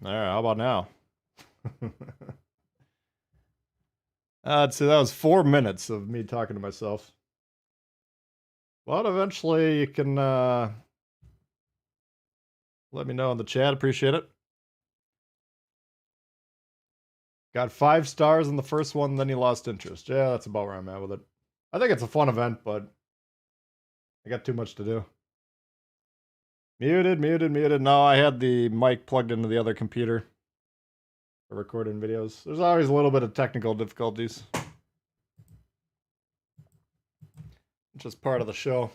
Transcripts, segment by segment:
All right, how about now? I'd say that was 4 minutes of me talking to myself. But eventually you can let me know in the chat. Appreciate it. Got 5 stars in the first one, then you lost interest. Yeah, that's about where I'm at with it. I think it's a fun event, but I got too much to do. Muted. No, I had the mic plugged into the other computer for recording videos. There's always a little bit of technical difficulties. Just part of the show.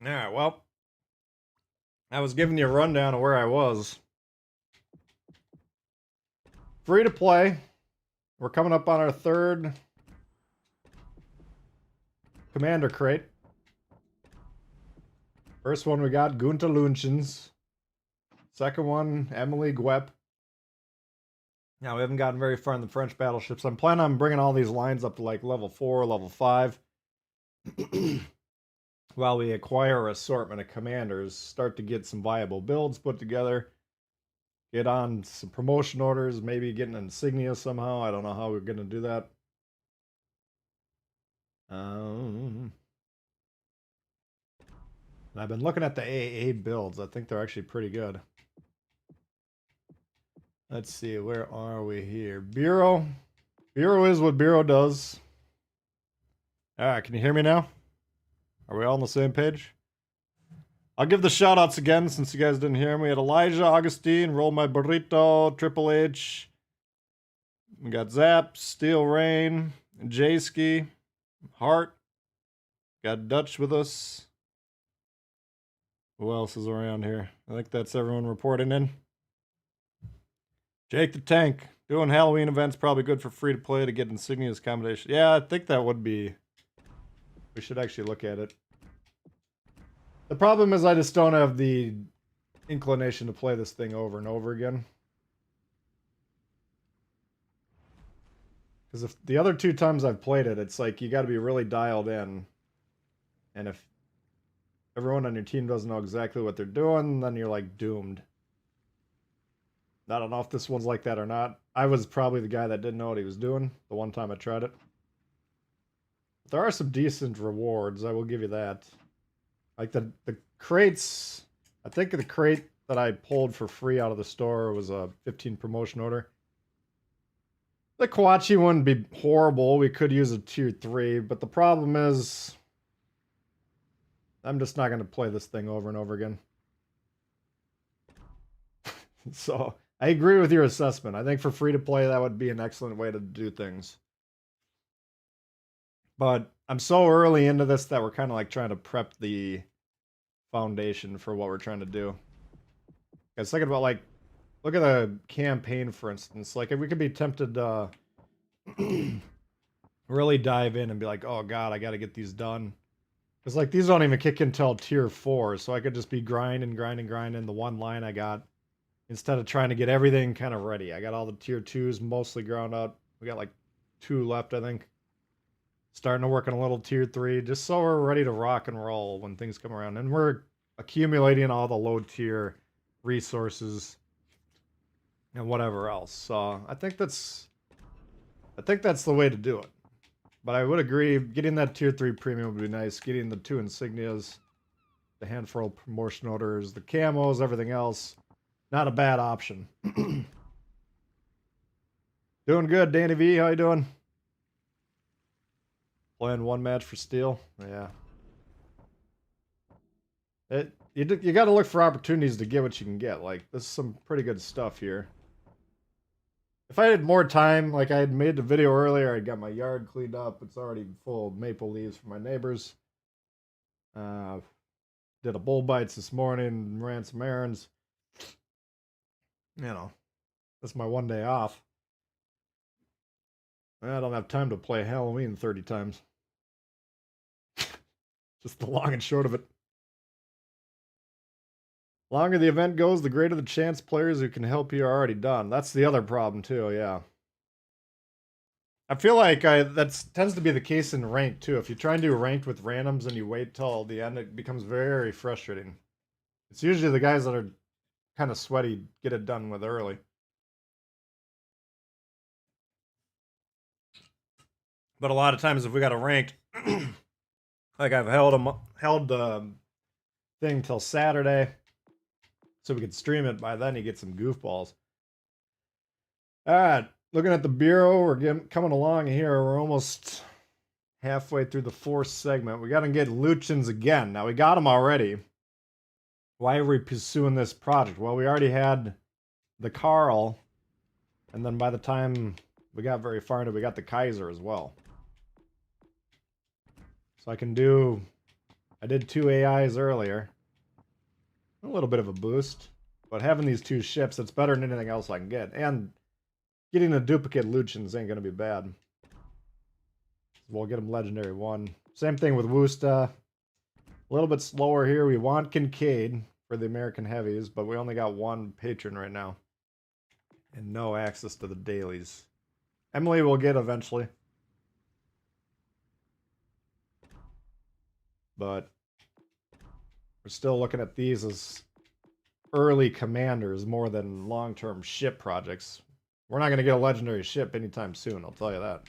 All right, well, I was giving you a rundown of where I was. Free to play. We're coming up on our 3rd Commander crate. First one we got Gunta Lunchens. Second one, Emily Guep. Now, we haven't gotten very far in the French battleships. I'm planning on bringing all these lines up to like level 4, level 5. While we acquire assortment of commanders, start to get some viable builds put together. Get on some promotion orders, maybe get an insignia somehow. I don't know how we're going to do that. I've been looking at the AA builds. I think they're actually pretty good. Let's see, where are we here? Bureau. Bureau is what Bureau does. Alright, can you hear me now? Are we all on the same page? I'll give the shout outs again since you guys didn't hear me. We had Elijah, Augustine, Roll My Burrito, Triple H. We got Zap, Steel Rain, J-Ski, Hart. Got Dutch with us. Who else is around here? I think that's everyone reporting in. Jake the Tank. Doing Halloween events probably good for free to play to get insignias combination. Yeah, I think that would be. We should actually look at it. The problem is I just don't have the inclination to play this thing over and over again. Because if the other 2 times I've played it, it's like you got to be really dialed in. And if everyone on your team doesn't know exactly what they're doing, then you're like doomed. I don't know if this one's like that or not. I was probably the guy that didn't know what he was doing the one time I tried it. But there are some decent rewards, I will give you that. Like the crates, I think the crate that I pulled for free out of the store was a 15 promotion order. The Kawachi wouldn't be horrible. We could use a tier 3, but the problem is I'm just not going to play this thing over and over again. So I agree with your assessment. I think for free to play, that would be an excellent way to do things. But I'm so early into this that we're kind of like trying to prep the foundation for what we're trying to do. I was thinking about like, look at the campaign, for instance. Like if we could be tempted to really dive in and be like, oh god, I got to get these done. Because like these don't even kick until tier 4, so I could just be grinding the one line I got. Instead of trying to get everything kind of ready. I got all the tier 2s mostly ground up. We got like 2 left, I think. Starting to work on a little tier 3, just so we're ready to rock and roll when things come around. And we're accumulating all the low tier resources and whatever else. So I think that's the way to do it. But I would agree, getting that tier 3 premium would be nice. Getting the 2 insignias, the handful of promotion orders, the camos, everything else. Not a bad option. Doing good, Danny V. How you doing? Playing 1 match for Steel. Yeah. You got to look for opportunities to get what you can get. Like, this is some pretty good stuff here. If I had more time, like I had made the video earlier, I got my yard cleaned up. It's already full of maple leaves for my neighbors. Did a bull bites this morning, ran some errands. You know, that's my 1 day off. I don't have time to play Halloween 30 times. Just the long and short of it. Longer the event goes, the greater the chance players who can help you are already done. That's the other problem too, yeah. I feel like that tends to be the case in ranked too. If you try and do ranked with randoms and you wait till the end, it becomes very frustrating. It's usually the guys that are kind of sweaty get it done with early. But a lot of times, if we got a ranked, like I've held the thing till Saturday, so we could stream it. By then, you get some goofballs. All right, looking at the bureau, we're coming along here. We're almost halfway through the fourth segment. We got to get Luchins again. Now we got them already. Why are we pursuing this project? Well, we already had the Carl, and then by the time we got very far into it, we got the Kaiser as well. So I did 2 AIs earlier. A little bit of a boost, but having these 2 ships, it's better than anything else I can get. And getting a duplicate Luchins ain't going to be bad. We'll get them Legendary 1. Same thing with Wusta. A little bit slower here. We want Kincaid for the American Heavies, but we only got 1 patron right now. And no access to the dailies. Emily will get eventually. But we're still looking at these as early commanders more than long-term ship projects. We're not going to get a legendary ship anytime soon, I'll tell you that.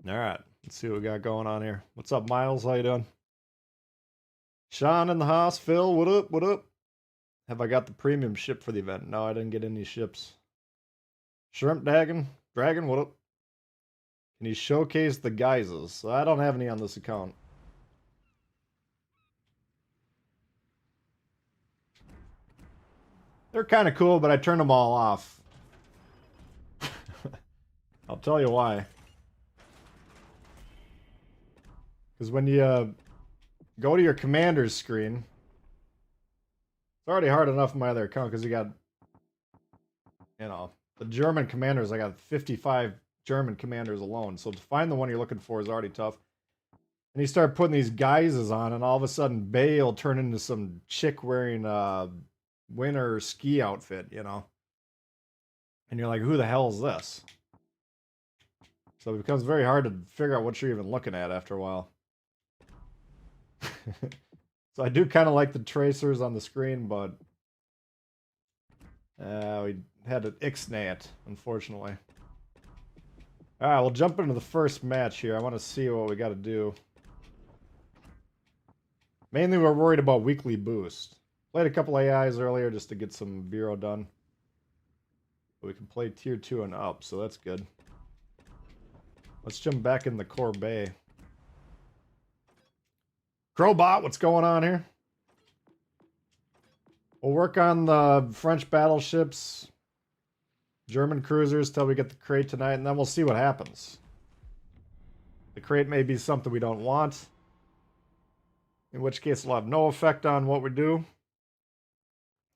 Alright, let's see what we got going on here. What's up, Miles? How you doing? Sean in the house. Phil, what up? What up? Have I got the premium ship for the event? No, I didn't get any ships. Shrimp Dragon, what up? Can you showcase the guises? I don't have any on this account. They're kind of cool, but I turned them all off. I'll tell you why. Because when you go to your commander's screen, it's already hard enough in my other account because you got, you know, the German commanders. I got 55 German commanders alone. So to find the one you're looking for is already tough. And you start putting these guises on, and all of a sudden Bay will turn into some chick wearing winter ski outfit, you know. And you're like, who the hell is this? So it becomes very hard to figure out what you're even looking at after a while. So I do kind of like the tracers on the screen, but we had an Ixnat, unfortunately. Alright, we'll jump into the first match here. I want to see what we got to do. Mainly we're worried about weekly boost. Played a couple AIs earlier just to get some bureau done. But we can play tier 2 and up, so that's good. Let's jump back in the core bay. Crowbot, what's going on here? We'll work on the French battleships, German cruisers till we get the crate tonight, and then we'll see what happens. The crate may be something we don't want, in which case it'll have no effect on what we do.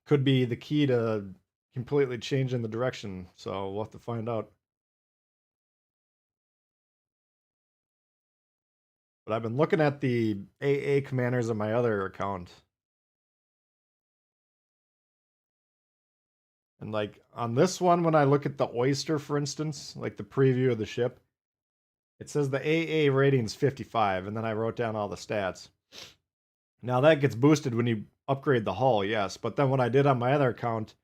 Could be the key to completely changing the direction, so we'll have to find out. But I've been looking at the AA commanders on my other account. And like on this one, when I look at the Oyster, for instance, like the preview of the ship, it says the AA rating's 55, and then I wrote down all the stats. Now that gets boosted when you upgrade the hull, yes. But then what I did on my other account,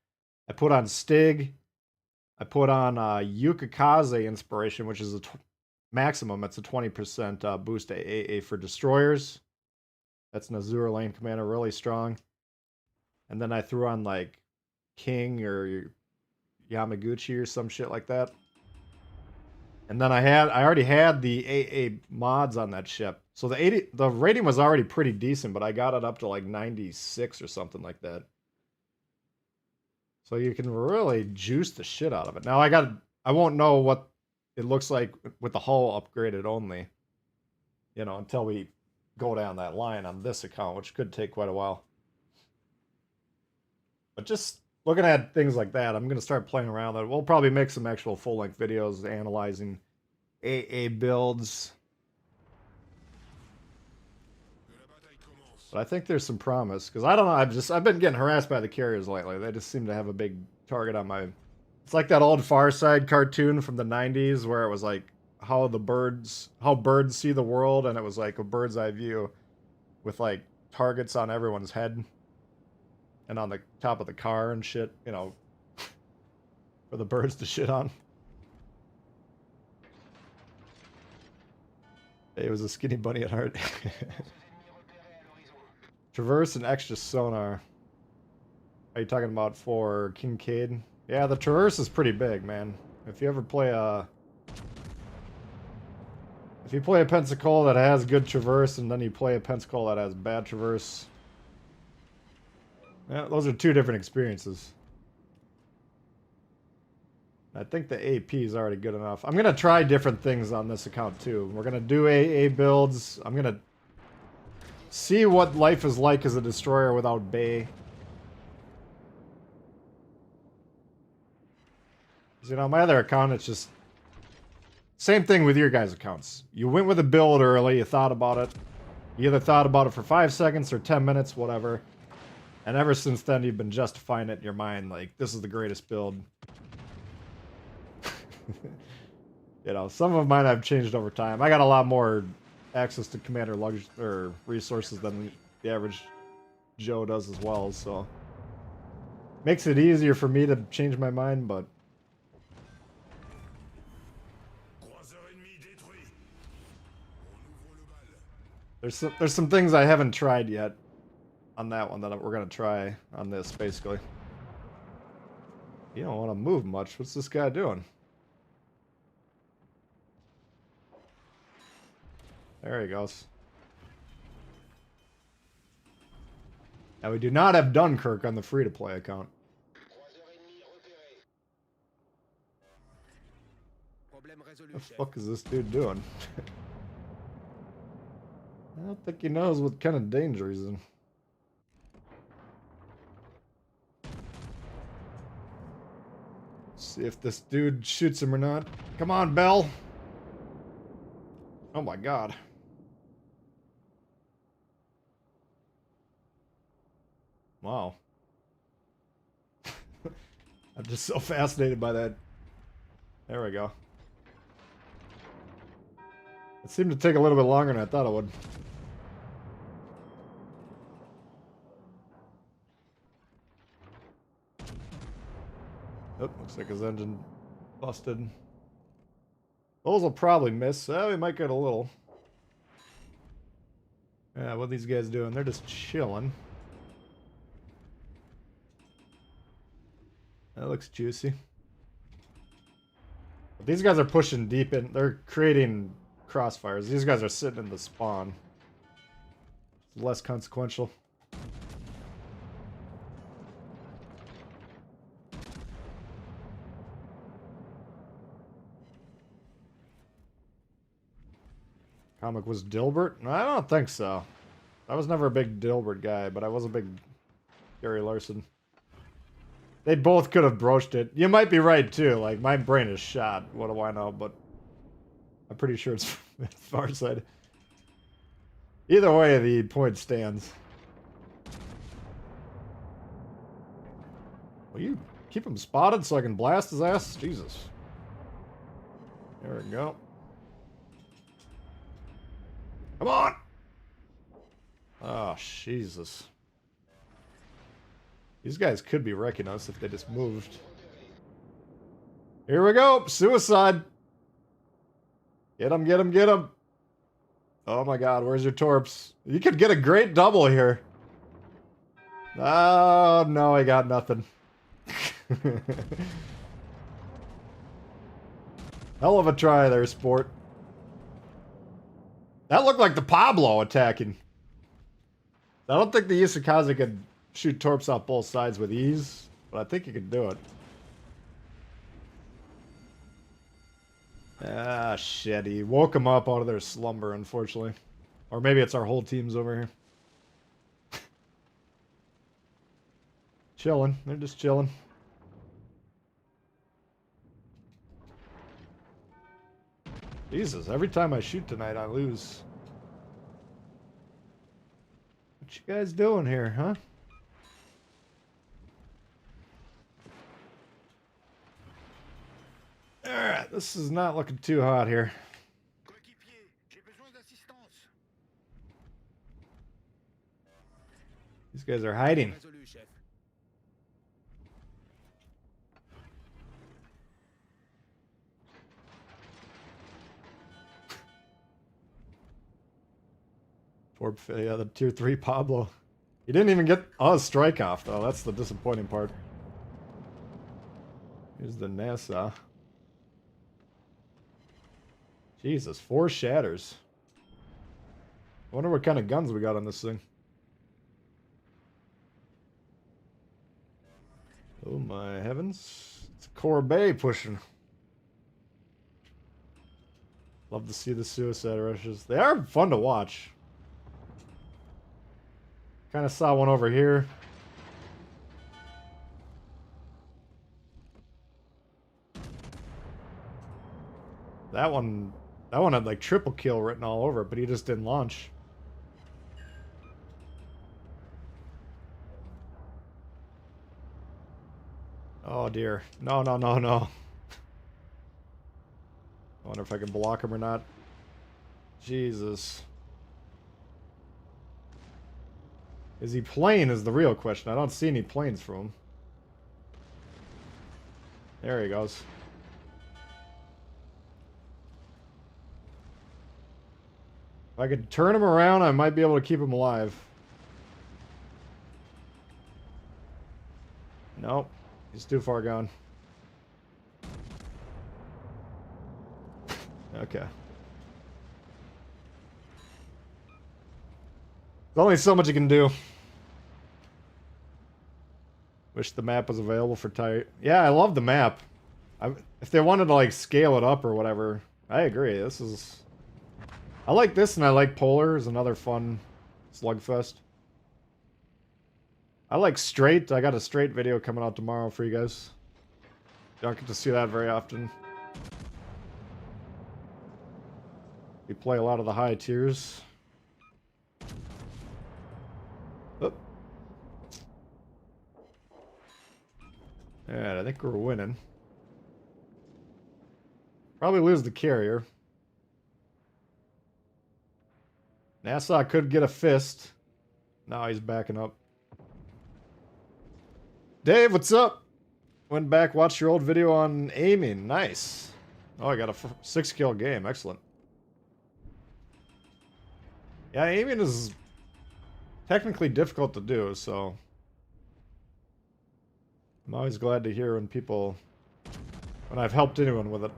I put on Stig, I put on Yukikaze Inspiration, which is a maximum. It's a 20% boost to AA for destroyers. That's an Azure Lane Commander, really strong. And then I threw on like King or Yamaguchi or some shit like that. And then I already had the AA mods on that ship. So the rating was already pretty decent, but I got it up to like 96 or something like that. So you can really juice the shit out of it. Now I won't know what it looks like with the hull upgraded only, you know, until we go down that line on this account, which could take quite a while. But just looking at things like that, I'm going to start playing around with it. We'll probably make some actual full-length videos analyzing AA builds. But I think there's some promise, because I don't know, I've been getting harassed by the carriers lately. They just seem to have a big target on my It's like that old Far Side cartoon from the 90s where it was like how birds see the world, and it was like a bird's eye view with like targets on everyone's head and on the top of the car and shit, you know, for the birds to shit on. It was a skinny bunny at heart. Traverse and extra sonar. Are you talking about for Kincaid? Yeah, the traverse is pretty big, man. If you ever play a... If you play a Pensacola that has good traverse, and then you play a Pensacola that has bad traverse... Yeah, those are two different experiences. I think the AP is already good enough. I'm going to try different things on this account, too. We're going to do AA builds. I'm going to see what life is like as a destroyer without Bay. You know, my other account, it's just... Same thing with your guys' accounts. You went with a build early, you thought about it. You either thought about it for 5 seconds or 10 minutes, whatever. And ever since then, you've been justifying it in your mind, like, this is the greatest build. You know, some of mine have changed over time. I got a lot more access to commander or resources than the average Joe does as well, so... Makes it easier for me to change my mind, but... There's some things I haven't tried yet on that one that we're gonna try on this, basically. You don't want to move much. What's this guy doing? There he goes. Now we do not have Dunkirk on the free-to-play account. What the fuck is this dude doing? I don't think he knows what kind of danger he's in. See if this dude shoots him or not. Come on, Bell! Oh my god. Wow. I'm just so fascinated by that. There we go. It seemed to take a little bit longer than I thought it would. Oh, looks like his engine busted. Those will probably miss. We might get a little. Yeah, what are these guys doing? They're just chilling. That looks juicy. But these guys are pushing deep in. They're creating crossfires. These guys are sitting in the spawn. It's less consequential. Comic was Dilbert? I don't think so. I was never a big Dilbert guy, but I was a big Gary Larson. They both could have broached it. You might be right, too. Like, my brain is shot. What do I know? But I'm pretty sure it's far side. Either way, the point stands. Will you keep him spotted so I can blast his ass? Jesus. There we go. Come on! Oh, Jesus. These guys could be wrecking us if they just moved. Here we go! Suicide! Get him, get him, get him! Oh my god, where's your torps? You could get a great double here. Oh, no, I got nothing. Hell of a try there, sport. That looked like the Pablo attacking. I don't think the Isakaze could shoot torps off both sides with ease, but I think he could do it. Ah, shit. He woke them up out of their slumber, unfortunately. Or maybe it's our whole team's over here. Chilling. They're just chilling. Jesus, every time I shoot tonight, I lose. What you guys doing here, huh? Alright, this is not looking too hot here. These guys are hiding. Yeah, the tier 3 Pablo. He didn't even get a strike off, though. That's the disappointing part. Here's the NASA. Jesus, 4 shatters. I wonder what kind of guns we got on this thing. Oh my heavens. It's Corbet pushing. Love to see the suicide rushes. They are fun to watch. Kind of saw one over here. That one had like triple kill written all over it, but he just didn't launch. Oh dear. No, no, no, no. I wonder if I can block him or not. Jesus. Is he playing is the real question. I don't see any planes from him. There he goes. If I could turn him around, I might be able to keep him alive. Nope. He's too far gone. Okay. There's only so much you can do. Wish the map was available for tight. Yeah, I love the map. If they wanted to like scale it up or whatever, I agree. This is... I like this, and I like Polar is another fun slugfest. I like Straight. I got a Straight video coming out tomorrow for you guys. You don't get to see that very often. We play a lot of the high tiers. Oh. Alright, I think we're winning. Probably lose the carrier. Nassau could get a fist. Now he's backing up. Dave, what's up? Went back, watched your old video on aiming. Nice. Oh, I got a 6-kill game. Excellent. Yeah, aiming is technically difficult to do, so... I'm always glad to hear when I've helped anyone with it.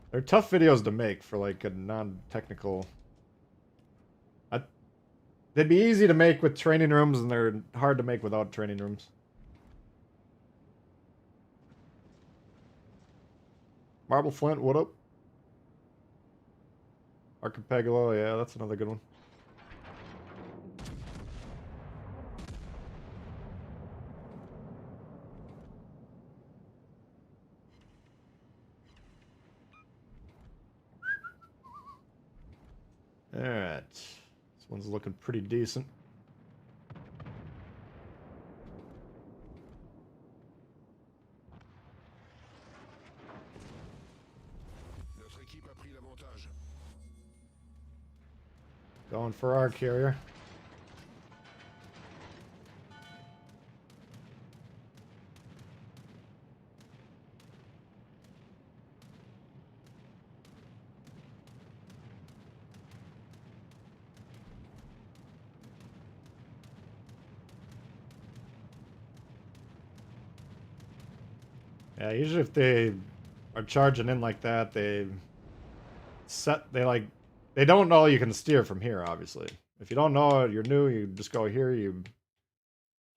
They're tough videos to make for like a non-technical... They'd be easy to make with training rooms, and they're hard to make without training rooms. Marble Flint, what up? Archipelago, yeah, that's another good one. Alright. This one's looking pretty decent. Going for our carrier. Yeah, usually if they are charging in like that, they don't know you can steer from here, obviously. If you don't know it, you're new, you just go here, you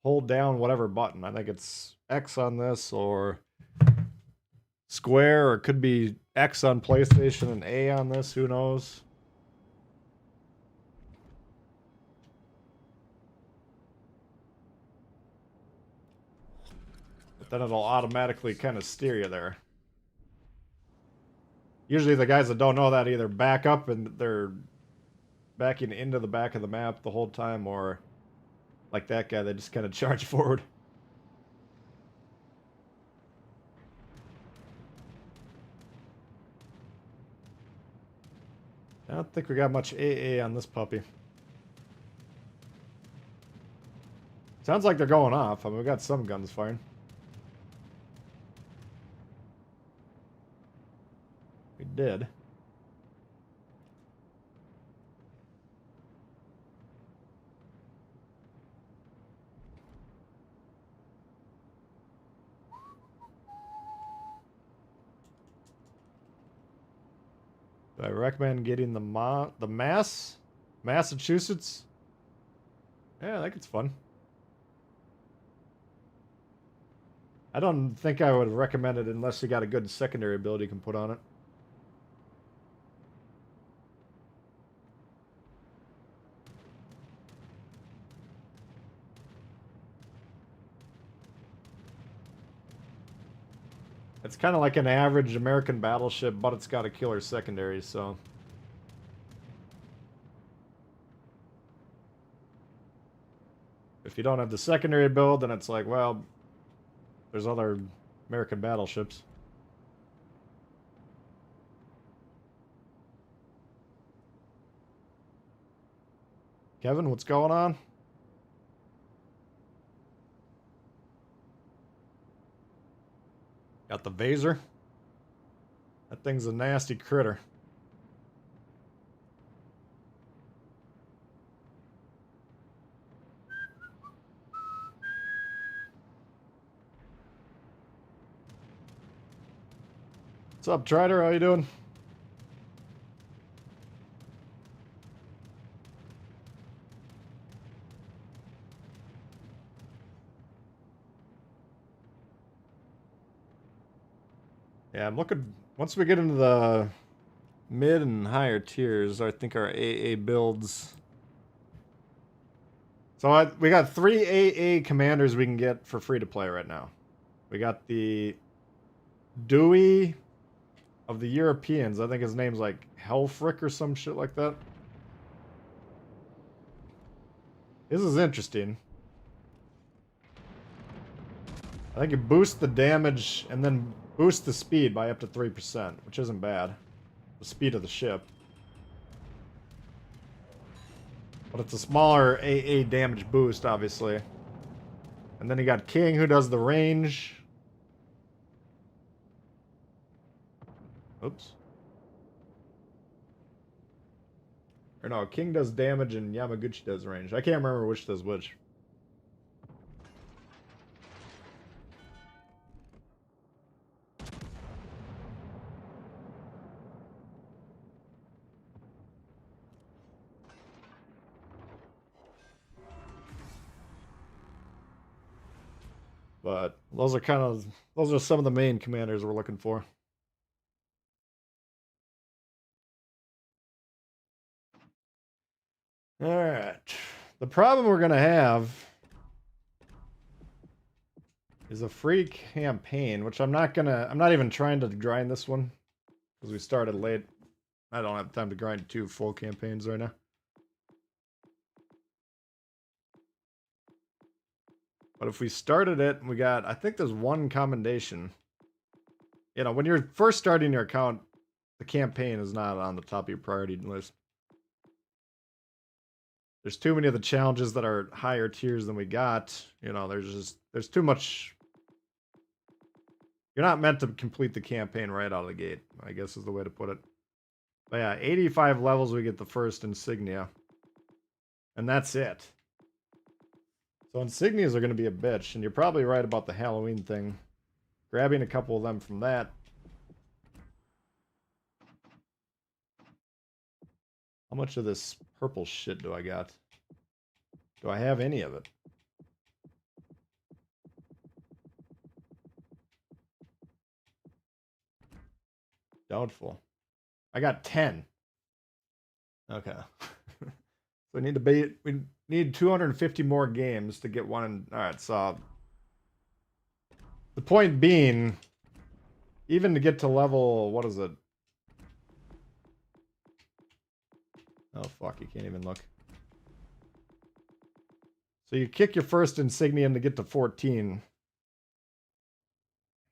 hold down whatever button. I think it's X on this, or square, or it could be X on PlayStation and A on this, who knows? But then it'll automatically kind of steer you there. Usually the guys that don't know that either back up and they're backing into the back of the map the whole time, or Like that guy, they just kind of charge forward. I don't think we got much AA on this puppy. Sounds like they're going off. I mean, we got some guns firing. We did. Do I recommend getting the Massachusetts? Yeah, I think it's fun. I don't think I would recommend it unless you got a good secondary ability you can put on it. It's kind of like an average American battleship, but it's got a killer secondary, so... If you don't have the secondary build, then it's like, well, there's other American battleships. Kevin, what's going on? Got the Vaser. That thing's a nasty critter. What's up, Trider? How you doing? Yeah, I'm looking... Once we get into the mid and higher tiers, I think our AA builds... So we got 3 AA commanders we can get for free to play right now. We got the Dewey of the Europeans. I think his name's like Helfrick or some shit like that. This is interesting. I think it boosts the damage and then boosts the speed by up to 3%, which isn't bad. The speed of the ship. But it's a smaller AA damage boost, obviously. And then you got King, who does the range. Oops. Or no, King does damage and Yamaguchi does range. I can't remember which does which. But those are some of the main commanders we're looking for. Alright. The problem we're gonna have is a free campaign, which I'm not even trying to grind this one. Because we started late. I don't have time to grind 2 full campaigns right now. But if we started it, we got, I think there's 1 commendation. You know, when you're first starting your account, the campaign is not on the top of your priority list. There's too many of the challenges that are higher tiers than we got. You know, there's too much. You're not meant to complete the campaign right out of the gate, I guess is the way to put it. But yeah, 85 levels we get the first insignia. And that's it. So insignias are going to be a bitch, and you're probably right about the Halloween thing. Grabbing a couple of them from that. How much of this purple shit do I got? Do I have any of it? Doubtful. I got 10. Okay. So we need 250 more games to get one. Alright, so the point being, even to get to level, what is it? Oh fuck, you can't even look. So So you kick your first insignia to get to 14.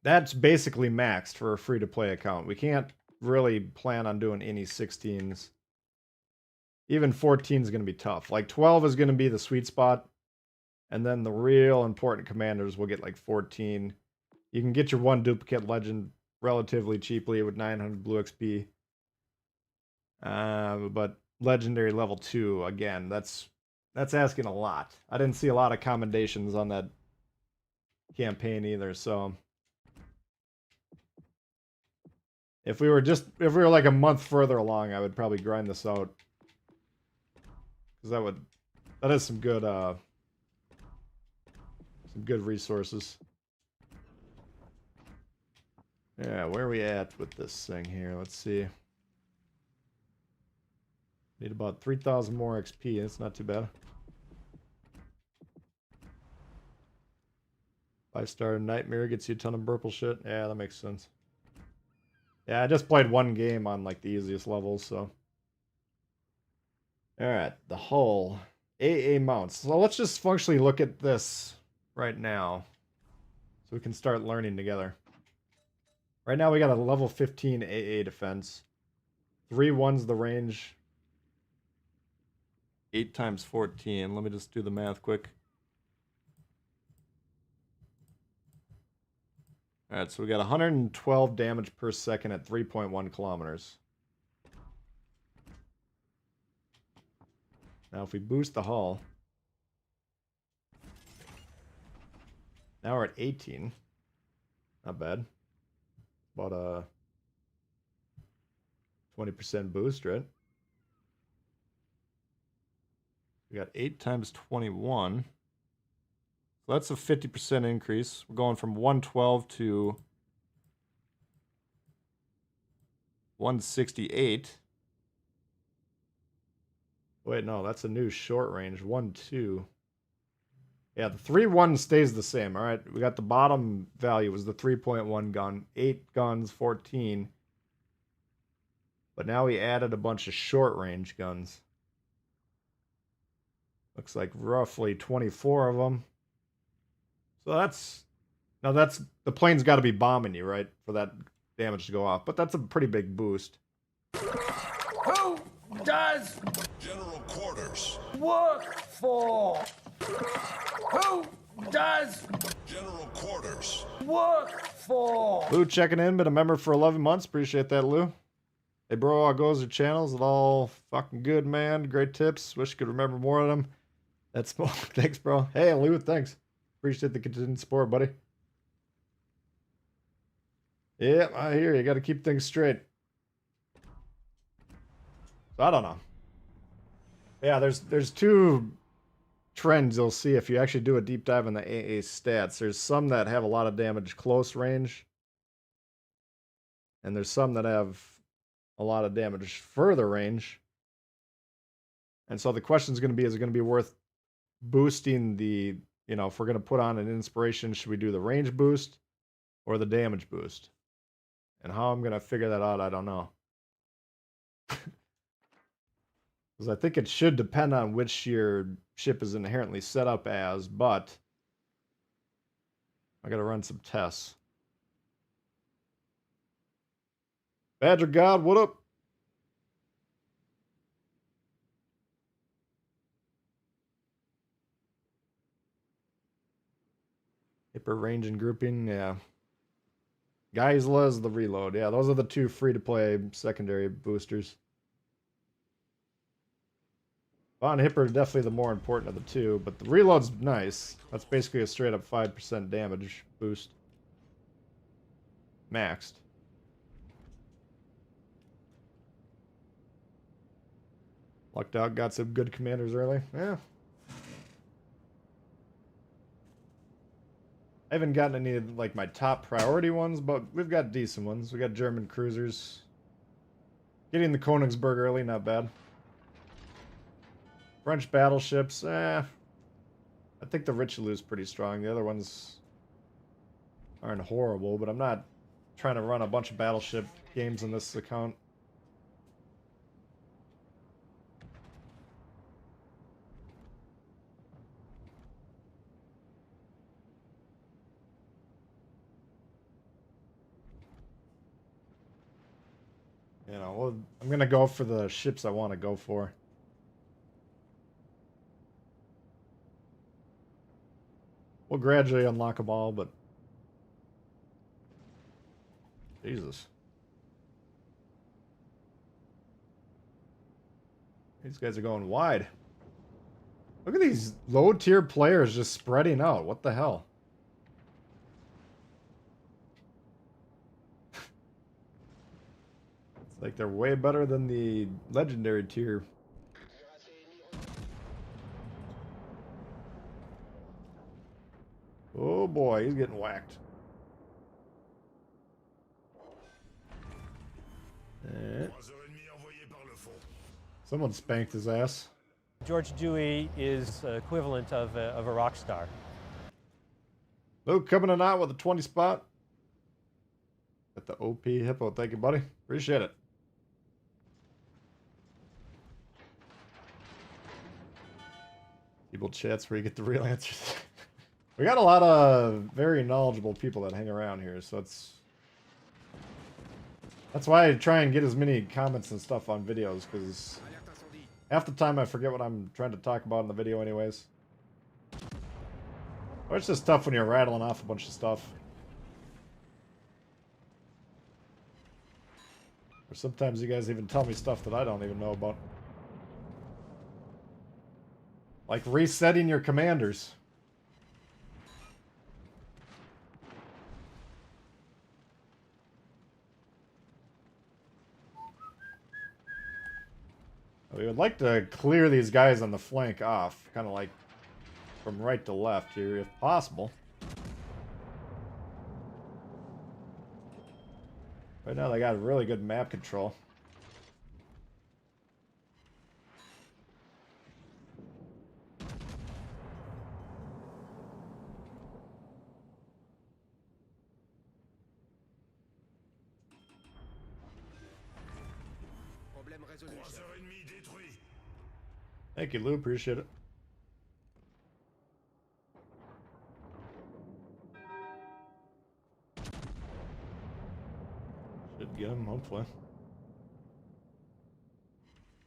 That's basically maxed for a free-to-play account. We can't really plan on doing any 16s. Even 14 is going to be tough. Like 12 is going to be the sweet spot. And then the real important commanders will get like 14. You can get your one duplicate legend relatively cheaply with 900 blue XP. But legendary level 2, again, that's asking a lot. I didn't see a lot of commendations on that campaign either, so if we were like a month further along, I would probably grind this out. Because that is some good resources. Yeah, where are we at with this thing here? Let's see. Need about 3,000 more XP. That's not too bad. 5-star Nightmare gets you a ton of purple shit. Yeah, that makes sense. Yeah, I just played one game on like the easiest levels, so. Alright, the hull. AA mounts. So let's just functionally look at this right now. So we can start learning together. Right now we got a level 15 AA defense. 3-1's the range. 8 times 14. Let me just do the math quick. Alright, so we got 112 damage per second at 3.1 kilometers. Now if we boost the hull, now we're at 18. Not bad. About a 20% boost, right? We got 8 times 21. So that's a 50% increase. We're going from 112 to 168. Wait, no, that's a new short range. 1-2. Yeah, the 3-1 stays the same. All right, we got the bottom value was the 3.1 gun. 8 guns, 14. But now we added a bunch of short range guns. Looks like roughly 24 of them. So that's the plane's got to be bombing you, right, for that damage to go off. But that's a pretty big boost. Who does General Quarters. work for? Who does General Quarters. work for? Lou checking in, been a member for 11 months. Appreciate that, Lou. Hey, bro, how goes your channels? It all fucking good, man. Great tips. Wish you could remember more of them. That's thanks, bro. Hey, Lou, thanks. Appreciate the continued support, buddy. Yeah, I hear you. Got to keep things straight. So I don't know. Yeah, there's two trends you'll see if you actually do a deep dive in the AA stats. There's some that have a lot of damage close range, and there's some that have a lot of damage further range. And so the question is going to be, is it going to be worth boosting the, if we're going to put on an inspiration, should we do the range boost or the damage boost? And how I'm going to figure that out, I don't know. Because I think it should depend on which your ship is inherently set up as, but I got to run some tests. Badger God, what up? Hyper range and grouping, yeah. Geisla is the reload. Yeah, those are the two free-to-play secondary boosters. Von Hipper is definitely the more important of the two, but the reload's nice. That's basically a straight-up 5% damage boost. Maxed. Lucked out, got some good commanders early. Yeah. I haven't gotten any of like my top priority ones, but we've got decent ones. We got German cruisers. Getting the Königsberg early, not bad. French battleships, I think the Richelieu's pretty strong. The other ones aren't horrible, but I'm not trying to run a bunch of battleship games in this account. You know, well, I'm gonna go for the ships I want to go for. We'll gradually unlock them all, but Jesus. These guys are going wide. Look at these low-tier players just spreading out. What the hell? It's like they're way better than the legendary tier. Oh boy, he's getting whacked. Someone spanked his ass. George Dewey is equivalent of a rock star. Luke coming in out with a 20 spot. Got the OP hippo. Thank you, buddy. Appreciate it. People chats where you get the real answers. We got a lot of very knowledgeable people that hang around here, so that's why I try and get as many comments and stuff on videos, because half the time I forget what I'm trying to talk about in the video anyways. Or it's just tough when you're rattling off a bunch of stuff. Or sometimes you guys even tell me stuff that I don't even know about. Like resetting your commanders. We would like to clear these guys on the flank off, kind of like from right to left here, if possible. Right now they got really good map control. Thank you, Lou. Appreciate it. Should get him, hopefully.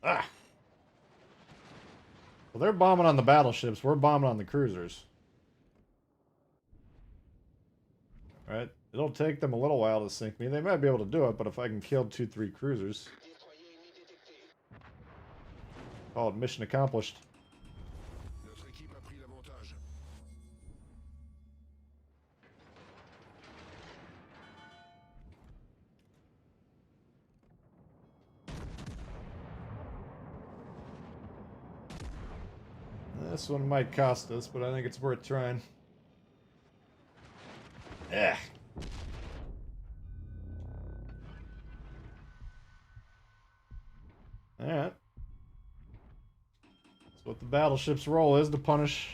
Ah! Well, they're bombing on the battleships. We're bombing on the cruisers. Alright. It'll take them a little while to sink me. They might be able to do it, but if I can kill 2-3 cruisers... Call it mission accomplished. This one might cost us, but I think it's worth trying. Yeah. Alright. That's what the battleship's role is, to punish.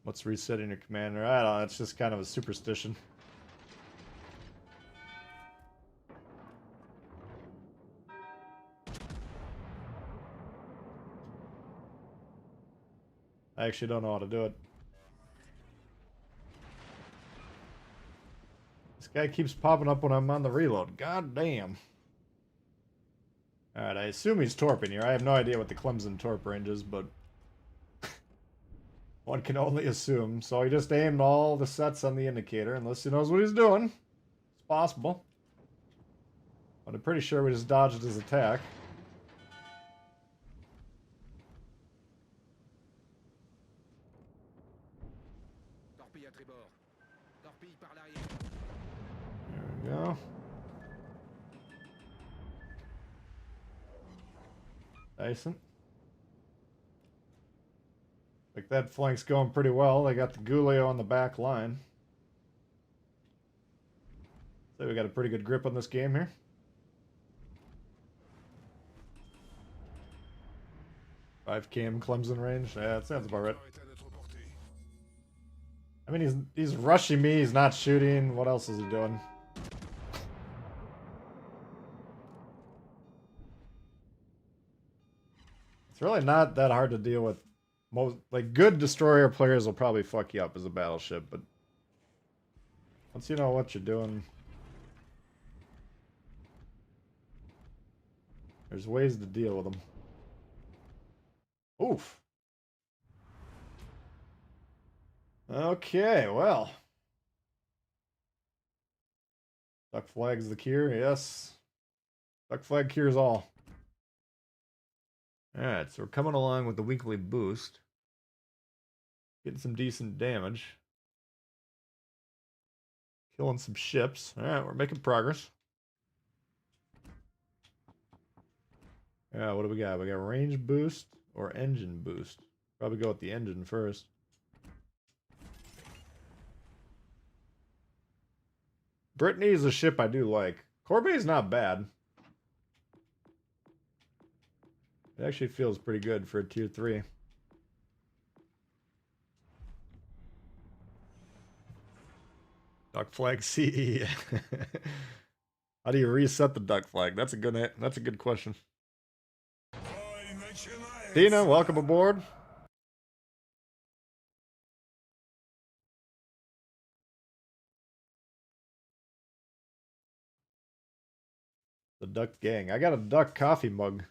What's resetting your commander? I don't know, it's just kind of a superstition. I actually don't know how to do it. This guy keeps popping up when I'm on the reload. God damn. Alright, I assume he's torping here. I have no idea what the Clemson torp range is, but one can only assume. So he just aimed all the sets on the indicator, unless he knows what he's doing. It's possible. But I'm pretty sure we just dodged his attack. There we go. Decent. Like that flank's going pretty well. They got the Gulio on the back line. So we got a pretty good grip on this game here. Five cam Clemson range. Yeah, that sounds about right. I mean, he's rushing me. He's not shooting. What else is he doing? It's really not that hard to deal with. Most like good destroyer players will probably fuck you up as a battleship, but Once you know what you're doing, there's ways to deal with them. Oof. Okay, well. Duck flag's the cure, yes. Duck flag cures all. Alright, so we're coming along with the weekly boost. Getting some decent damage. Killing some ships. Alright, we're making progress. Yeah, what do we got? We got range boost or engine boost. Probably go with the engine first. Brittany is a ship I do like. Corbay's not bad. It actually feels pretty good for a tier 3. Duck flag CE. How do you reset the duck flag? That's a good question. Tina, welcome aboard. The Duck Gang. I got a Duck coffee mug.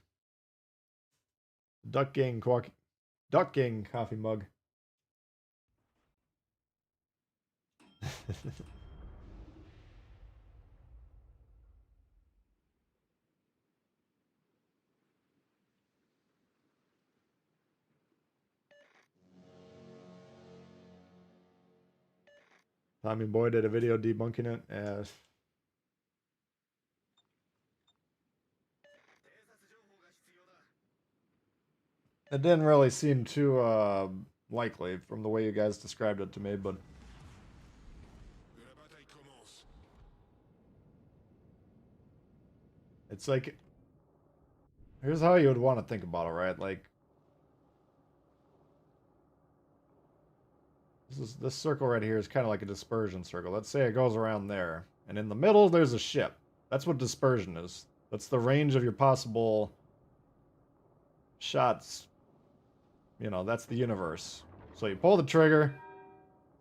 Duck Gang coffee mug. Tommy Boy did a video debunking it. It didn't really seem too likely from the way you guys described it to me, but it's like, here's how you would want to think about it, right? Like, this circle right here is kind of like a dispersion circle. Let's say it goes around there, and in the middle there's a ship. That's what dispersion is. That's the range of your possible shots. You know, that's the universe. So you pull the trigger.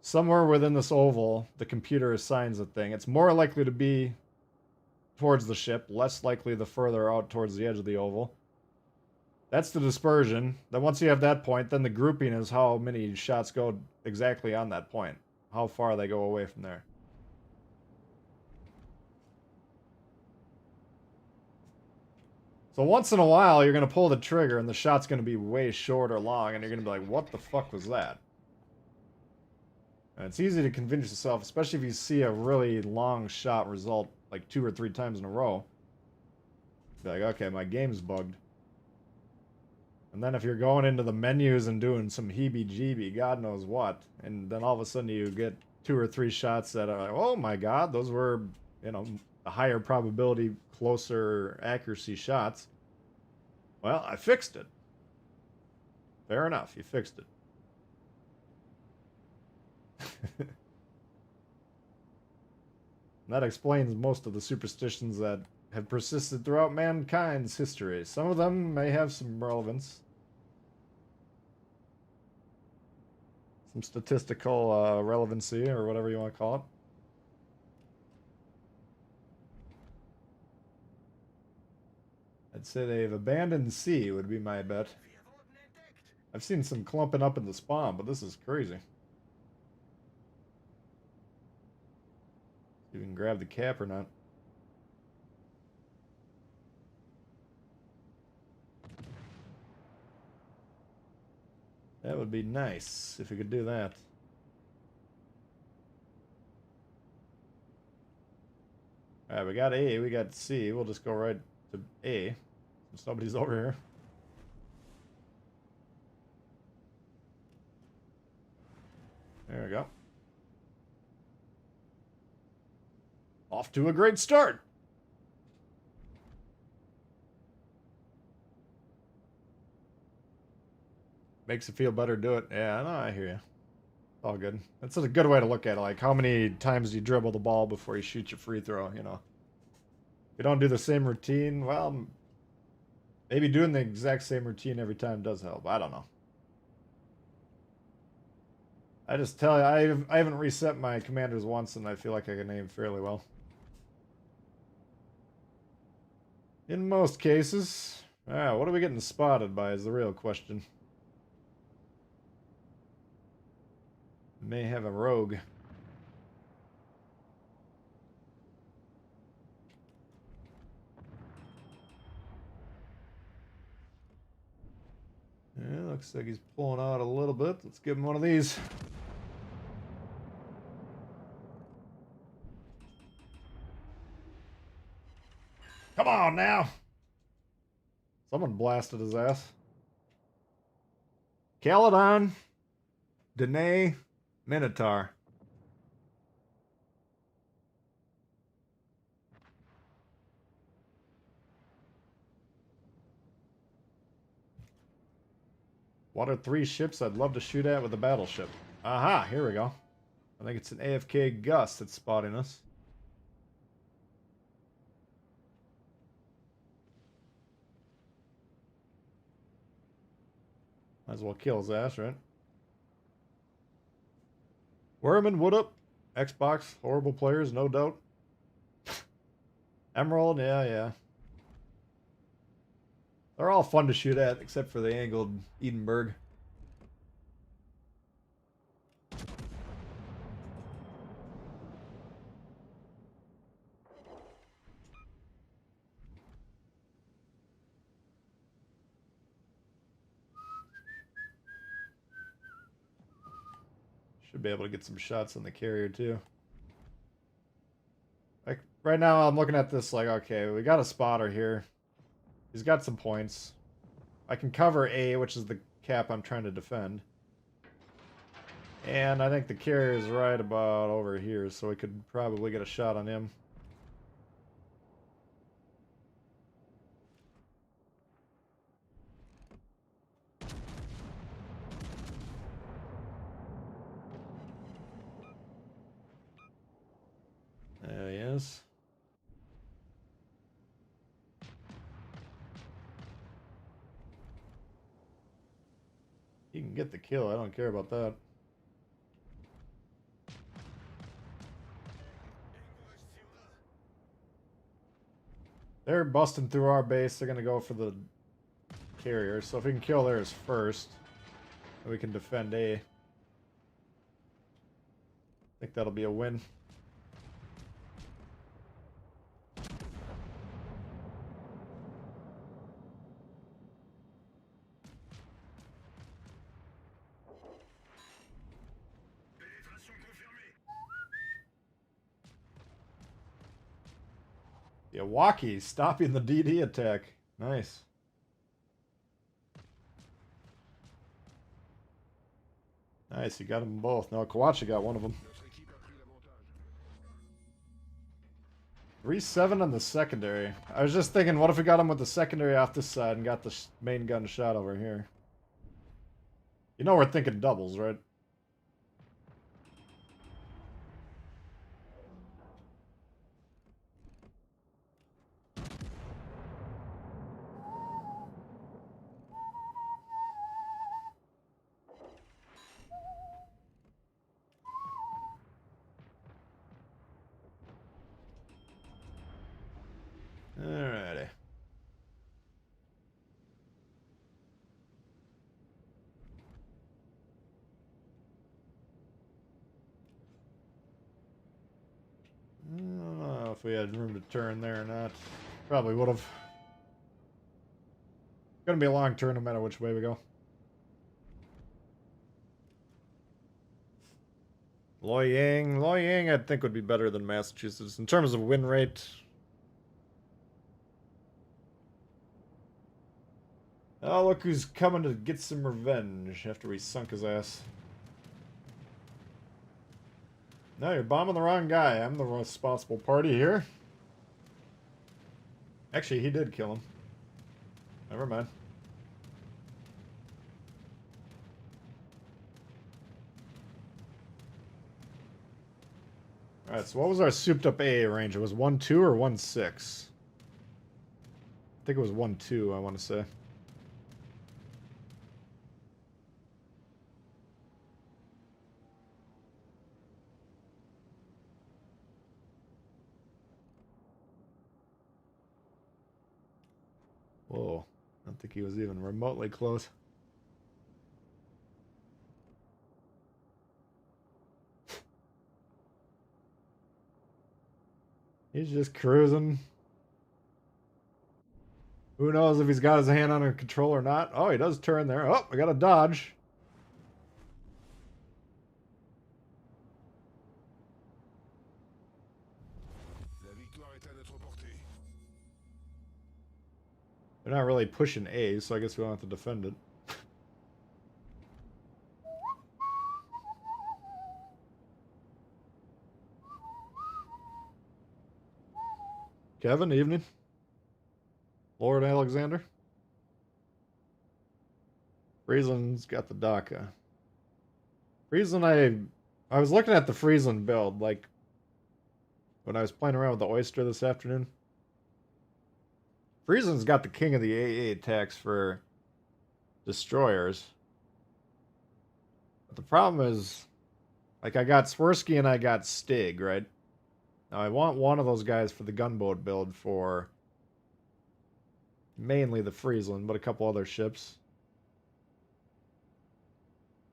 Somewhere within this oval, the computer assigns a thing. It's more likely to be towards the ship, less likely the further out towards the edge of the oval. That's the dispersion. Then once you have that point, then the grouping is how many shots go exactly on that point. How far they go away from there. So once in a while, you're going to pull the trigger and the shot's going to be way short or long, and you're going to be like, what the fuck was that? And it's easy to convince yourself, especially if you see a really long shot result like 2 or 3 times in a row. Be like, okay, my game's bugged. And then if you're going into the menus and doing some heebie-jeebie, God knows what, and then all of a sudden you get 2 or 3 shots that are like, oh my god, those were, you know, a higher probability, closer accuracy shots. Well, I fixed it. Fair enough, you fixed it. That explains most of the superstitions that have persisted throughout mankind's history. Some of them may have some relevance. Some statistical relevancy, or whatever you want to call it. I'd say they've abandoned C, would be my bet. I've seen some clumping up in the spawn, but this is crazy. See if we can grab the cap or not. That would be nice if we could do that. Alright, we got A, we got C. We'll just go right to A. Since nobody's over here. There we go. Off to a great start. Makes it feel better, do it. Yeah, no, I hear you. All good. That's a good way to look at it. Like, how many times do you dribble the ball before you shoot your free throw, you know? If you don't do the same routine, well, maybe doing the exact same routine every time does help. I don't know. I just tell you, I haven't reset my commanders once, and I feel like I can aim fairly well. In most cases. Ah, what are we getting spotted by is the real question. May have a rogue. Yeah, looks like he's pulling out a little bit. Let's give him one of these. Come on now. Someone blasted his ass. Caledon, Danae, Minotaur. What are 3 ships I'd love to shoot at with a battleship? Aha, here we go. I think it's an AFK Gus that's spotting us. Might as well kill his ass, right? Werman, what up? Xbox, horrible players, no doubt. Emerald, yeah. They're all fun to shoot at, except for the angled Edinburgh. Should be able to get some shots on the carrier, too. Like, right now, I'm looking at this like, okay, we got a spotter here. He's got some points. I can cover A, which is the cap I'm trying to defend. And I think the carrier is right about over here, so we could probably get a shot on him. There he is. He can get the kill, I don't care about that. They're busting through our base, they're gonna go for the carrier, so if we can kill theirs first, then we can defend A. I think that'll be a win. Yawaki stopping the DD attack. Nice. Nice, you got them both. No, Kawachi got one of them. 3-7 on the secondary. I was just thinking, what if we got him with the secondary off this side and got the main gun shot over here? You know we're thinking doubles, right? Alrighty. I don't know if we had room to turn there or not. Probably would have. Gonna be a long turn no matter which way we go. Loyang, I think would be better than Massachusetts in terms of win rate. Oh, look who's coming to get some revenge after we sunk his ass. No, you're bombing the wrong guy. I'm the responsible party here. Actually, he did kill him. Never mind. Alright, so what was our souped up AA range? It was 1-2 or 1-6? I think it was 1-2, I want to say. Whoa. I don't think he was even remotely close. He's just cruising. Who knows if he's got his hand on a control or not. Oh, he does turn there. Oh, I got a dodge. La victoire est à notre portée. They're not really pushing A, so I guess we don't have to defend it. Kevin, evening. Lord Alexander. Friesland's got the DACA. Friesland, I was looking at the Friesland build, like, when I was playing around with the Oyster this afternoon. Friesland's got the king of the AA attacks for destroyers. But the problem is, like, I got Swirsky and I got Stig, right? Now, I want one of those guys for the gunboat build for mainly the Friesland, but a couple other ships.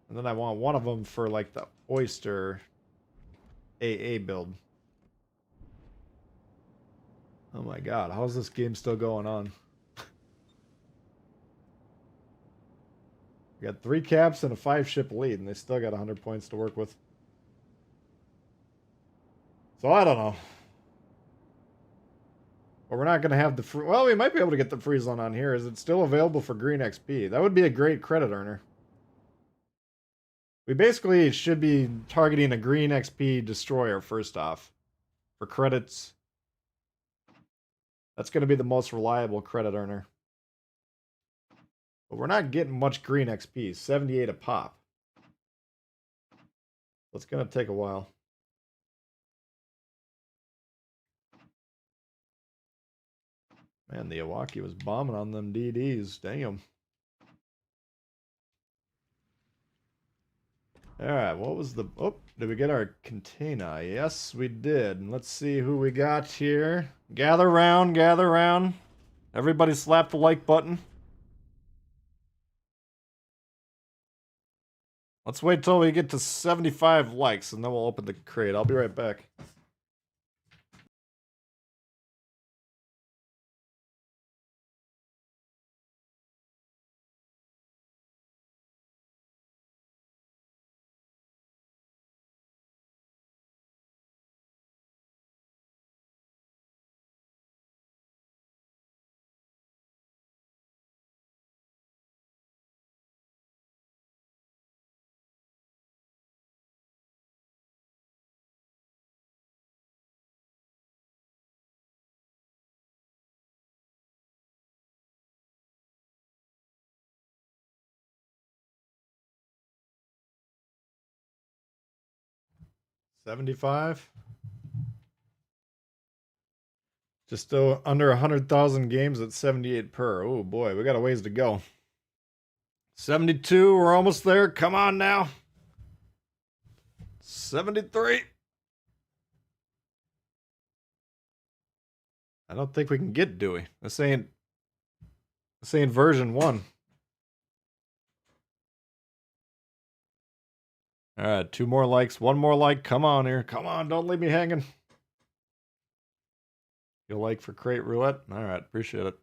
And then I want one of them for, like, the Oyster AA build. Oh my god, how's this game still going on? We got 3 caps and a 5-ship lead, and they still got 100 points to work with. So I don't know. But we're not going to have the... Well, we might be able to get the Friesland on here. Is it still available for green XP? That would be a great credit earner. We basically should be targeting a green XP destroyer first off. For credits. That's going to be the most reliable credit earner. But we're not getting much green XP. 78 a pop. So it's going to take a while. Man, the Iwaki was bombing on them DDs. Damn. Alright, what was the... Oh, did we get our container? Yes, we did. And let's see who we got here. Gather round, gather round. Everybody slap the like button. Let's wait till we get to 75 likes and then we'll open the crate. I'll be right back. $75. Just under 100,000 games at 78 per. Oh boy, we got a ways to go. 72, we're almost there. Come on now. 73. I don't think we can get Dewey. This ain't version 1. Alright, 2 more likes, 1 more like. Come on here. Come on, don't leave me hanging. You'll like for crate roulette? Alright, appreciate it.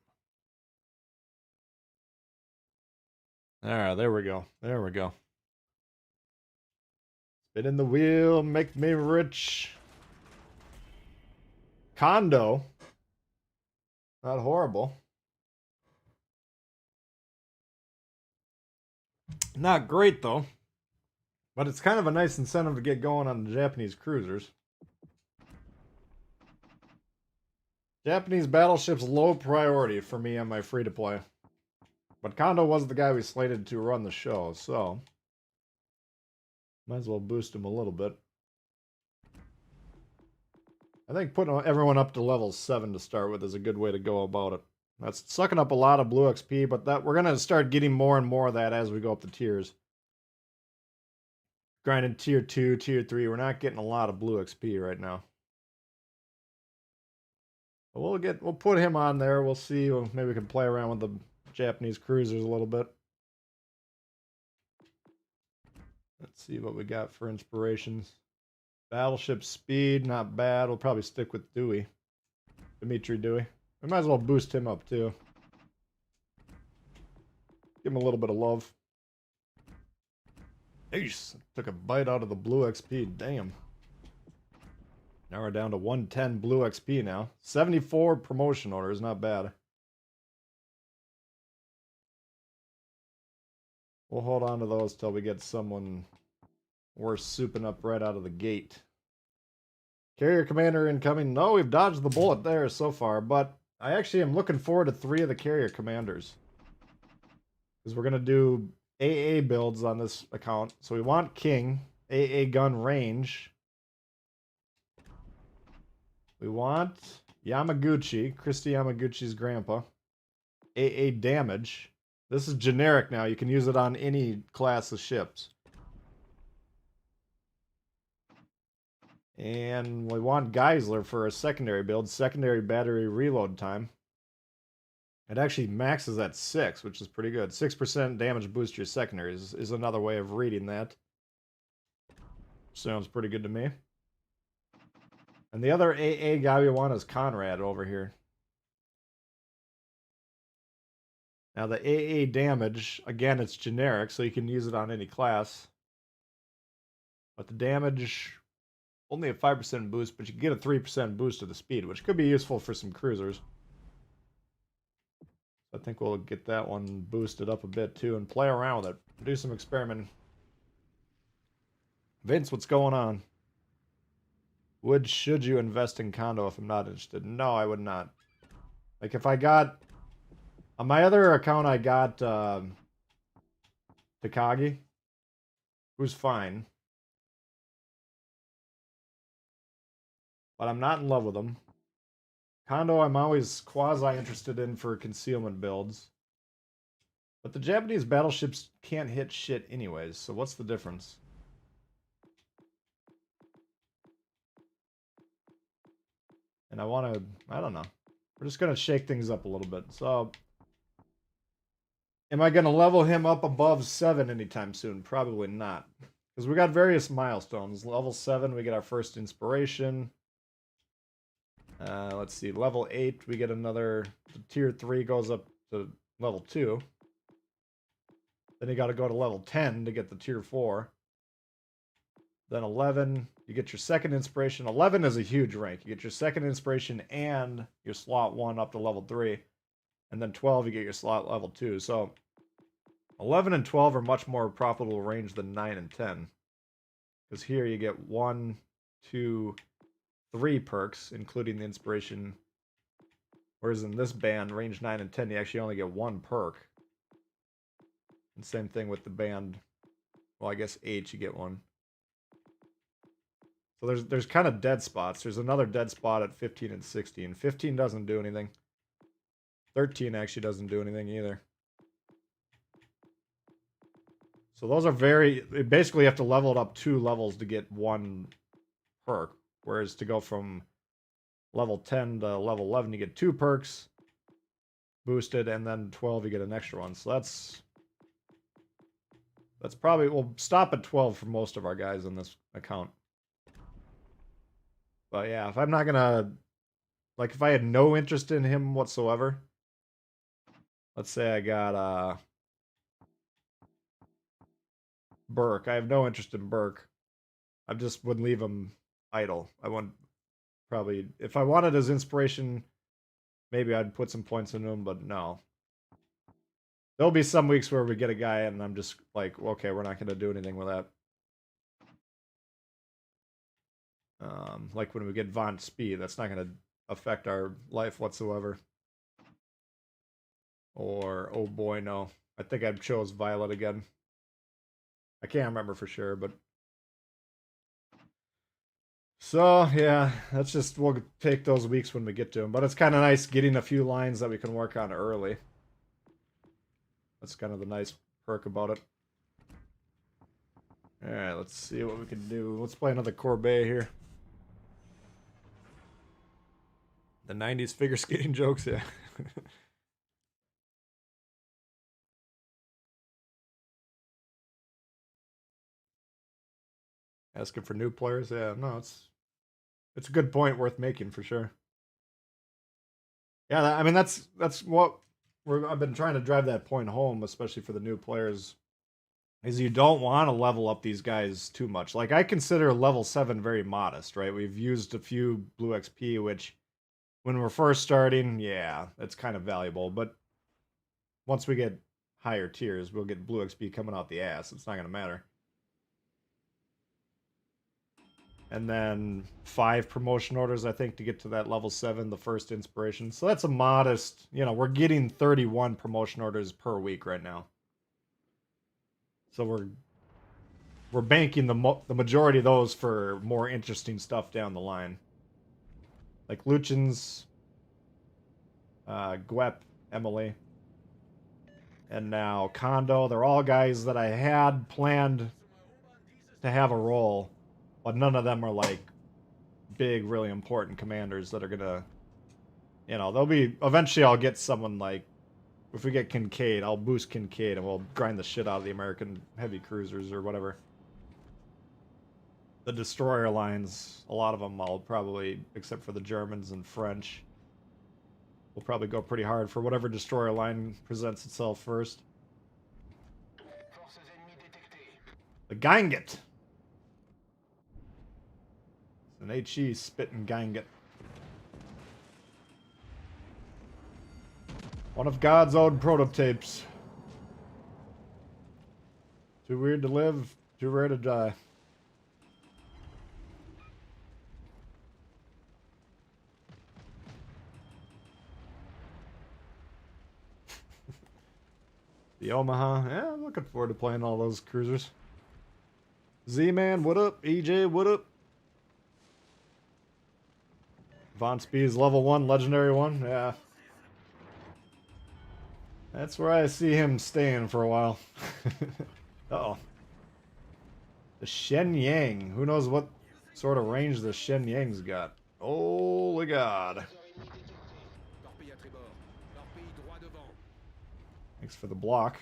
Alright, there we go. There we go. Spin in the wheel, make me rich. Condo. Not horrible. Not great, though. But it's kind of a nice incentive to get going on the Japanese cruisers. Japanese battleships low priority for me on my free-to-play. But Kondo was the guy we slated to run the show, so... might as well boost him a little bit. I think putting everyone up to level 7 to start with is a good way to go about it. That's sucking up a lot of blue XP, but that we're going to start getting more and more of that as we go up the tiers. Grinding tier 2, tier 3, we're not getting a lot of blue XP right now. But we'll put him on there. We'll see. Maybe we can play around with the Japanese cruisers a little bit. Let's see what we got for inspirations. Battleship speed, not bad. We'll probably stick with Dewey. Dimitri Dewey. We might as well boost him up too. Give him a little bit of love. Ace! Took a bite out of the blue XP. Damn. Now we're down to 110 blue XP now. 74 promotion orders. Not bad. We'll hold on to those till we get someone worth souping up right out of the gate. Carrier commander incoming. No, we've dodged the bullet there so far, but I actually am looking forward to 3 of the carrier commanders. Because we're going to do AA builds on this account. So we want King, AA gun range. We want Yamaguchi, Christy Yamaguchi's grandpa. AA damage. This is generic now. You can use it on any class of ships. And we want Geisler for a secondary build. Secondary battery reload time. It actually maxes at 6, which is pretty good. 6% damage boost to your secondaries is another way of reading that. Sounds pretty good to me. And the other AA guy we want is Conrad over here. Now the AA damage, again, it's generic, so you can use it on any class. But the damage, only a 5% boost, but you can get a 3% boost to the speed, which could be useful for some cruisers. I think we'll get that one boosted up a bit too and play around with it. Do some experimenting. Vince, what's going on? Should you invest in condo if I'm not interested? No, I would not. Like if I got... On my other account I got Takagi, who's fine. But I'm not in love with him. Condo I'm always quasi-interested in for concealment builds. But the Japanese battleships can't hit shit anyways, so what's the difference? And I want to... I don't know. We're just going to shake things up a little bit. So... Am I going to level him up above 7 anytime soon? Probably not. Because we got various milestones. Level 7, we get our first inspiration. Let's see. Level 8, we get another... Tier 3 goes up to level 2. Then you got to go to level 10 to get the Tier 4. Then 11, you get your second inspiration. 11 is a huge rank. You get your second inspiration and your slot 1 up to level 3. And then 12, you get your slot level 2. So 11 and 12 are much more profitable range than 9 and 10. Because here you get 1, 2, 3 perks, including the inspiration. Whereas in this band, range 9 and 10, you actually only get 1 perk. And same thing with the band. Well, I guess 8, you get 1. So there's kind of dead spots. There's another dead spot at 15 and 16. 15 doesn't do anything. 13 actually doesn't do anything either. So those are basically you have to level it up 2 levels to get 1 perk. Whereas to go from level 10 to level 11, you get 2 perks boosted, and then 12 you get an extra one. So that's probably, we'll stop at 12 for most of our guys in this account. But yeah, if I'm not gonna, like if I had no interest in him whatsoever, let's say I got Burke. I have no interest in Burke. I just would leave him idle. I wouldn't probably, if I wanted his inspiration, maybe I'd put some points into him, but no. There'll be some weeks where we get a guy and I'm just like, okay, we're not going to do anything with that. Like when we get Von Speed, that's not going to affect our life whatsoever. Or, oh boy, no. I think I chose Violet again. I can't remember for sure, but... So, yeah, that's just, we'll take those weeks when we get to them. But it's kind of nice getting a few lines that we can work on early. That's kind of the nice perk about it. Alright, let's see what we can do. Let's play another Courbet here. The 90s figure skating jokes, yeah. Asking for new players, yeah, no, it's a good point worth making for sure. Yeah, I mean that's what I've been trying to drive that point home, especially for the new players, is you don't want to level up these guys too much. Like I consider level 7 very modest, right? We've used a few blue XP, which when we're first starting, yeah, it's kind of valuable, but once we get higher tiers, we'll get blue XP coming out the ass. It's not going to matter. And then 5 promotion orders, I think, to get to that level 7, the first inspiration. So that's a modest, you know, we're getting 31 promotion orders per week right now. So we're banking the majority of those for more interesting stuff down the line. Like Lucian's, Gwep, Emily, and now Kondo. They're all guys that I had planned to have a role, but none of them are like big, really important commanders that are gonna, you know, they'll be, eventually I'll get someone like, if we get Kincaid, I'll boost Kincaid and we'll grind the shit out of the American heavy cruisers or whatever. The destroyer lines, a lot of them I'll probably, except for the Germans and French, we'll probably go pretty hard for whatever destroyer line presents itself first. The Ganget. An HE spitting Ganget. One of God's own prototypes. Too weird to live, too rare to die. The Omaha. Yeah, I'm looking forward to playing all those cruisers. Z-Man, what up? EJ, what up? Von Speed's level 1, legendary 1. Yeah. That's where I see him staying for a while. Uh-oh. The Shen Yang. Who knows what sort of range the Shen Yang's got. Holy God. Thanks for the block.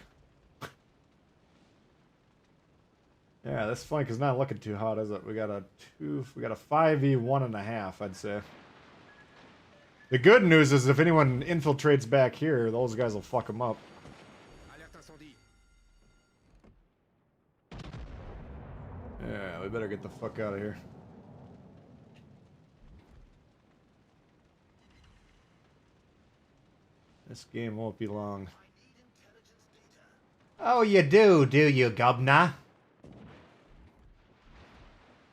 Yeah, this flank is not looking too hot, is it? We got a 5v1.5, I'd say. The good news is if anyone infiltrates back here, those guys will fuck them up. Yeah, we better get the fuck out of here. This game won't be long. Oh, you do you, Gubna?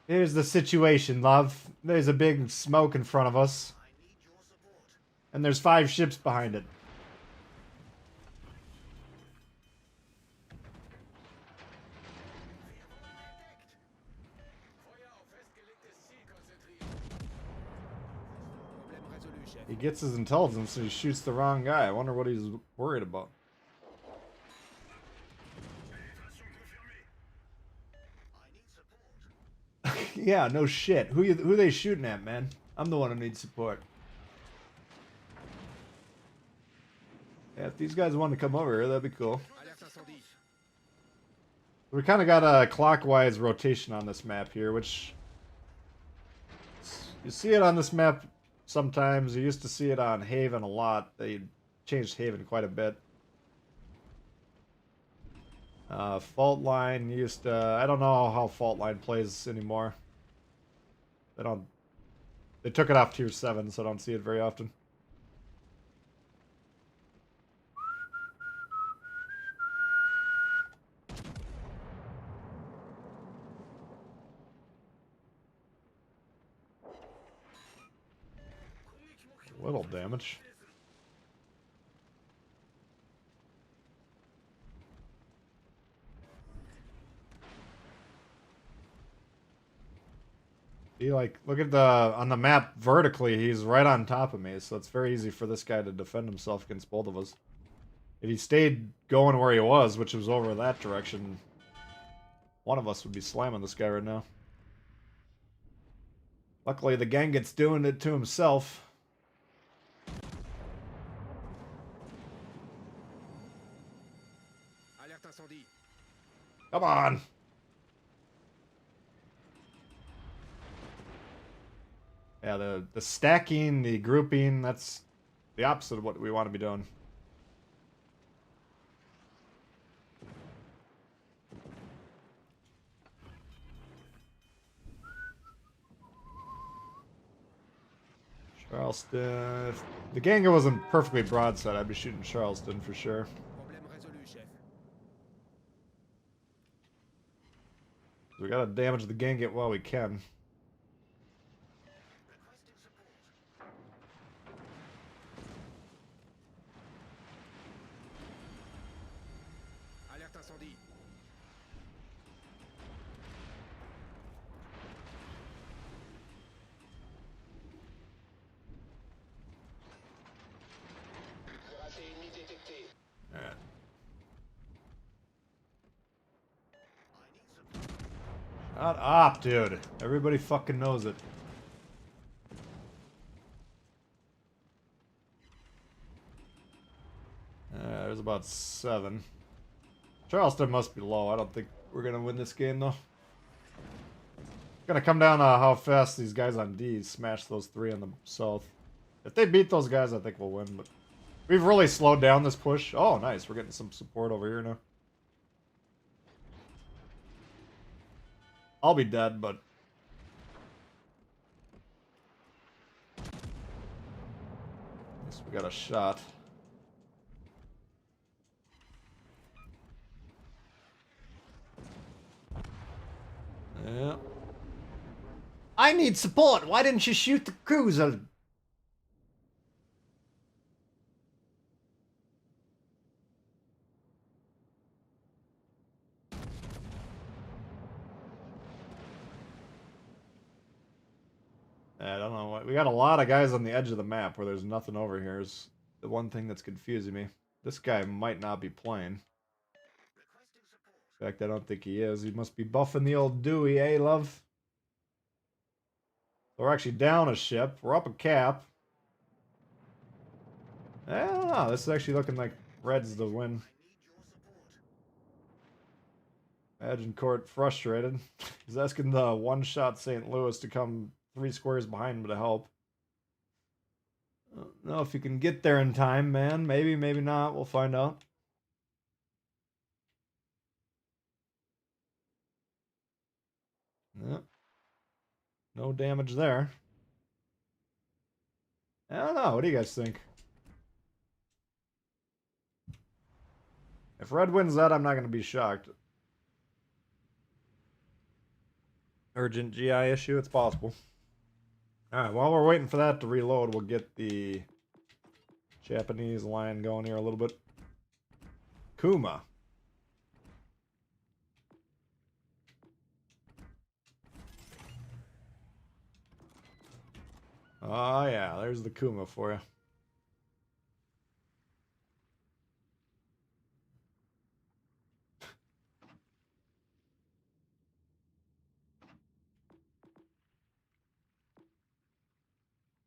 Here's the situation, love. There's a big smoke in front of us. And there's 5 ships behind it. He gets his intelligence and he shoots the wrong guy. I wonder what he's worried about. Yeah, no shit. Who they shooting at, man? I'm the one who needs support. Yeah, if these guys want to come over here, that'd be cool. We kind of got a clockwise rotation on this map here, which you see it on this map sometimes. You used to see it on Haven a lot. They changed Haven quite a bit. Fault line used to, I don't know how fault line plays anymore. They took it off tier 7, so I don't see it very often. Little damage. See, like, look at on the map vertically, he's right on top of me, so it's very easy for this guy to defend himself against both of us. If he stayed going where he was, which was over that direction, one of us would be slamming this guy right now. Luckily, the Ganget's doing it to himself. incendie. Come on. Yeah, the stacking, the grouping, that's the opposite of what we want to be doing. Charleston. If the Ganga wasn't perfectly broadside, I'd be shooting Charleston for sure. Problème résolu, chef. We gotta damage the Ganga while we can. Alerte incendie. Alright. Shut up, dude. Everybody fucking knows it. There's about 7. Charleston must be low. I don't think we're gonna win this game, though. It's gonna come down to how fast these guys on D smash those 3 on the south. If they beat those guys, I think we'll win, but we've really slowed down this push. Oh, nice. We're getting some support over here now. I'll be dead, but... at least we got a shot. Yeah. I need support! Why didn't you shoot the cruiser? I don't know what. We got a lot of guys on the edge of the map where there's nothing over here. Is the one thing that's confusing me. This guy might not be playing. In fact, I don't think he is. He must be buffing the old Dewey, eh, love? So we're actually down a ship. We're up a cap. I don't know. This is actually looking like Red's the win. Agincourt frustrated. He's asking the one-shot St. Louis to come 3 squares behind him to help. I don't know if you can get there in time, man. Maybe, maybe not. We'll find out. Yep. No damage there. I don't know. What do you guys think? If Red wins that, I'm not going to be shocked. Urgent GI issue? It's possible. Alright, while we're waiting for that to reload, we'll get the Japanese line going here a little bit. Kuma. Oh yeah, there's the Kuma for you.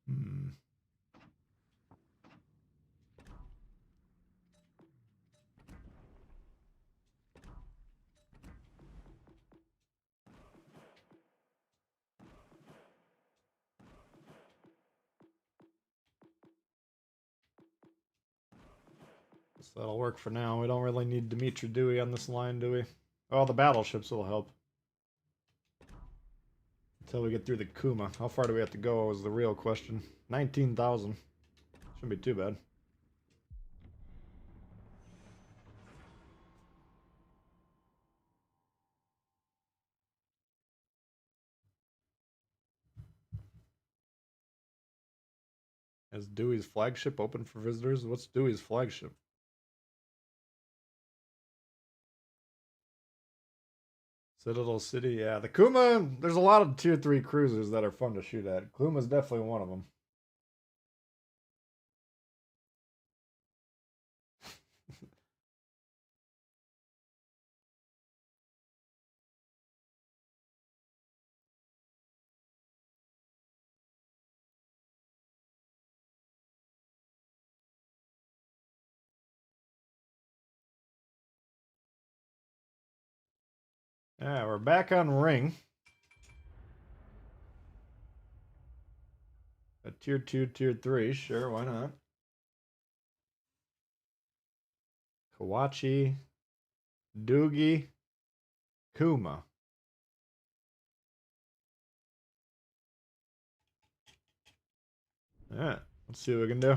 Hmm. Guess that'll work for now. We don't really need Dimitri Dewey on this line, do we? Oh, the battleships will help. Until we get through the Kuma. How far do we have to go is the real question. 19,000. Shouldn't be too bad. Is Dewey's flagship open for visitors? What's Dewey's flagship? Citadel City, yeah. The Kuma, there's a lot of tier 3 cruisers that are fun to shoot at. Kuma's definitely one of them. Yeah, we're back on ring. A tier 2, tier 3, sure, why not? Kawachi, Doogie, Kuma. Alright, let's see what we can do.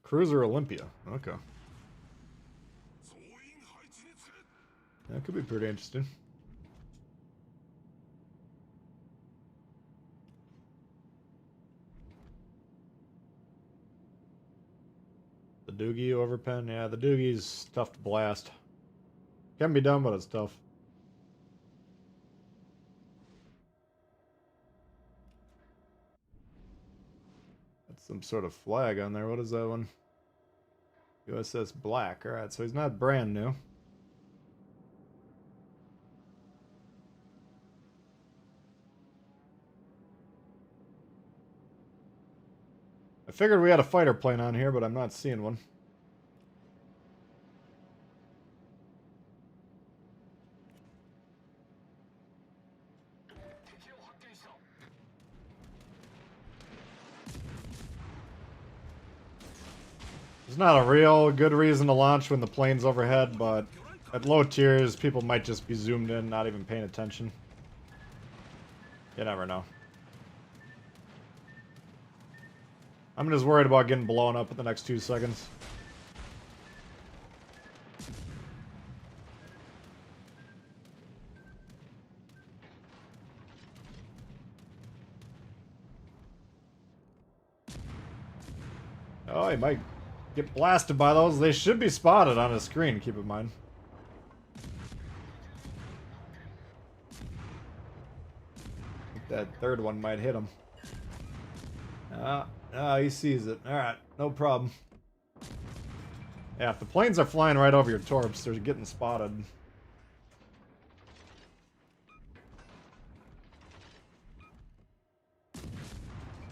Cruiser Olympia, okay. That could be pretty interesting. The Doogie overpen, yeah, the Doogie's tough to blast. Can be done, but it's tough. That's some sort of flag on there. What is that one? USS Black. Alright, so he's not brand new. I figured we had a fighter plane on here, but I'm not seeing one. There's not a real good reason to launch when the plane's overhead, but at low tiers, people might just be zoomed in, not even paying attention. You never know. I'm just worried about getting blown up in the next 2 seconds. Oh, he might get blasted by those. They should be spotted on his screen, keep in mind. I think that third one might hit him. He sees it. Alright, no problem. Yeah, if the planes are flying right over your torps, they're getting spotted.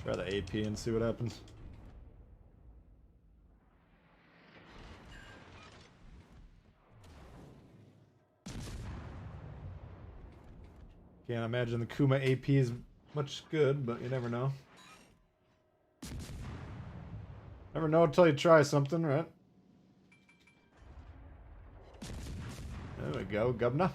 Try the AP and see what happens. Can't imagine the Kuma AP is much good, but you never know. Never know until you try something, right? There we go, Governor.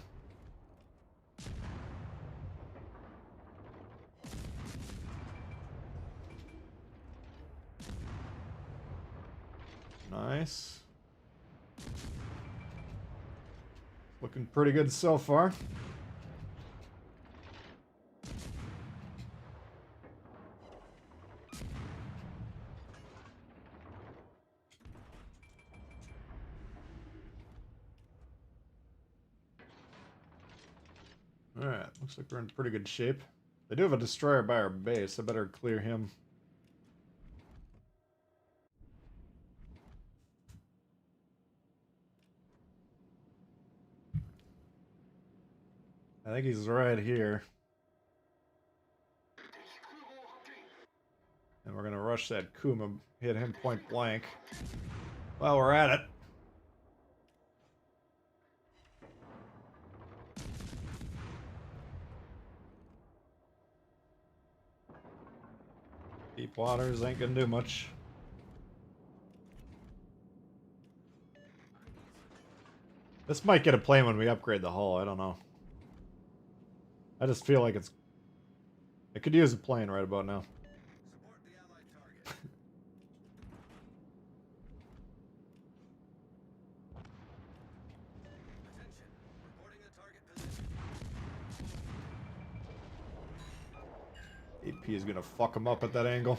Nice. Looking pretty good so far. Alright, looks like we're in pretty good shape. They do have a destroyer by our base. I better clear him. I think he's right here. And we're gonna rush that Kuma, hit him point blank. While we're at it. Deep waters ain't gonna do much. This might get a plane when we upgrade the hull, I don't know. I just feel like it could use a plane right about now. Support the allied target. Attention. Reporting a target position. AP is gonna fuck him up at that angle.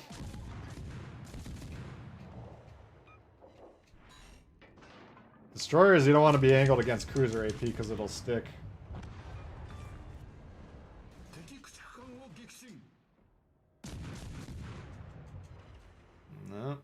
Destroyers, you don't want to be angled against cruiser AP because it'll stick. No.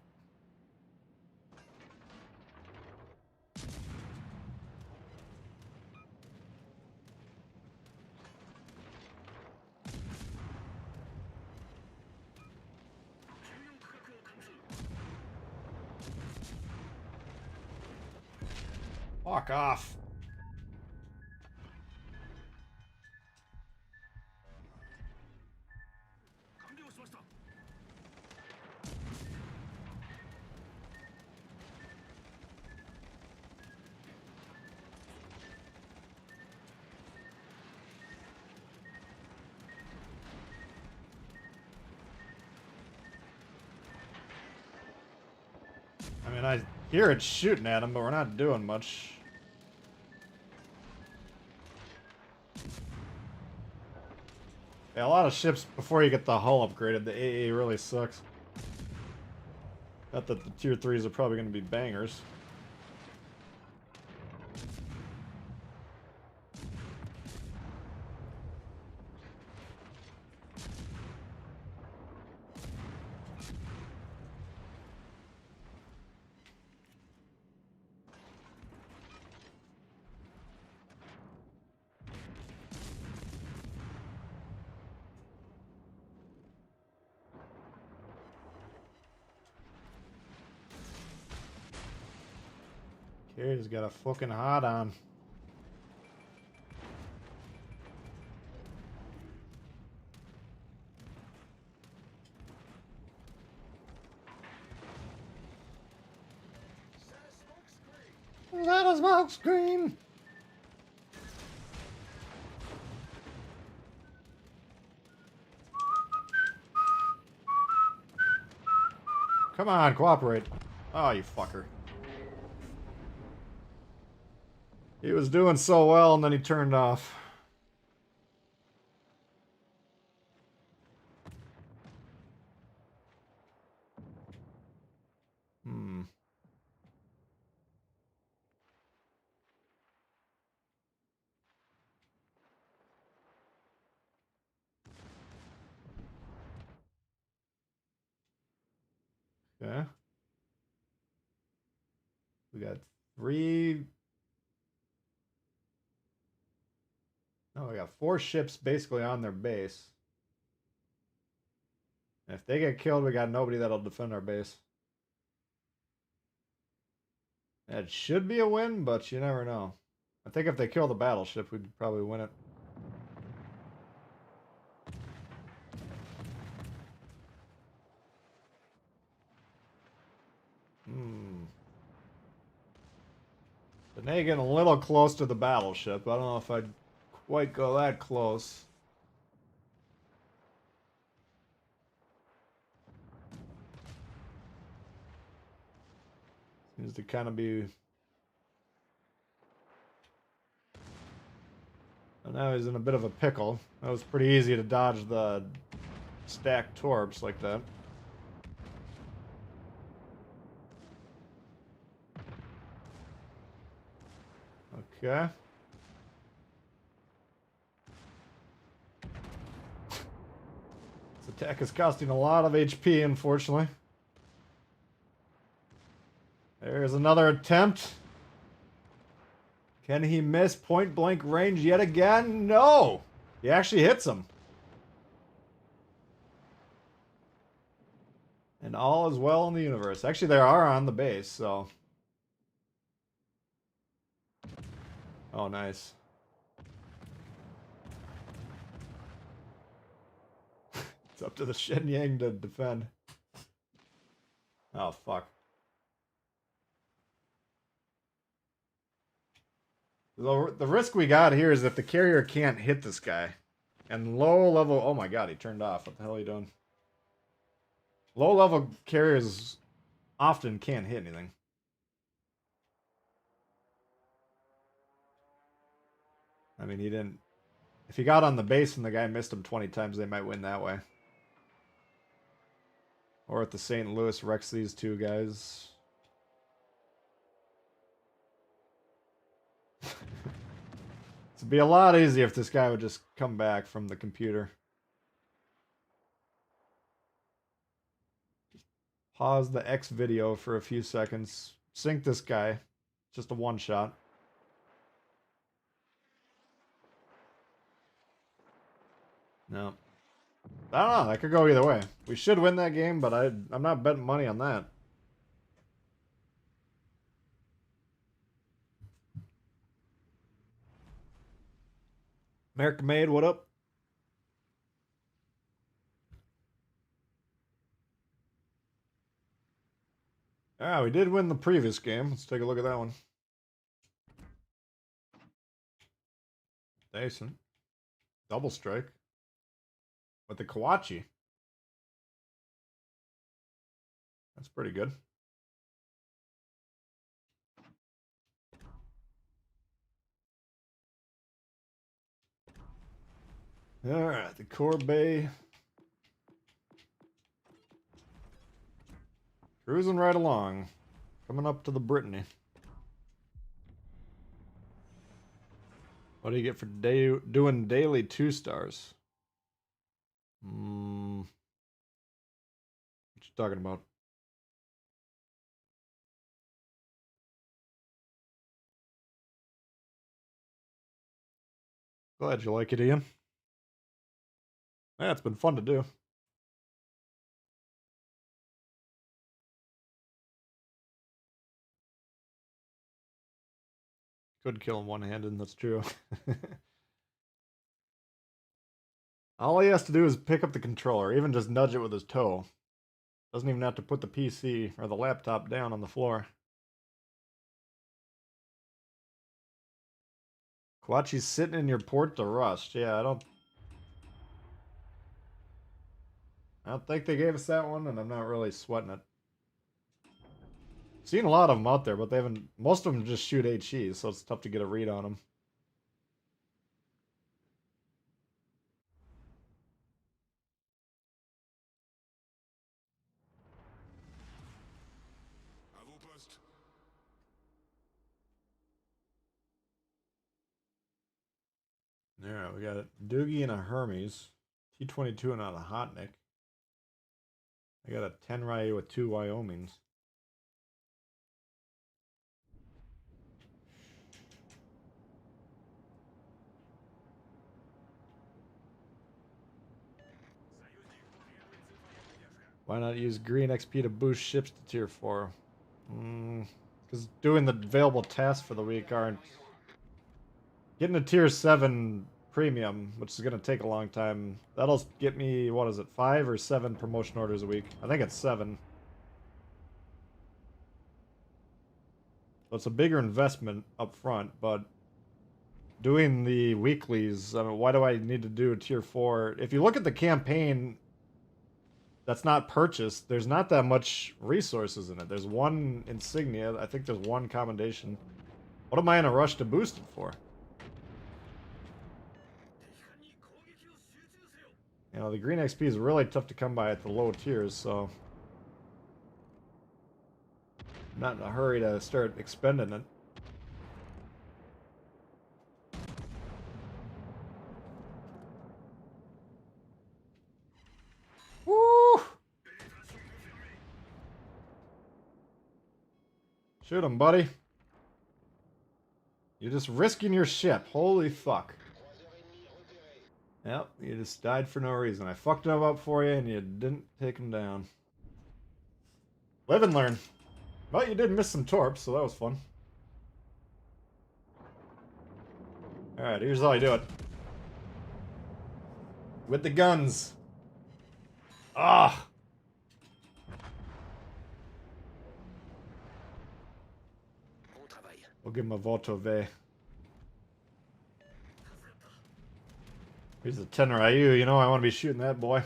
Fuck off. I mean, I hear it shooting at him, but we're not doing much. Yeah, a lot of ships before you get the hull upgraded. The AA really sucks. Not that the tier 3s are probably going to be bangers. He's got a fucking hot on. Is that a smoke screen? Come on, cooperate. Oh, you fucker. He was doing so well, and then he turned off. Hmm. Okay. We got 3... No, we got 4 ships basically on their base. And if they get killed, we got nobody that'll defend our base. That should be a win, but you never know. I think if they kill the battleship, we'd probably win it. Danae getting a little close to the battleship. I don't know if I'd quite go that close. Seems to kind of be... And now he's in a bit of a pickle. That was pretty easy to dodge the stacked torps like that. Okay. This attack is costing a lot of HP, unfortunately. There's another attempt. Can he miss point blank range yet again? No! He actually hits him. And all is well in the universe. Actually, they are on the base, so... Oh, nice. It's up to the Shenyang to defend. Oh, fuck. The risk we got here is that the carrier can't hit this guy. And low level... Oh my god, he turned off. What the hell are you doing? Low level carriers often can't hit anything. I mean, he didn't... If he got on the base and the guy missed him 20 times, they might win that way. Or if the St. Louis wrecks these two guys. It'd be a lot easier if this guy would just come back from the computer. Pause the X video for a few seconds. Sync this guy. Just a one shot. No. I don't know. That could go either way. We should win that game, but I'm not betting money on that. America Made, what up? Ah, we did win the previous game. Let's take a look at that one. Decent. Double strike. With the Kawachi. That's pretty good. Alright, the Corbeil. Cruising right along. Coming up to the Brittany. What do you get for doing daily 2 stars? What you talking about? Glad you like it, Ian. Yeah, it's been fun to do. Could kill him one-handed, that's true. All he has to do is pick up the controller, even just nudge it with his toe. Doesn't even have to put the PC or the laptop down on the floor. Kawachi's sitting in your port to rust. Yeah, I don't think they gave us that one, and I'm not really sweating it. Seen a lot of them out there, but they haven't. Most of them just shoot HEs, so it's tough to get a read on them. Alright, we got a Doogie and a Hermes. T-22 and a Hotnik. I got a 10 Ryu with 2 Wyomings. Why not use green XP to boost ships to tier 4? Because doing the available tasks for the week aren't... Getting a tier 7 premium, which is going to take a long time, that'll get me, what is it, 5 or 7 promotion orders a week? I think it's 7. So it's a bigger investment up front, but doing the weeklies, I mean, why do I need to do a tier 4? If you look at the campaign that's not purchased, there's not that much resources in it. There's 1 insignia, I think there's 1 commendation. What am I in a rush to boost it for? You know, the green XP is really tough to come by at the low tiers, so I'm not in a hurry to start expending it. Woo! Shoot him, buddy. You're just risking your ship. Holy fuck. Yep, you just died for no reason. I fucked him up for you and you didn't take him down. Live and learn. Well, you did miss some torps, so that was fun. Alright, here's how I do it. With the guns. Ah! We'll give him a voto ve. Here's the 10 Ryu, you know I want to be shooting that boy.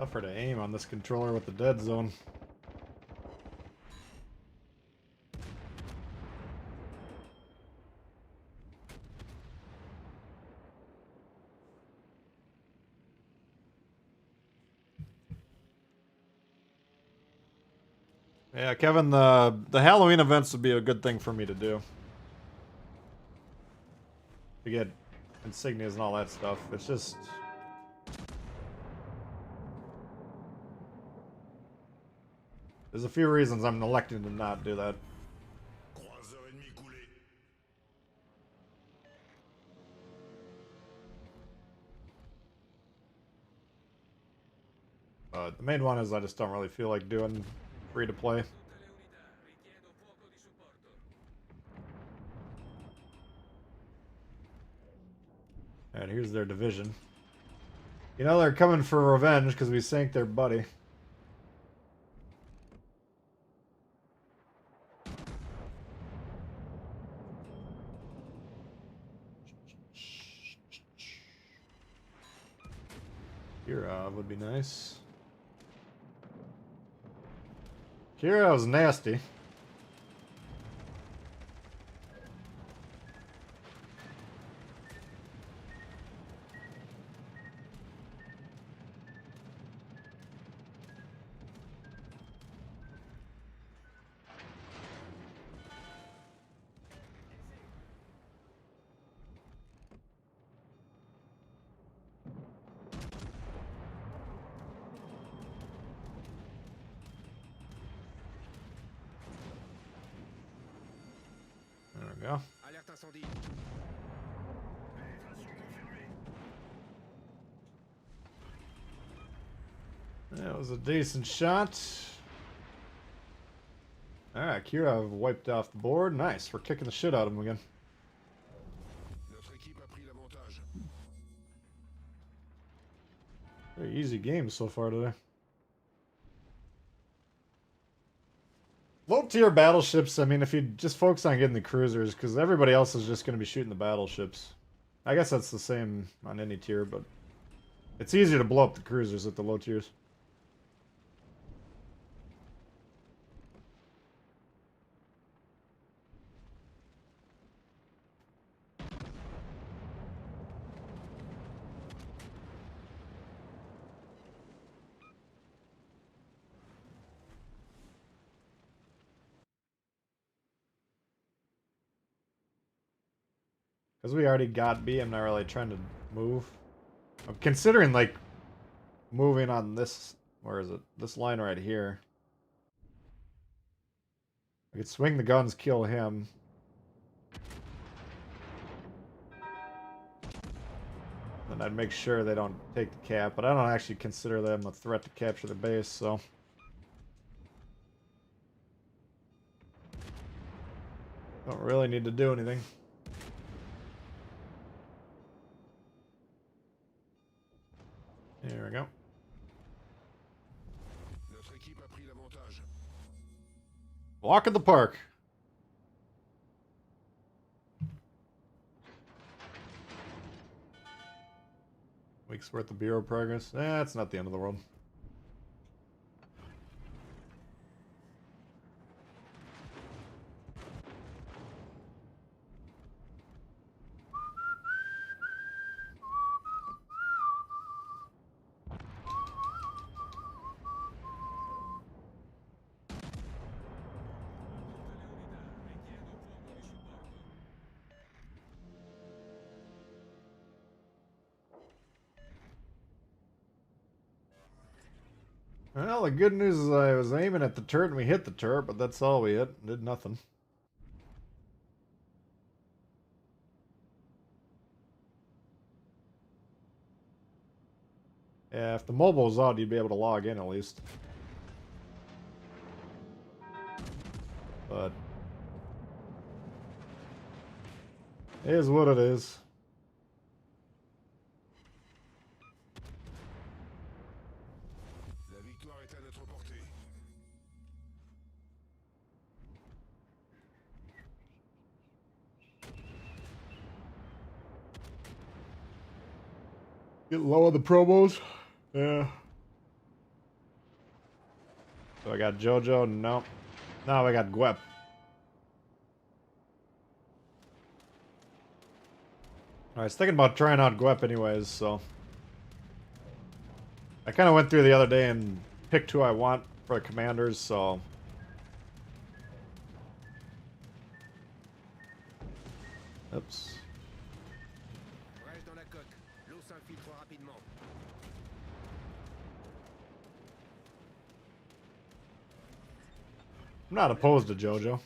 Tougher to aim on this controller with the dead zone. Yeah, Kevin, the Halloween events would be a good thing for me to do. To get insignias and all that stuff. It's just... There's a few reasons I'm electing to not do that. Croiseur ennemi coulé. But the main one is I just don't really feel like doing free to play. And here's their division. You know they're coming for revenge because we sank their buddy. Kirov would be nice. Kirov's nasty. There we go. Alerte incendie. That was a decent shot. Alright, Kirov wiped off the board. Nice, we're kicking the shit out of him again. Notre équipe a pris l'avantage. Very easy game so far today. Low tier battleships, I mean, if you just focus on getting the cruisers, because everybody else is just going to be shooting the battleships. I guess that's the same on any tier, but it's easier to blow up the cruisers at the low tiers. Because we already got B, I'm not really trying to move. I'm considering, like, moving on this... Where is it? This line right here. I could swing the guns, kill him. Then I'd make sure they don't take the cap, but I don't actually consider them a threat to capture the base, so... Don't really need to do anything. There we go. Notre équipe a pris l'avantage. Walk in the park. Week's worth of bureau progress. That's not the end of the world. Well, the good news is I was aiming at the turret and we hit the turret, but that's all we hit. Did nothing. Yeah, if the mobile was out, you'd be able to log in at least. But... it is what it is. La victoire est à notre portée. Get low on the promos. Yeah. So I got JoJo. No. Now I got Gwep. I was thinking about trying out Gwep anyways, so... I kind of went through the other day and picked who I want for commanders, so... Oops. Reste dans la coque. L'eau s'infiltre rapidement. I'm not opposed to JoJo.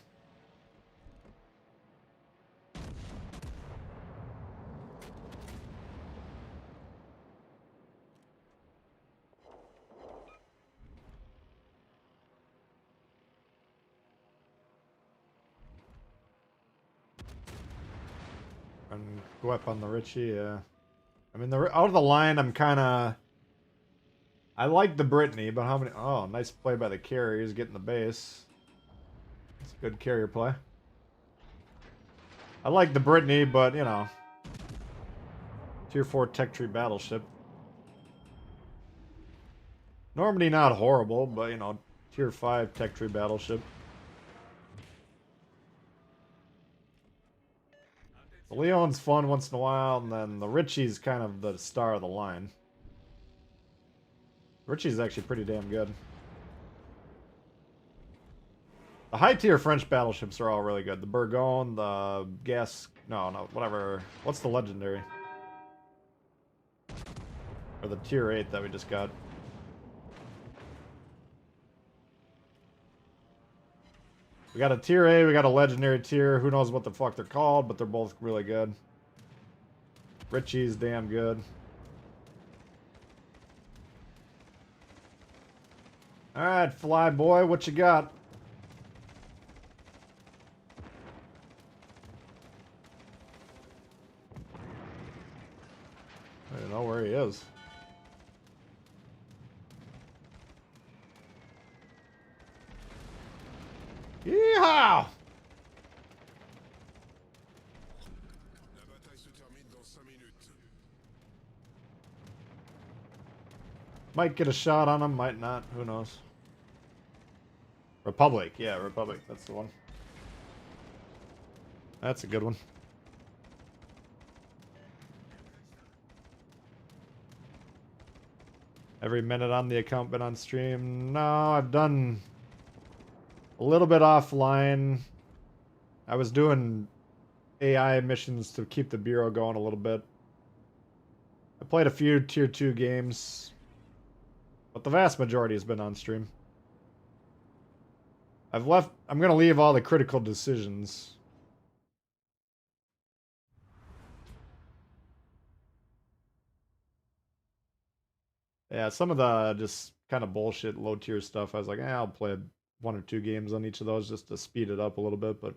And go up on the Richie, yeah. I mean, out of the line, I'm kind of... I like the Brittany, but how many... Oh, nice play by the carrier. He's getting the base. It's a good carrier play. I like the Brittany, but, you know... Tier 4 tech tree battleship. Normally not horrible, but, you know, Tier 5 tech tree battleship. The Leon's fun once in a while, and then the Richie's kind of the star of the line. Richie's actually pretty damn good. The high tier French battleships are all really good. The Bourgogne, the gas... No, whatever. What's the legendary? Or the tier 8 that we just got. We got a tier A, we got a legendary tier. Who knows what the fuck they're called, but they're both really good. Richie's damn good. Alright, fly boy, what you got? I don't know where he is. Yeehaw! La bataille se termine dans 5 minutes. Might get a shot on him, might not. Who knows? Republic. Yeah, Republic. That's the one. That's a good one. Every minute on the account been on stream? No, I've done a little bit offline. I was doing AI missions to keep the bureau going a little bit. I played a few tier 2 games, but the vast majority has been on stream. I'm gonna leave all the critical decisions. Yeah, some of the just kind of bullshit low tier stuff, I was like, I'll play 1 or 2 games on each of those just to speed it up a little bit, but...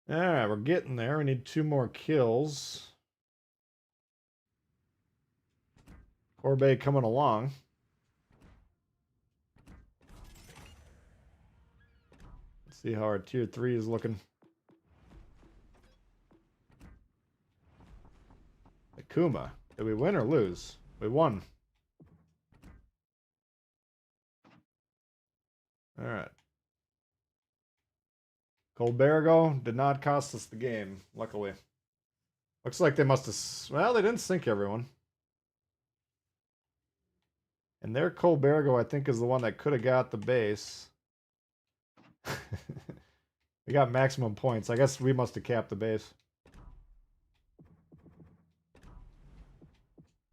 Alright, we're getting there. We need 2 more kills. Corbet coming along. Let's see how our tier 3 is looking. Akuma. Did we win or lose? We won. Alright. Colbergo did not cost us the game, luckily. Looks like they must have... Well, they didn't sink everyone. And their Colbergo, I think, is the one that could have got the base. We got maximum points. I guess we must have capped the base.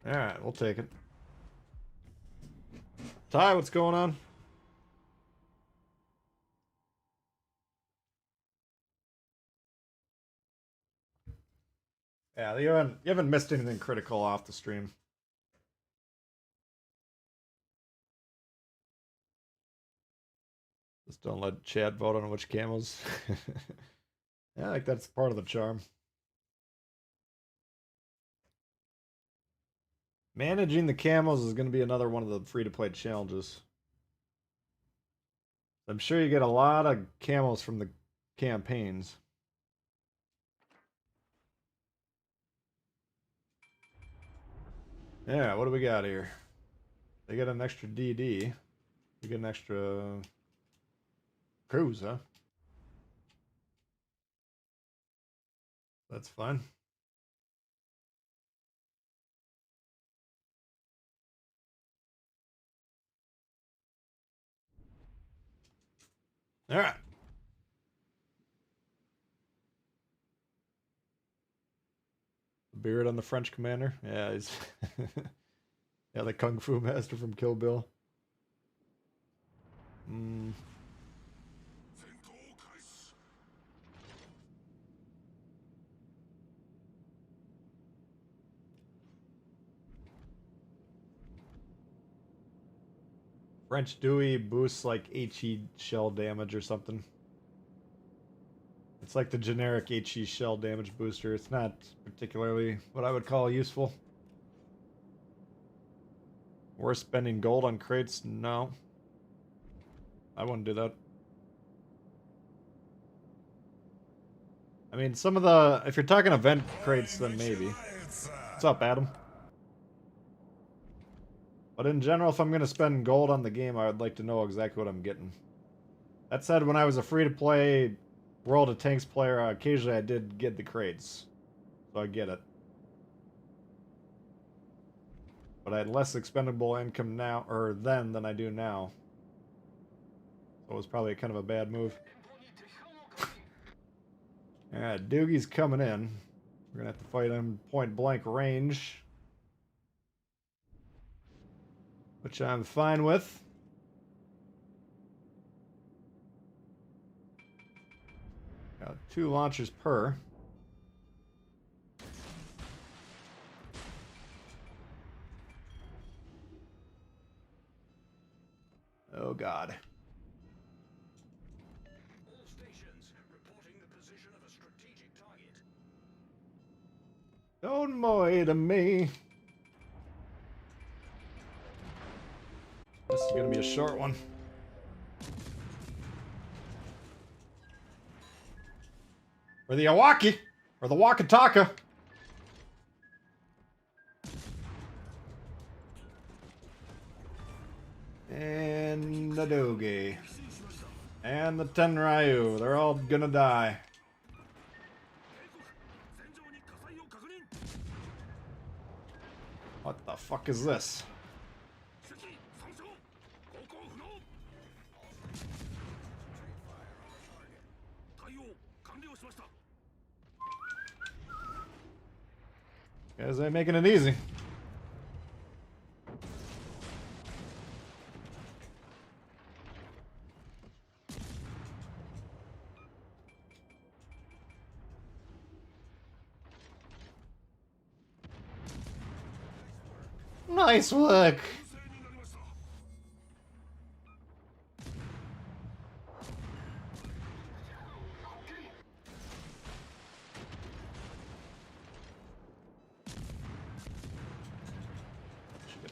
Alright, we'll take it. Ty, what's going on? Yeah, you haven't missed anything critical off the stream. Just don't let Chad vote on which camos. Yeah, I think that's part of the charm. Managing the camos is going to be another one of the free-to-play challenges. I'm sure you get a lot of camos from the campaigns. Yeah, what do we got here? They get an extra DD. We get an extra cruise, huh? That's fine. All right. Beard on the French commander. Yeah, he's yeah, the kung fu master from Kill Bill. Mm. French Dewey boosts like HE shell damage or something. It's like the generic HE shell damage booster. It's not particularly what I would call useful. Worth spending gold on crates? No. I wouldn't do that. I mean, some of the... If you're talking event crates, then maybe. What's up, Adam? But in general, if I'm going to spend gold on the game, I would like to know exactly what I'm getting. That said, when I was a free-to-play World of Tanks player, occasionally I did get the crates. So I get it. But I had less expendable income now, or then, than I do now. So it was probably kind of a bad move. Alright, Doogie's coming in. We're gonna have to fight him point blank range. Which I'm fine with. Got 2 launchers per. Oh god. All stations reporting the position of a strategic target. Don't moid to me. This is gonna be a short one. Or the Awaki! Or the Wakataka! And the Doge. And the Tenryu. They're all gonna die. What the fuck is this? Guys ain't making it easy. Nice work.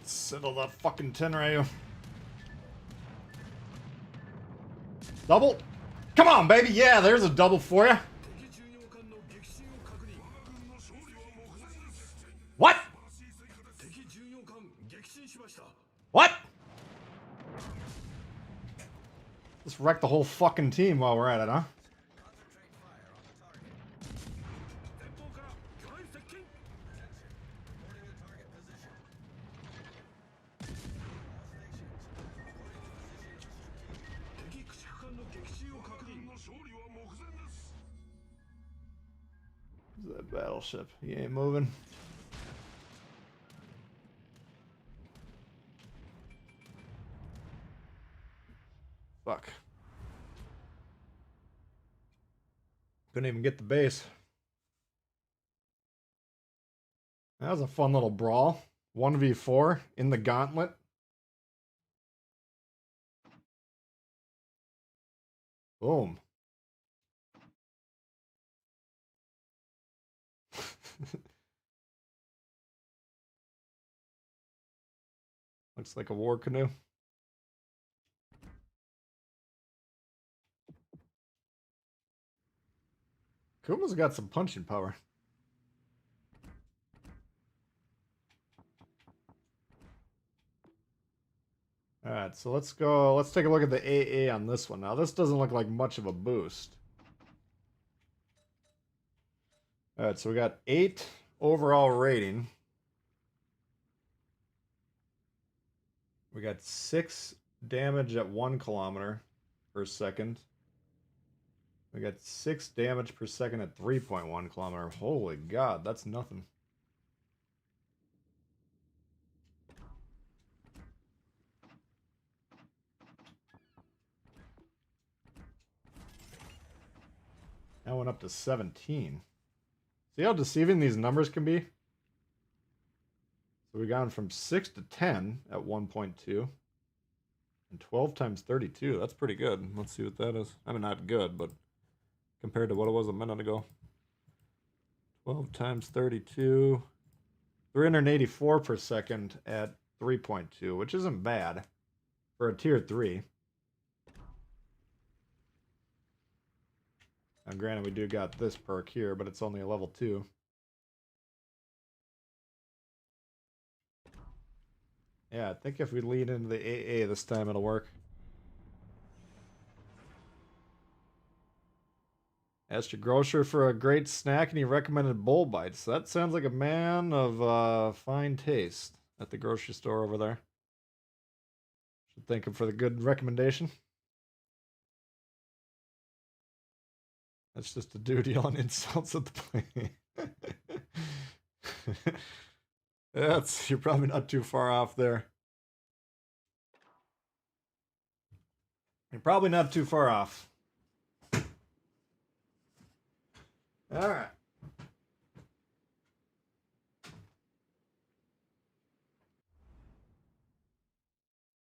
Settle that fucking Tenryu. Double? Come on, baby. Yeah, there's a double for you. What? What? Let's wreck the whole fucking team while we're at it, huh? That battleship. He ain't moving. Fuck. Couldn't even get the base. That was a fun little brawl. 1v4 in the gauntlet. Boom. Looks like a war canoe. Kuma's got some punching power. Alright, so let's take a look at the AA on this one. Now, this doesn't look like much of a boost. Alright, so we got 8 overall rating. We got 6 damage at 1 kilometer per second. We got 6 damage per second at 3.1 kilometer. Holy God, that's nothing. Now went up to 17. See how deceiving these numbers can be? So we've gone from 6 to 10 at 1.2. And 12 times 32. That's pretty good. Let's see what that is. I mean, not good, but compared to what it was a minute ago. 12 times 32. 384 per second at 3.2, which isn't bad for a tier 3. Now, granted, we do got this perk here, but it's only a level 2. Yeah, I think if we lead into the AA this time, it'll work. Asked your grocer for a great snack and he recommended bull bites. That sounds like a man of fine taste at the grocery store over there. Should thank him for the good recommendation. That's just a dude yelling insults at the plane. You're probably not too far off there. You're probably not too far off. All right.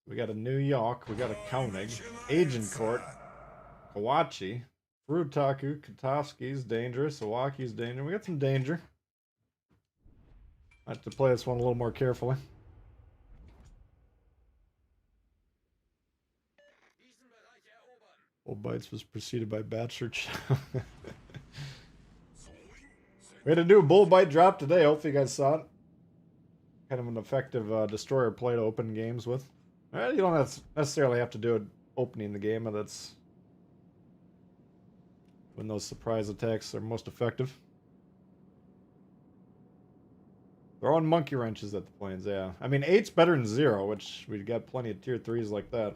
We got a New York, we got a Koenig, Agincourt, Kawachi, Furutaku, Katowski's dangerous, Sawaki's dangerous. We got some danger. I have to play this one a little more carefully. Bull Bites was preceded by Bachelor Chow. We had to do a Bull Bite drop today. Hopefully you guys saw it. Kind of an effective destroyer play to open games with. You don't necessarily have to do it opening the game, but that's when those surprise attacks are most effective. Throwing monkey wrenches at the planes, yeah. I mean, 8's better than 0, which we've got plenty of tier 3s like that.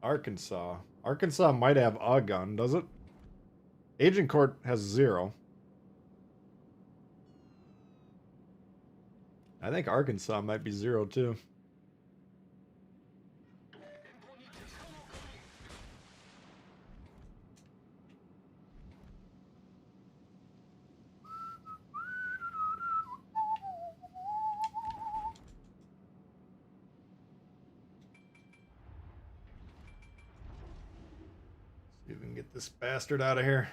Arkansas. Arkansas might have a gun, does it? Agincourt has 0. I think Arkansas might be 0 too. See if we can get this bastard out of here.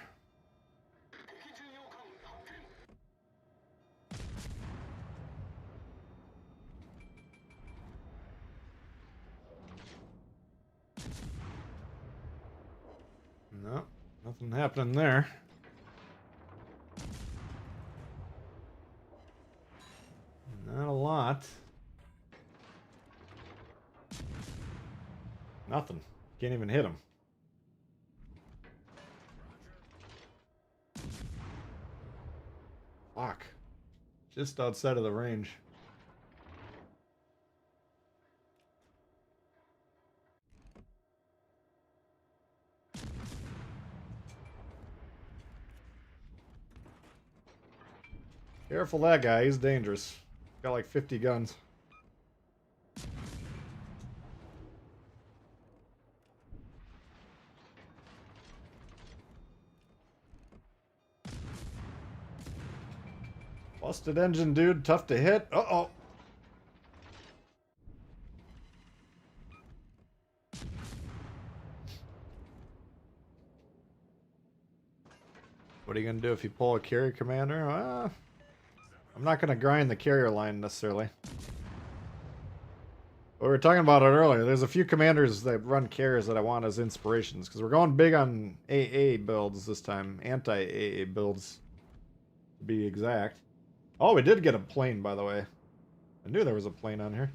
No, nothing happening there. Not a lot. Nothing. Can't even hit him. Fuck. Just outside of the range. Careful that guy, he's dangerous. Got like 50 guns. Busted engine, dude. Tough to hit. Uh-oh. What are you going to do if you pull a carrier commander? I'm not going to grind the carrier line necessarily. But we were talking about it earlier. There's a few commanders that run carriers that I want as inspirations. Because we're going big on AA builds this time. Anti-AA builds, to be exact. Oh, we did get a plane, by the way. I knew there was a plane on here.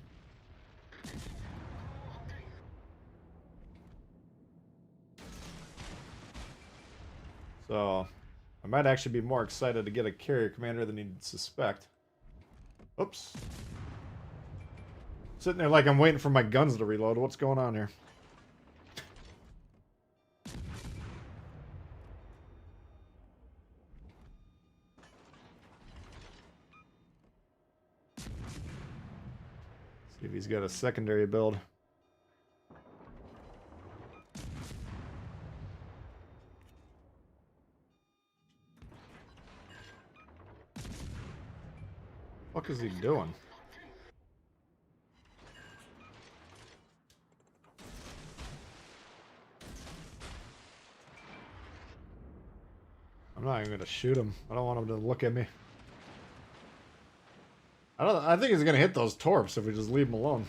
So, I might actually be more excited to get a carrier commander than you'd suspect. Oops. Sitting there like I'm waiting for my guns to reload. What's going on here? See if he's got a secondary build. What is he doing? I'm not even gonna shoot him. I don't want him to look at me. I think he's gonna hit those torps if we just leave him alone.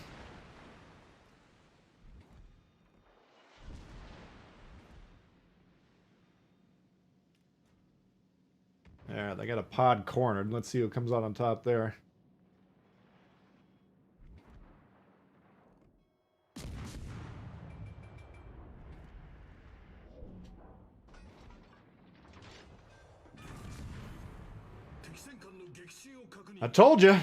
Yeah, they got a pod cornered. Let's see who comes out on top there. I told you.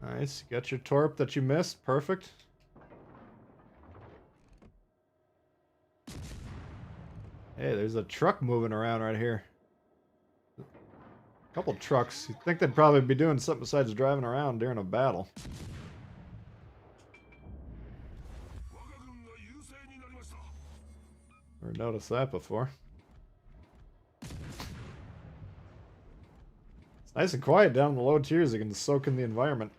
Nice. Got your torp that you missed. Perfect. Hey, there's a truck moving around right here. A couple trucks. You'd think they'd probably be doing something besides driving around during a battle. Never noticed that before. It's nice and quiet down in the low tiers. You can soak in the environment.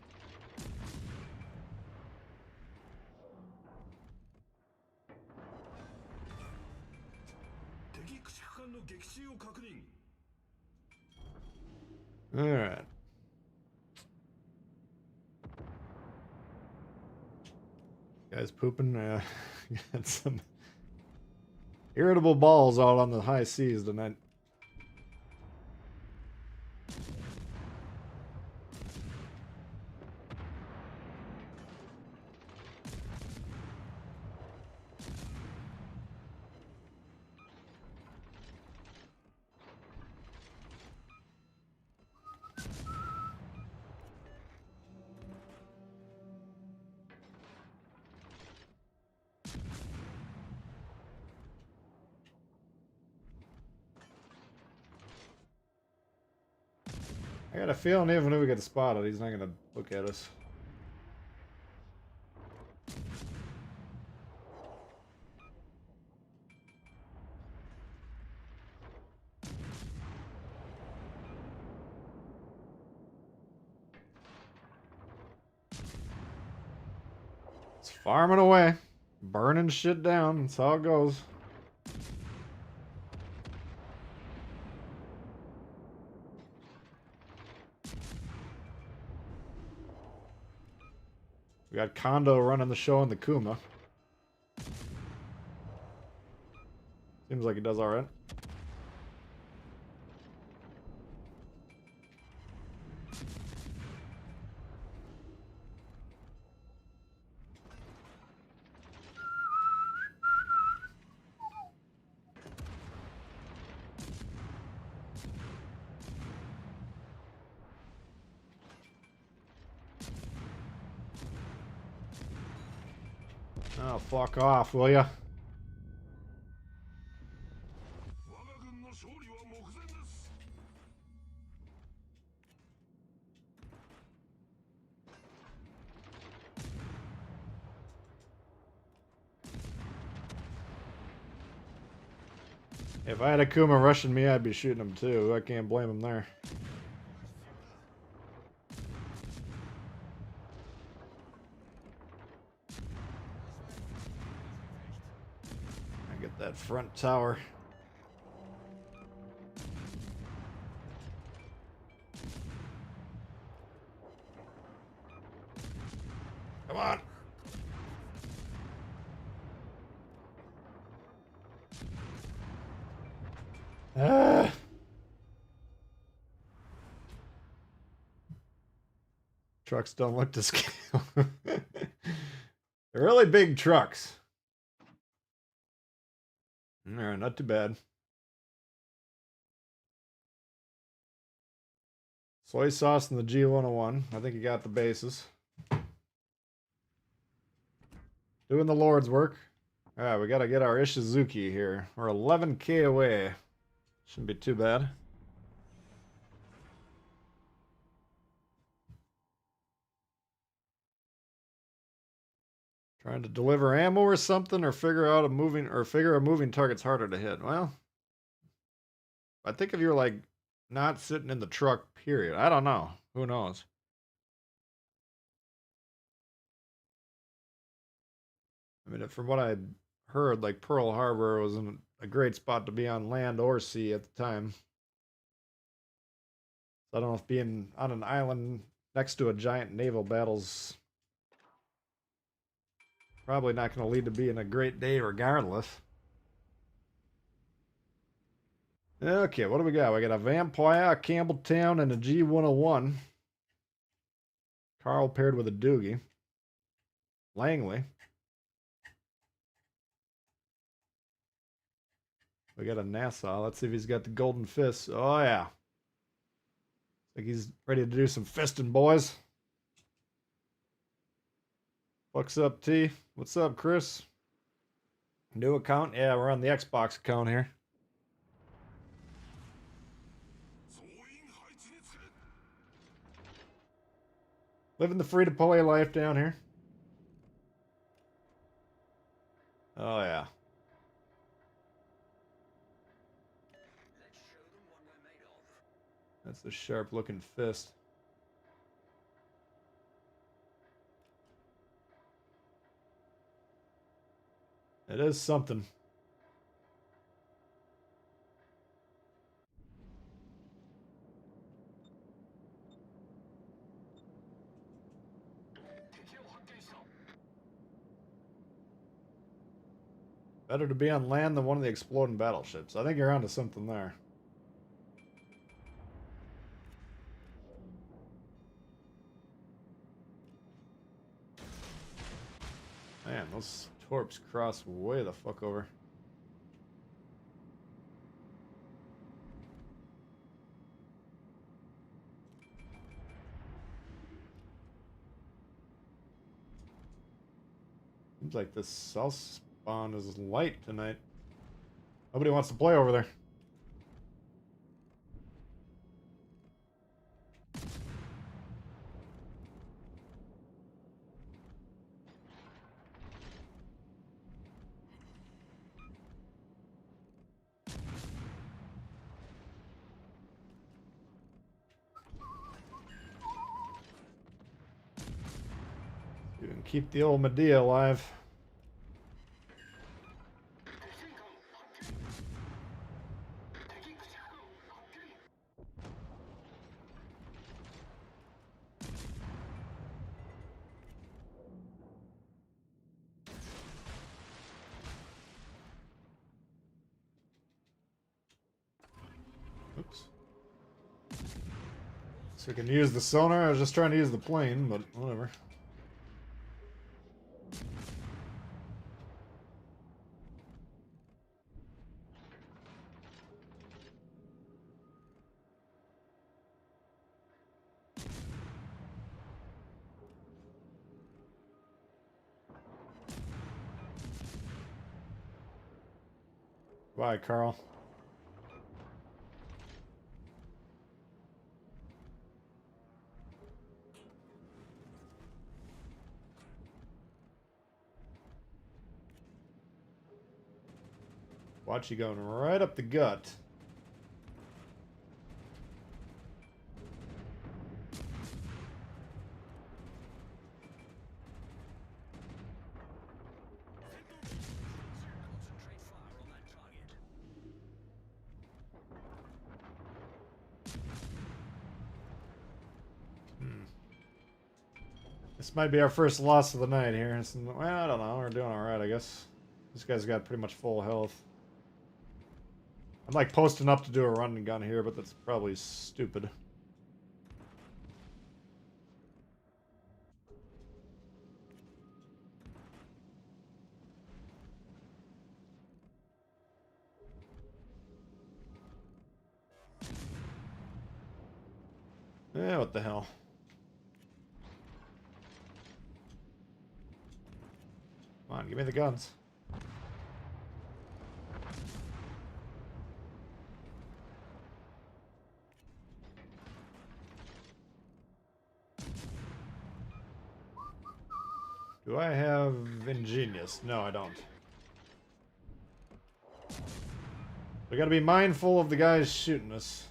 Alright. Guys pooping. Got some irritable balls out on the high seas tonight. I got a feeling even if we get spotted, he's not gonna look at us. It's farming away, burning shit down. That's how it goes. We got Kondo running the show in the Kuma. Seems like he does alright. Oh, fuck off, will ya? If I had a Kuma rushing me, I'd be shooting him too. I can't blame him there. I get that front tower. Come on. Ah. Trucks don't look to scale. They're really big trucks. Alright, not too bad. Soy sauce and the G101. I think you got the bases. Doing the Lord's work. Alright, we gotta get our Ishizuki here. We're 11k away. Shouldn't be too bad. Trying to deliver ammo or something, or figure a moving target's harder to hit. Well, I think if you're like not sitting in the truck, period. I don't know. Who knows? I mean, from what I heard, like Pearl Harbor was a great spot to be on land or sea at the time. So I don't know if being on an island next to a giant naval battle's probably not going to lead to being a great day regardless. Okay, what do we got? We got a Vampire, a Campbelltown, and a G101. Carl paired with a Doogie. Langley. We got a Nassau. Let's see if he's got the golden fist. Oh, yeah. Like he's ready to do some fisting, boys. What's up, T? What's up, Chris? New account? Yeah, we're on the Xbox account here. Living the free-to-play life down here. Oh, yeah. That's a sharp-looking fist. It is something. Better to be on land than one of the exploding battleships. I think you're onto something there. Man, those torps cross way the fuck over. Seems like this south spawn is light tonight. Nobody wants to play over there. You can keep the old Medea alive. Oops. So we can use the sonar. I was just trying to use the plane, but whatever. Bye, Carl. Watch you going right up the gut. This might be our first loss of the night here. Well, I don't know. We're doing alright, I guess. This guy's got pretty much full health. I'm like posting up to do a run and gun here, but that's probably stupid. Yeah, what the hell. Come on, give me the guns. Do Do I have Ingenious? No, I don't. We gotta be mindful of the guys shooting us.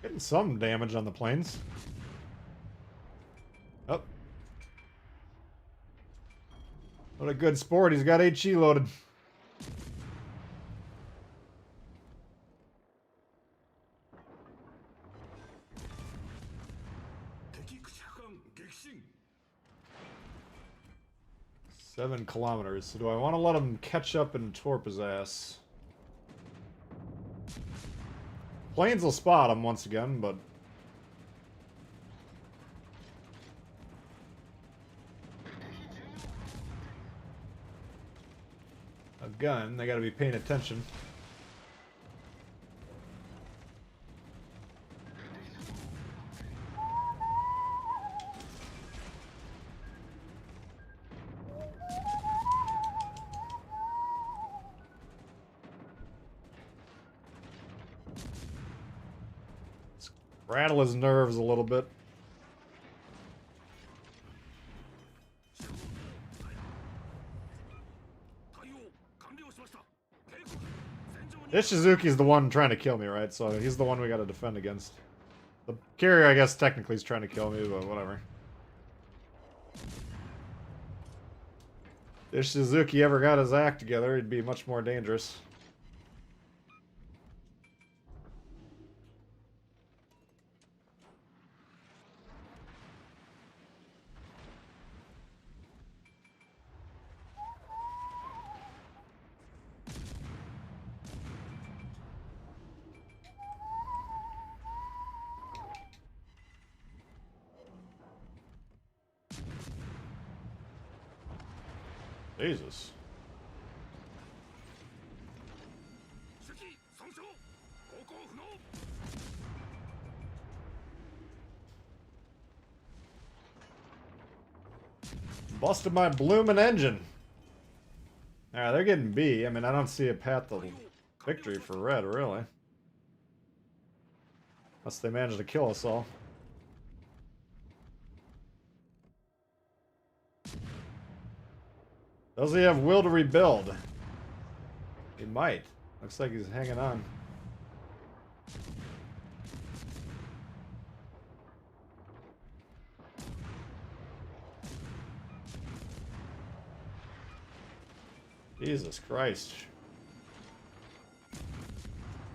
Getting some damage on the planes. Oh. What a good sport. He's got HE loaded. Seven kilometers. So do I want to let him catch up and torp his ass? Planes will spot him once again, but... a gun, they gotta be paying attention. Rattle his nerves a little bit. This Shizuki's the one trying to kill me, right? So he's the one we gotta defend against. The carrier, I guess, technically is trying to kill me, but whatever. If Shizuki ever got his act together, he'd be much more dangerous. Jesus. Busted my bloomin' engine. Alright, they're getting B. I mean, I don't see a path to victory for red, really. Unless they manage to kill us all. Does he have will to rebuild? He might. Looks like he's hanging on. Jesus Christ.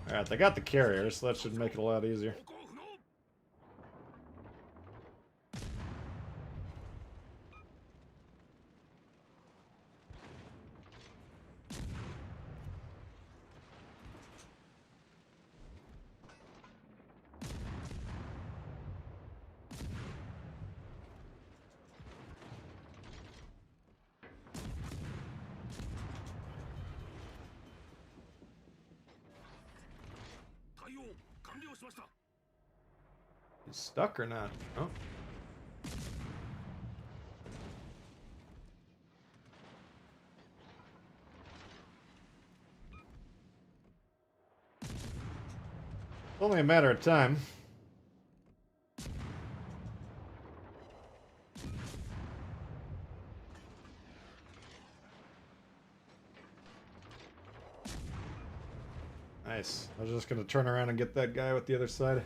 Alright, they got the carrier, so that should make it a lot easier. He's stuck or not? Oh. It's only a matter of time. Nice. I was just gonna turn around and get that guy with the other side.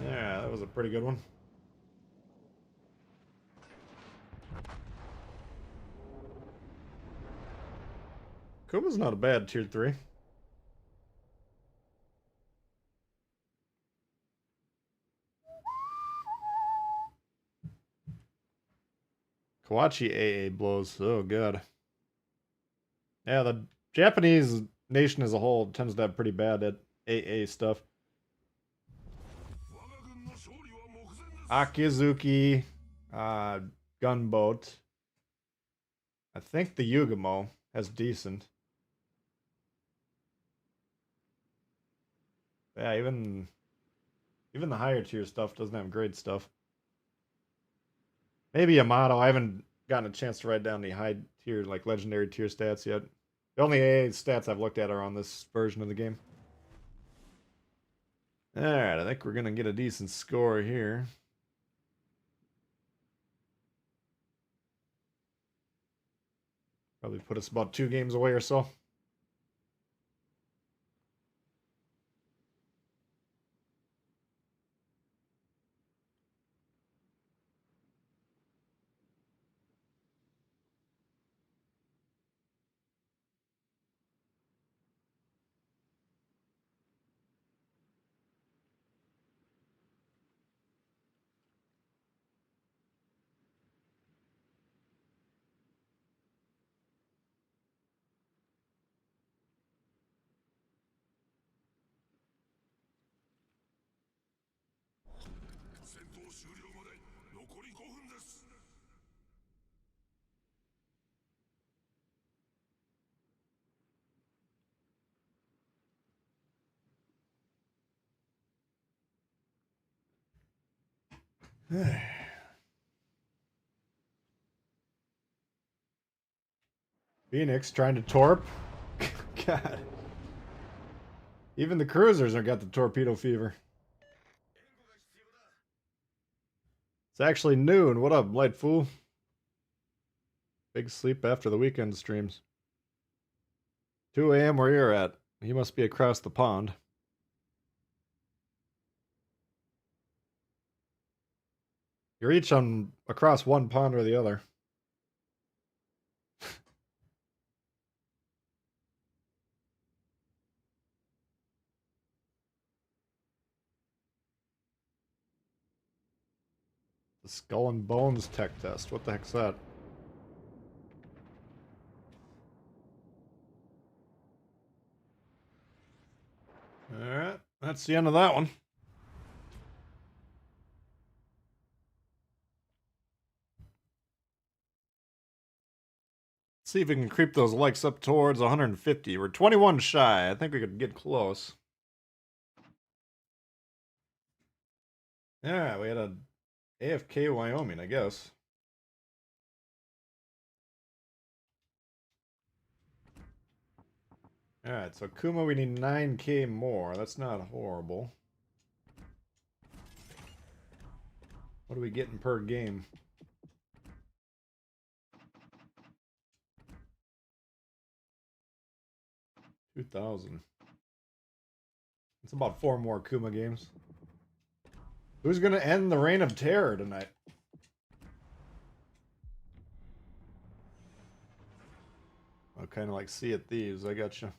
Yeah, that was a pretty good one. Kuma's not a bad tier 3. Kawachi AA blows. Oh, God. Yeah, the Japanese nation as a whole tends to have pretty bad at AA stuff. Akizuki, gunboat. I think the Yugamo has decent. Yeah, even the higher tier stuff doesn't have great stuff. Maybe Yamato. I haven't gotten a chance to write down the high tier, like legendary tier stats yet. The only AA stats I've looked at are on this version of the game. Alright, I think we're gonna get a decent score here. Probably put us about 2 games away or so. Phoenix trying to torp. God. Even the cruisers have got the torpedo fever. It's actually noon. What up, light fool? Big sleep after the weekend streams. 2 a.m. where you're at. He must be across the pond. You're each on across one pond or the other. The Skull and Bones tech test. What the heck's that? Alright, that's the end of that one. Let's see if we can creep those likes up towards 150. We're 21 shy. I think we could get close. Yeah, we had a AFK Wyoming, I guess. Alright, so Kuma, we need 9k more. That's not horrible. What are we getting per game? 2,000. It's about 4 more Kuma games. Who's gonna end the reign of terror tonight? I'll kind of like see at these. I gotcha.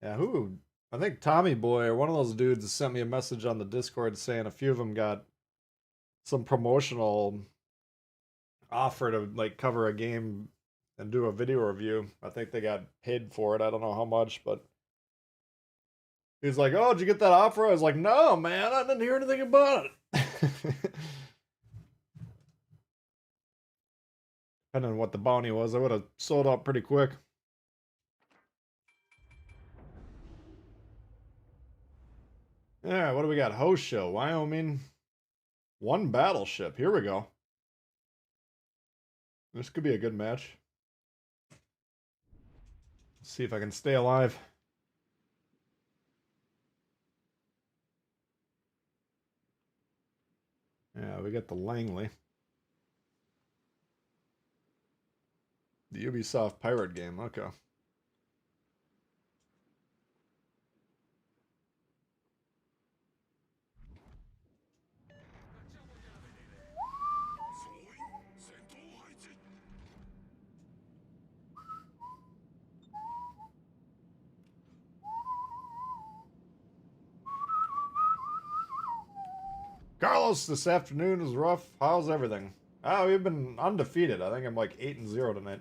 Yeah, who? I think Tommy Boy or one of those dudes sent me a message on the Discord saying a few of them got some promotional offer to like cover a game and do a video review. I think they got paid for it. I don't know how much, but he's like, "Oh, did you get that offer?" I was like, "No, man, I didn't hear anything about it." Depending on what the bounty was, I would have sold out pretty quick. Alright, what do we got? Host show, Wyoming. 1 battleship. Here we go. This could be a good match. Let's see if I can stay alive. Yeah, we got the Langley. The Ubisoft pirate game, okay. Carlos, this afternoon was rough. How's everything? Oh, we've been undefeated. I think I'm like 8-0 tonight.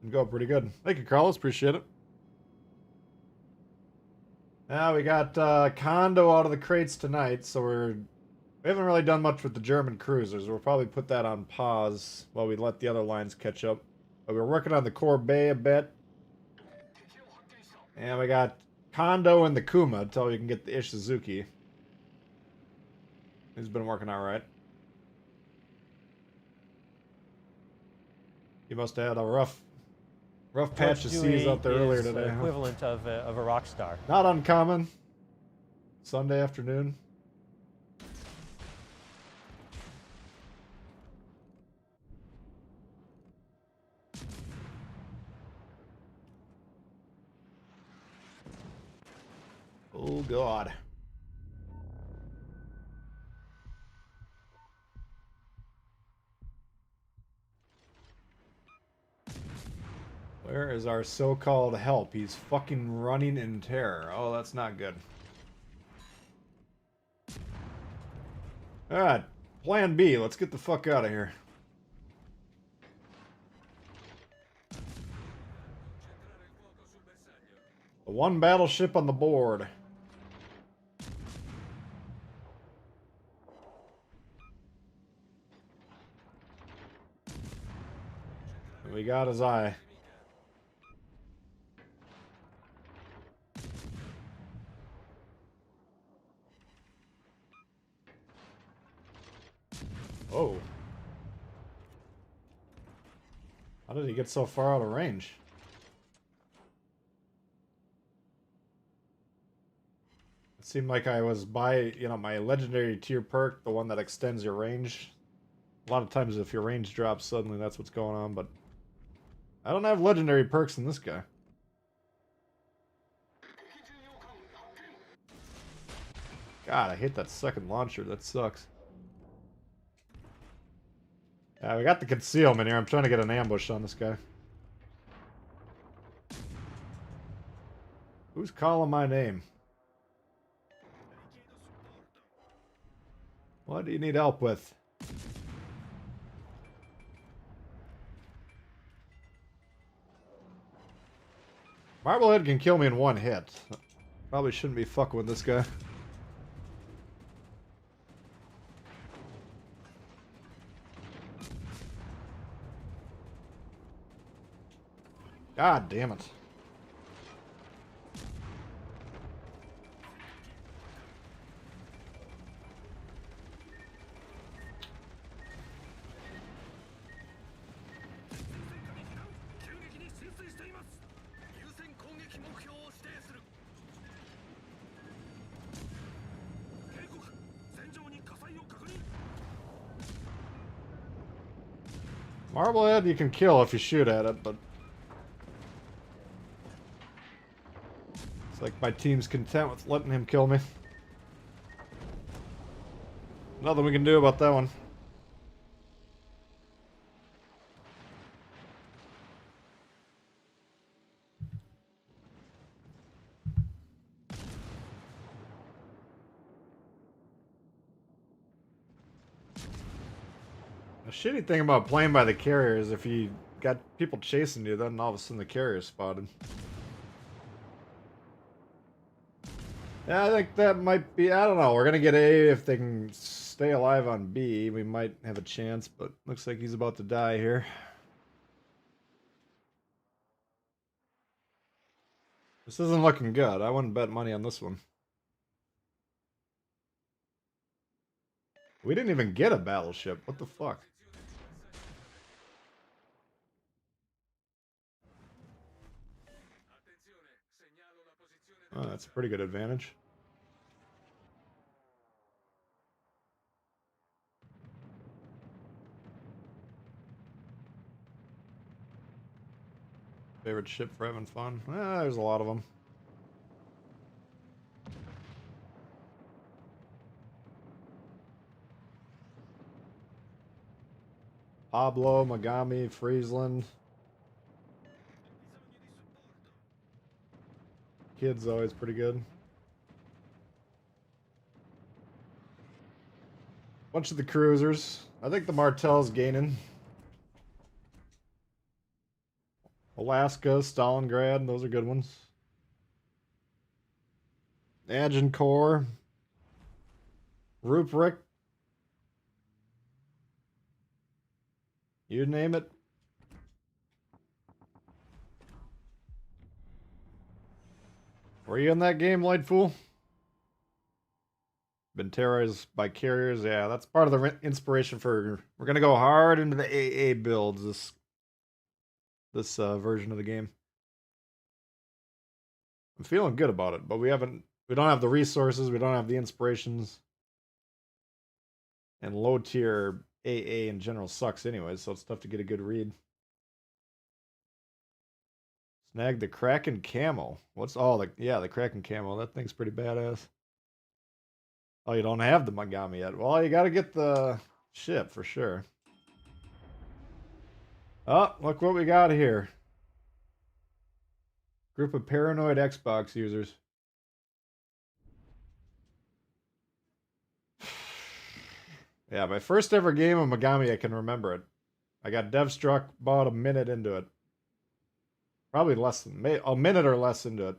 And go pretty good. Thank you, Carlos. Appreciate it. Now we got Kondo out of the crates tonight, so we haven't really done much with the German cruisers. We'll probably put that on pause while we let the other lines catch up. But we're working on the Corbeil a bit. And we got Kondo and the Kuma until you can get the Ishizuki. He's been working all right. He must have had a rough patch of seas out there earlier today. Huh? Equivalent of a rock star. Not uncommon. Sunday afternoon. Oh, God. Where is our so-called help? He's fucking running in terror. Oh, that's not good. Alright, plan B. Let's get the fuck out of here. The one battleship on the board. We got his eye. Oh. How did he get so far out of range? It seemed like I was by, my legendary tier perk, the one that extends your range. A lot of times if your range drops suddenly, that's what's going on, but I don't have legendary perks in this guy. God, I hate that second launcher. That sucks. Yeah, we got the concealment here. I'm trying to get an ambush on this guy. Who's calling my name? What do you need help with? Marblehead can kill me in one hit. Probably shouldn't be fucking with this guy. God damn it. Marblehead you can kill if you shoot at it, but it's like my team's content with letting him kill me. Nothing we can do about that one. The shitty thing about playing by the carrier is if you got people chasing you, then all of a sudden the carrier's spotted. Yeah, I think that might be, I don't know, we're gonna get A if they can stay alive on B. We might have a chance, but looks like he's about to die here. This isn't looking good. I wouldn't bet money on this one. We didn't even get a battleship. What the fuck? Oh, that's a pretty good advantage. Favorite ship for having fun? There's a lot of them. Pablo, Megami, Friesland. Kid's always pretty good. Bunch of the cruisers. I think the Martel's gaining. Alaska, Stalingrad, those are good ones. Agincourt. Ruprecht. You name it. Were you in that game, Lightfool? Been terrorized by carriers. Yeah, that's part of the inspiration for. We're gonna go hard into the AA builds this version of the game. I'm feeling good about it, but we don't have the resources, we don't have the inspirations. And low tier AA in general sucks anyways, so it's tough to get a good read. Snag the Kraken camo. What's the Kraken camo. That thing's pretty badass. Oh, you don't have the Mogami yet. Well, you gotta get the ship for sure. Oh, look what we got here. Group of paranoid Xbox users. Yeah, my first ever game of Mogami, I can remember it. I got Devstruck about a minute into it. Probably less than a minute or less into it.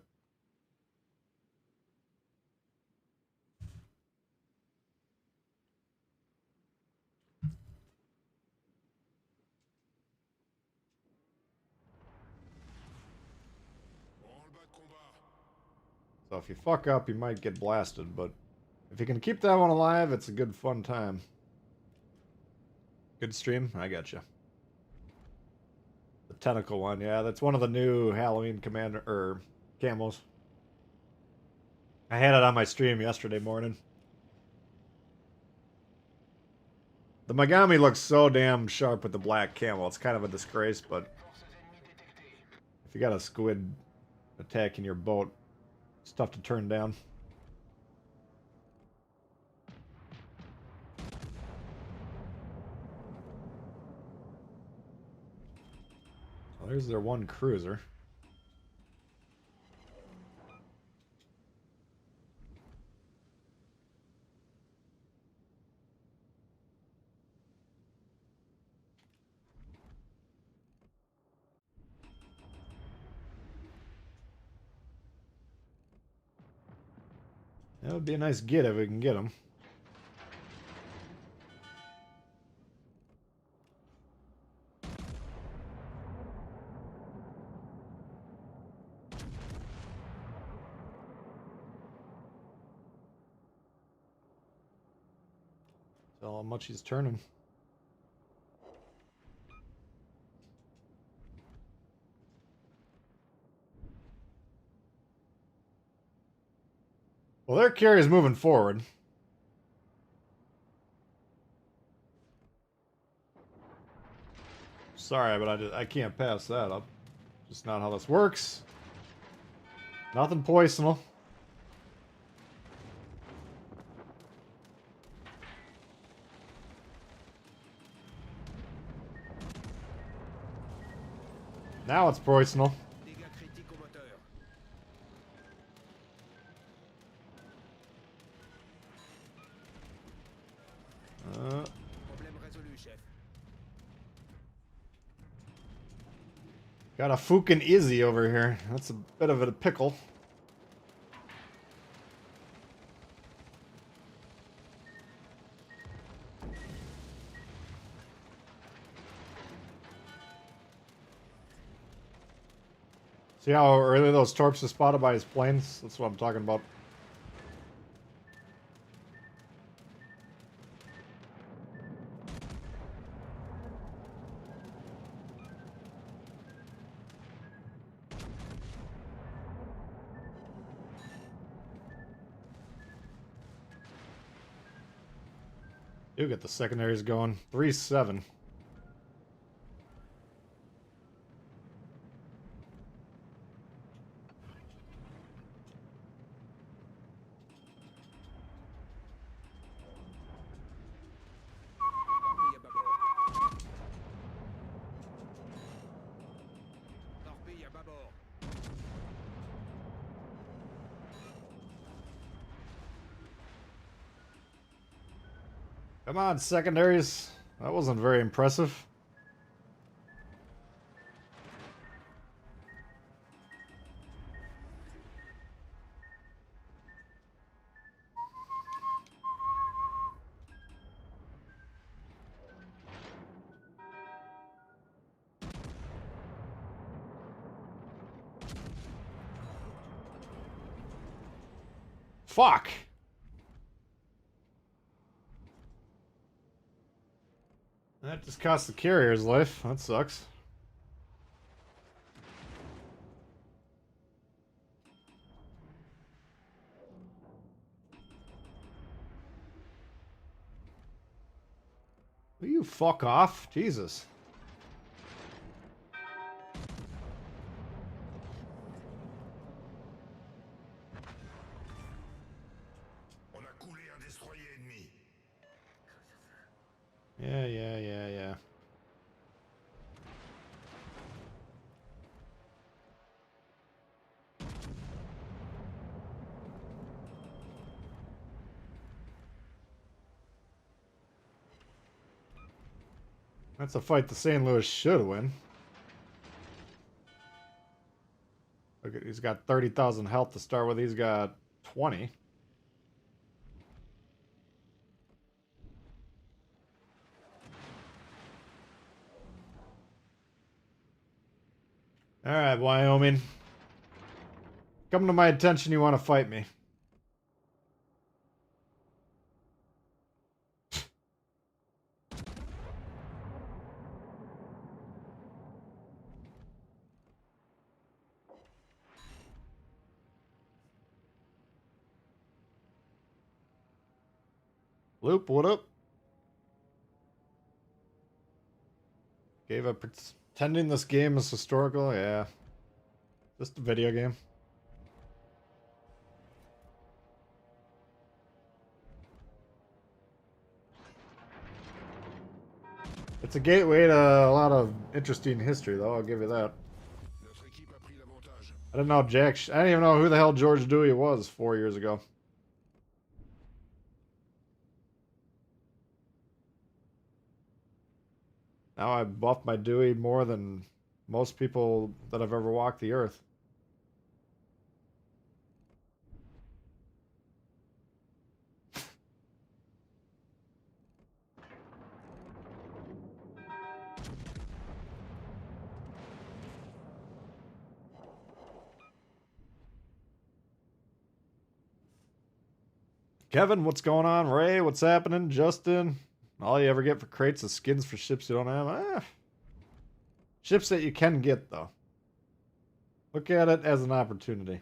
So if you fuck up, you might get blasted, but if you can keep that one alive, it's a good fun time. Good stream? I got you. The tentacle one, yeah, that's one of the new Halloween commander or camos. I had it on my stream yesterday morning. The Mogami looks so damn sharp with the black camo. It's kind of a disgrace, but if you got a squid attacking your boat, it's tough to turn down. Well, there's their one cruiser. That would be a nice get if we can get them. Tell how much he's turning. Well, their carrier's moving forward. Sorry, but I can't pass that up. Just not how this works. Nothing poisonal. Now it's poisonal. Dégâts critiques au moteur. Problème résolu, chef. Got a Fukin Izzy over here. That's a bit of a pickle. See how early those torps are spotted by his planes? That's what I'm talking about. You get the secondaries going. 3-7. Torpille à bâbord. Torpille à bâbord. Come on, secondaries. That wasn't very impressive. Fuck! That just cost the carrier's life. That sucks. Will you fuck off? Jesus. On a coulé un destroyer ennemi. Yeah. That's a fight the St. Louis should win. Look at, he's got 30,000 health to start with. He's got 20. All right, Wyoming. Come to my attention, you want to fight me. Loop, what up? Gave up pretending this game is historical? Yeah. Just a video game. It's a gateway to a lot of interesting history, though, I'll give you that. Notre équipe a pris l'avantage. I didn't know I didn't even know who the hell George Dewey was 4 years ago. Now I buffed my Dewey more than most people that have ever walked the earth. Kevin, what's going on? Ray, what's happening? Justin, all you ever get for crates is skins for ships you don't have. Ships that you can get, though. Look at it as an opportunity.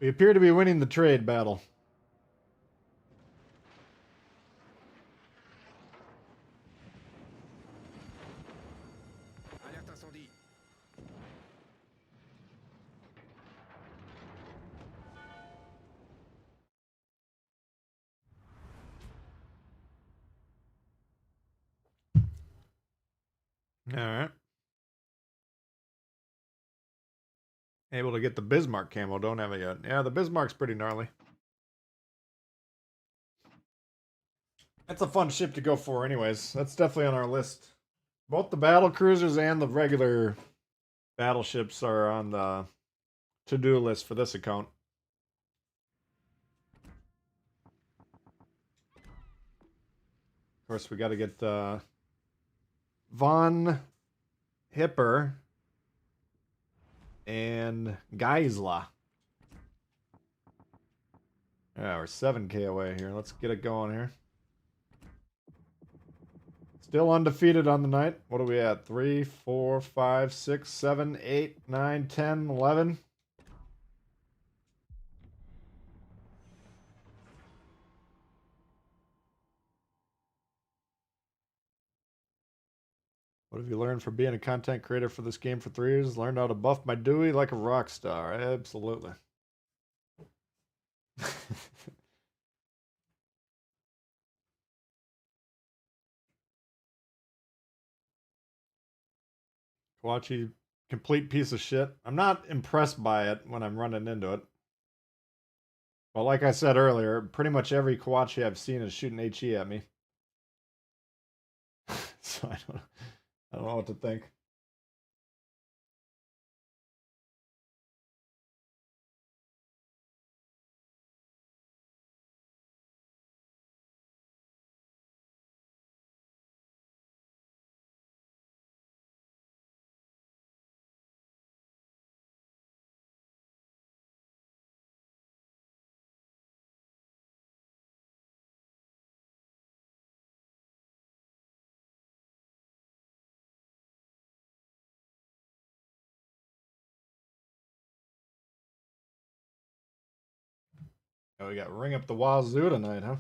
We appear to be winning the trade battle. Alerte incendie. All right. Able to get the Bismarck camo. Don't have it yet. Yeah, the Bismarck's pretty gnarly. That's a fun ship to go for anyways. That's definitely on our list. Both the battle cruisers and the regular battleships are on the to-do list for this account. Of course, we got to get Von Hipper and Geisler. Yeah, we're 7K away here. Let's get it going here. Still undefeated on the night. What are we at? 3, 4, 5, 6, 7, 8, 9, 10, 11. What have you learned from being a content creator for this game for 3 years? Learned how to buff my Dewey like a rock star. Absolutely. Kawachi, complete piece of shit. I'm not impressed by it when I'm running into it. But like I said earlier, pretty much every Kawachi I've seen is shooting HE at me. So I don't know what to think. Oh, we got ring up the wazoo tonight, huh?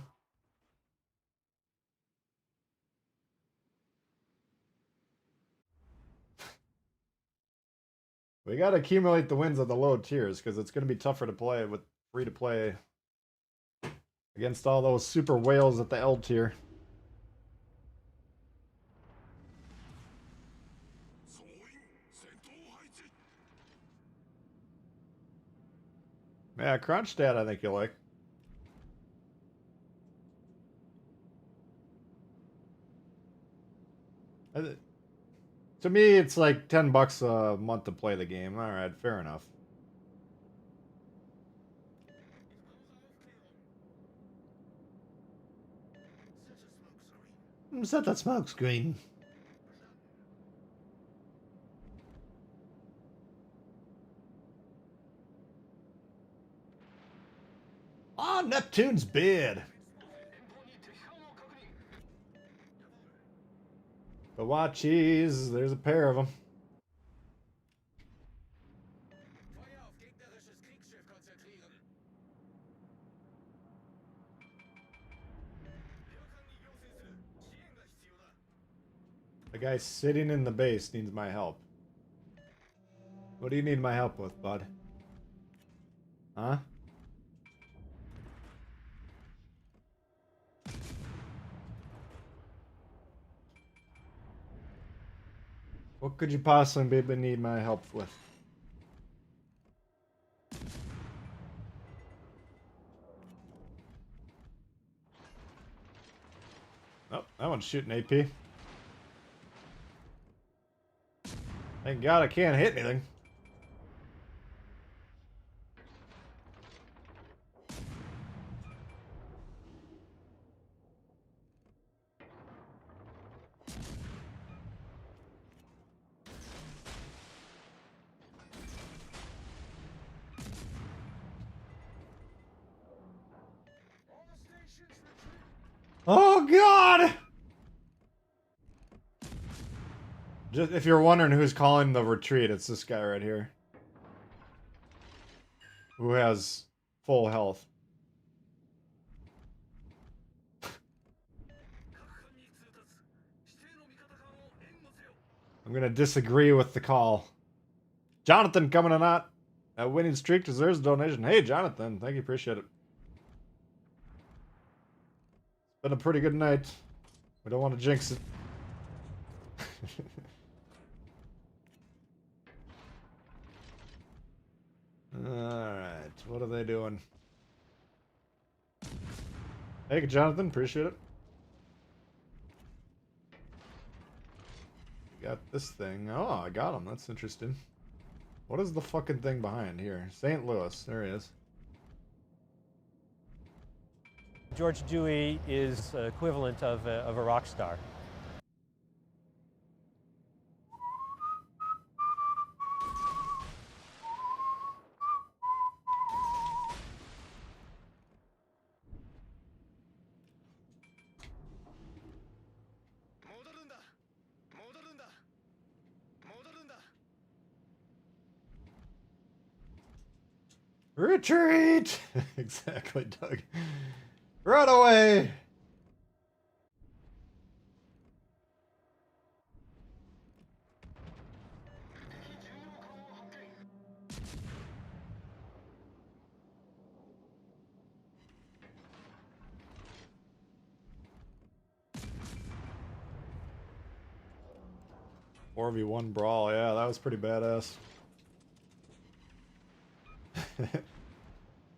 We got to accumulate the wins at the low tiers because it's going to be tougher to play with free to play against all those super whales at the L tier. Yeah, Kronstadt I think you'll like. To me, it's like $10 a month to play the game. All right, fair enough. Set that smoke screen. Ah, Neptune's bid. The Watchies, there's a pair of them. Feuer auf gegnerisches Kriegsschiff konzentrieren. The guy sitting in the base needs my help. What do you need my help with, bud? Huh? What could you possibly need my help with? Oh, that one's shooting AP. Thank God I can't hit anything. Oh God! Just if you're wondering who's calling the retreat, it's this guy right here. Who has full health. I'm gonna disagree with the call. Jonathan coming in hot. That winning streak deserves a donation. Hey Jonathan, thank you, appreciate it. It's been a pretty good night. We don't want to jinx it. Alright, what are they doing? Hey Jonathan, appreciate it. Got this thing. Oh, I got him. That's interesting. What is the fucking thing behind here? St. Louis. There he is. George Dewey is equivalent of a rock star. Retreat! Exactly, Doug. Run away! Four v one brawl, yeah, that was pretty badass.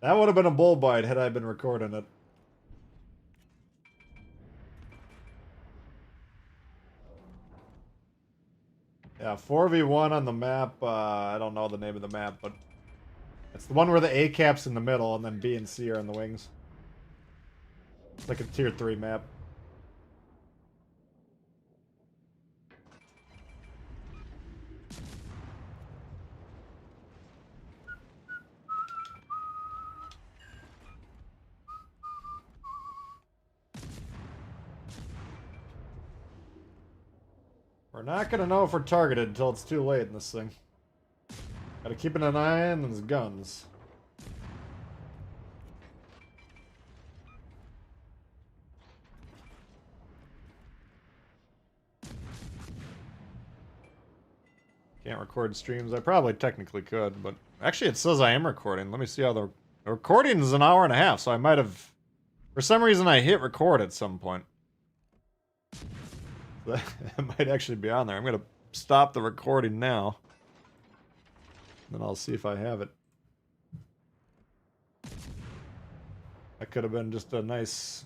That would have been a bull bite had I been recording it. Yeah, 4v1 on the map. I don't know the name of the map, but it's the one where the A cap's in the middle and then B and C are in the wings. It's like a tier 3 map. We're not gonna know if we're targeted until it's too late in this thing. Gotta keep an eye on those guns. Can't record streams. I probably technically could, but actually it says I am recording. Let me see how the recording is an hour and a half, so I might have, for some reason I hit record at some point. That might actually be on there. I'm gonna stop the recording now. Then I'll see if I have it. That could have been just a nice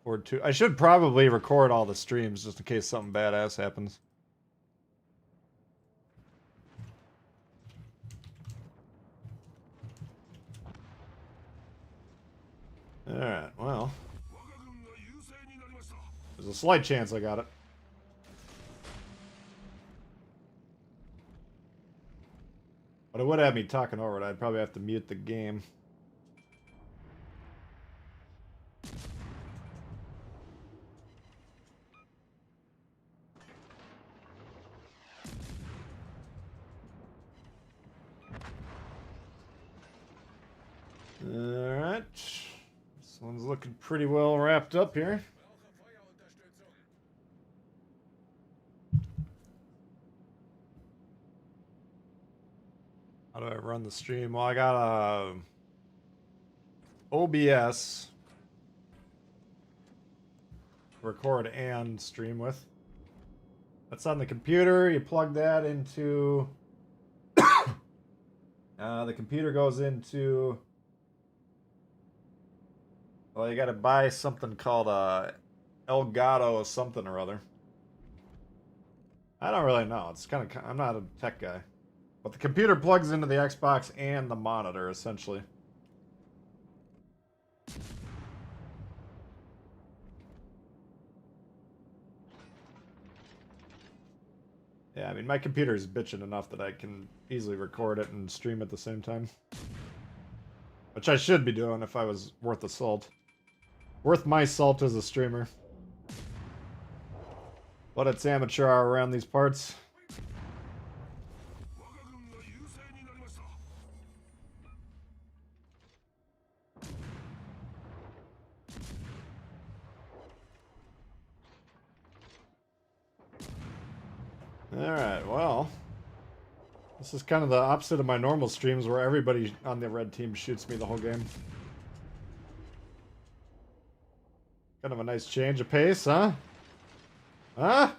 or two. I should probably record all the streams just in case something badass happens. Alright, well. There's a slight chance I got it. But it would have me talking over it. I'd probably have to mute the game. Alright. This one's looking pretty well wrapped up here. How do I run the stream? Well, I got a OBS to record and stream with. That's on the computer. You plug that into the computer goes into, well, you got to buy something called Elgato something or other. I don't really know. It's kind of, I'm not a tech guy. But the computer plugs into the Xbox and the monitor, essentially. Yeah, I mean, my computer is bitching enough that I can easily record it and stream at the same time. Which I should be doing if I was worth the salt. Worth my salt as a streamer. But it's amateur hour around these parts. Alright, well. This is kind of the opposite of my normal streams where everybody on the red team shoots me the whole game. Kind of a nice change of pace, huh? Huh?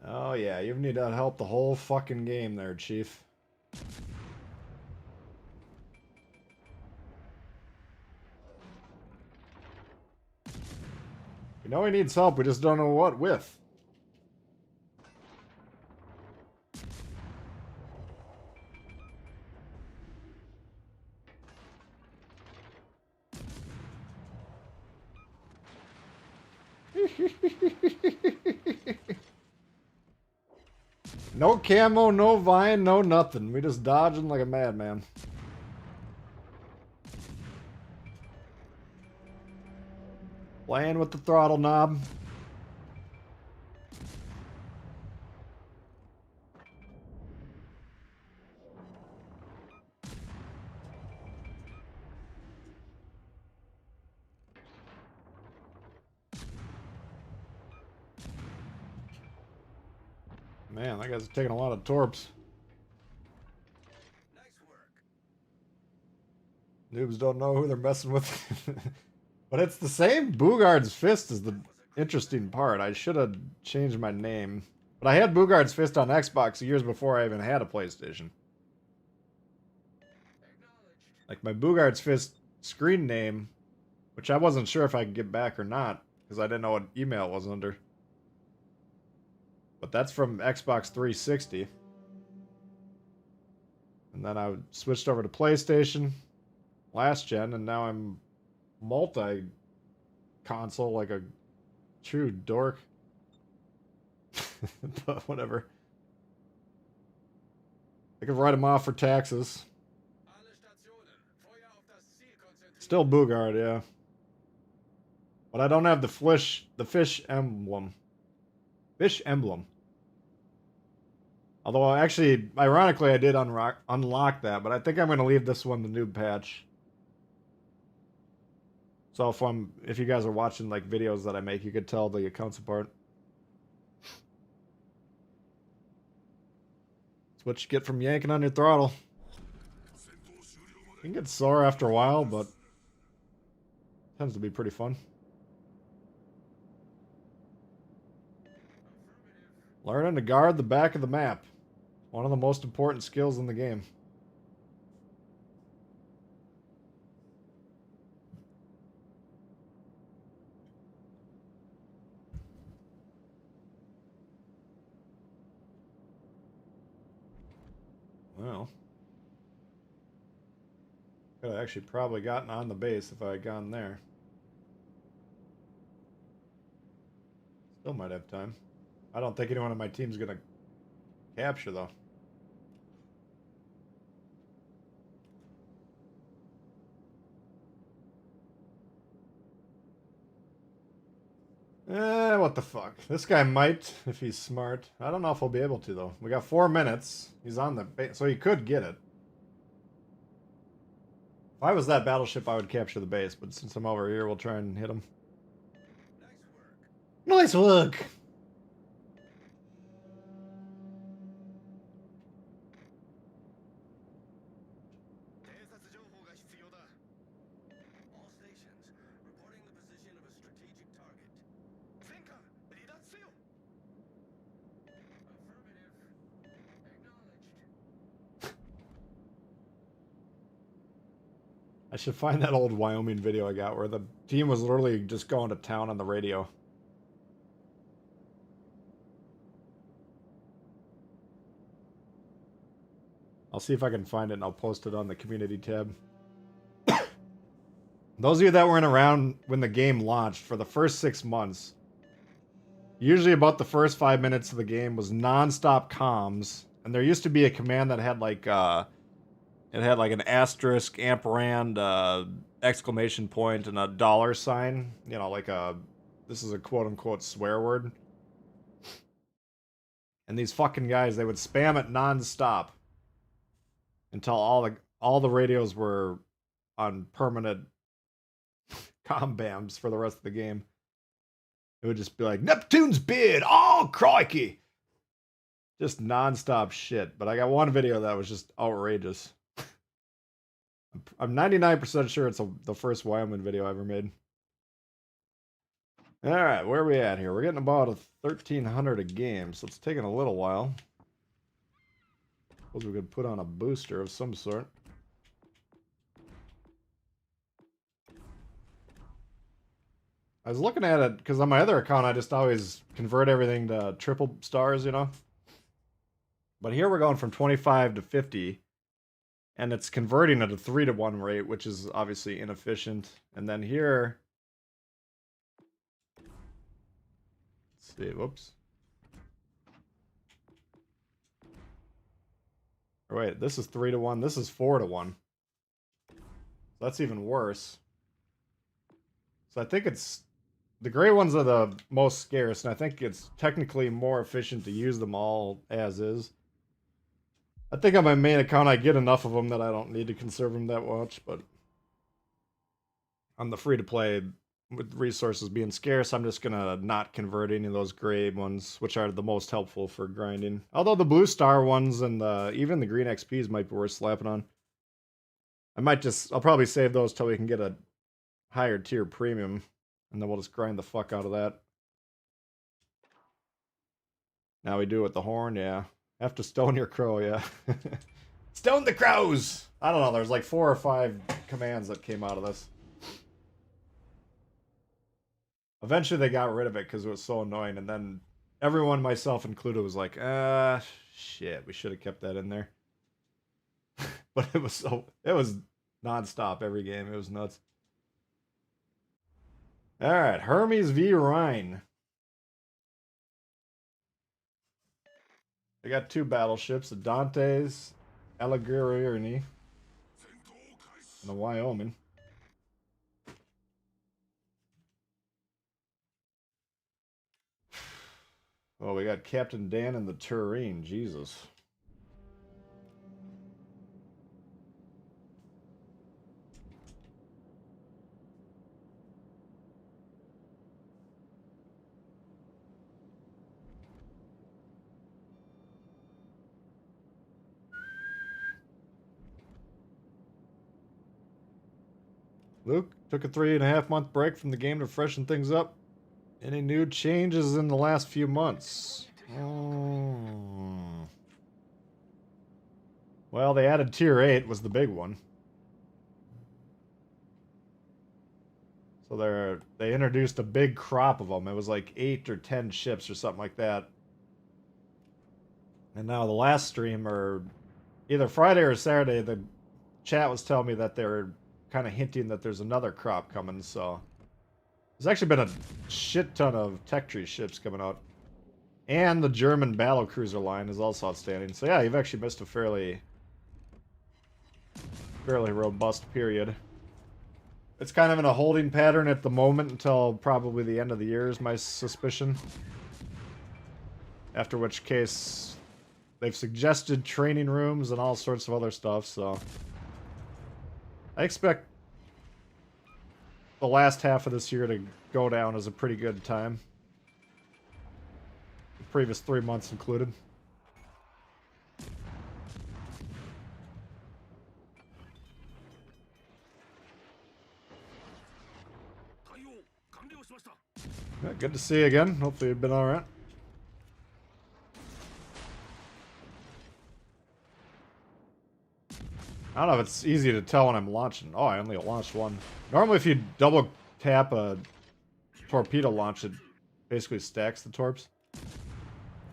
Oh yeah, you need to help the whole fucking game there, Chief. We know he needs help, we just don't know what with. No camo, no vine, no nothing. We just dodging like a madman. Playing with the throttle knob. Man, that guy's taking a lot of torps. Nice work. Noobs don't know who they're messing with. But it's the same Boogard's Fist is the interesting part. I should have changed my name. But I had Boogard's Fist on Xbox years before I even had a PlayStation. Like, my Boogard's Fist screen name, which I wasn't sure if I could get back or not, because I didn't know what email it was under. But that's from Xbox 360. And then I switched over to PlayStation last gen, and now I'm multi-console like a true dork. But whatever. I could write them off for taxes. Still Boogard, yeah. But I don't have the fish emblem. Fish emblem. Although, actually, ironically, I did unlock that, but I think I'm going to leave this one the new patch. So if you guys are watching like videos that I make, you could tell the accounts apart. That's what you get from yanking on your throttle. You can get sore after a while, but it tends to be pretty fun. Learning to guard the back of the map. One of the most important skills in the game. Well, could have actually probably gotten on the base if I had gone there. Still might have time. I don't think anyone on my team's gonna capture though. What the fuck? This guy might, if he's smart. I don't know if he'll be able to, though. We got 4 minutes. He's on the base, so he could get it. If I was that battleship, I would capture the base, but since I'm over here, we'll try and hit him. Nice work! I should find that old Wyoming video I got where the team was literally just going to town on the radio. I'll see if I can find it and I'll post it on the community tab. Those of you that weren't around when the game launched, for the first 6 months, usually about the first 5 minutes of the game was non-stop comms, and there used to be a command that had like it had like an asterisk, ampersand, exclamation point, and a dollar sign. You know, like this is a quote-unquote swear word. And these fucking guys, they would spam it non-stop until all the radios were on permanent comm bams for the rest of the game. It would just be like, Neptune's bid! Oh, crikey! Just non-stop shit. But I got one video that was just outrageous. I'm 99% sure it's the first Wyoming video I ever made. Alright, where are we at here? We're getting about 1,300 a game, so it's taking a little while. Suppose we could put on a booster of some sort. I was looking at it, because on my other account I just always convert everything to triple stars, you know? But here we're going from 25 to 50. And it's converting at a 3-to-1 rate, which is obviously inefficient. And then here... Let's see, whoops. Or wait, this is 3-to-1, this is 4-to-1. So that's even worse. So I think it's... The gray ones are the most scarce, and I think it's technically more efficient to use them all as is. I think on my main account I get enough of them that I don't need to conserve them that much, but on the free-to-play, with resources being scarce, I'm just gonna not convert any of those gray ones, which are the most helpful for grinding. Although the blue star ones and even the green XPs might be worth slapping on. I'll probably save those till we can get a higher tier premium, and then we'll just grind the fuck out of that. Now we do it with the horn, yeah. Have to stone your crow, yeah. Stone the crows! I don't know, there's like 4 or 5 commands that came out of this. Eventually they got rid of it because it was so annoying, and then everyone, myself included, was like, shit, we should have kept that in there. But it was non-stop every game. It was nuts. Alright, Hermes v. Rhine. They got 2 battleships, the Dante's, Allegheny, and the Wyoming. Oh, we got Captain Dan and the Tureen. Jesus. Luke took a 3.5-month break from the game to freshen things up. Any new changes in the last few months? Well, they added Tier 8 was the big one. So they introduced a big crop of them. It was like 8 or 10 ships or something like that. And now the last stream, or either Friday or Saturday, the chat was telling me that they're kind of hinting that there's another crop coming, so there's actually been a shit ton of tech tree ships coming out. And the German battle cruiser line is also outstanding. So yeah, you've actually missed a fairly robust period. It's kind of in a holding pattern at the moment until probably the end of the year is my suspicion. After which case, they've suggested training rooms and all sorts of other stuff, so I expect the last half of this year to go down as a pretty good time. The previous 3 months included. Yeah, good to see you again. Hopefully you've been alright. I don't know if it's easy to tell when I'm launching. Oh, I only launched one. Normally if you double tap a torpedo launch, it basically stacks the torps.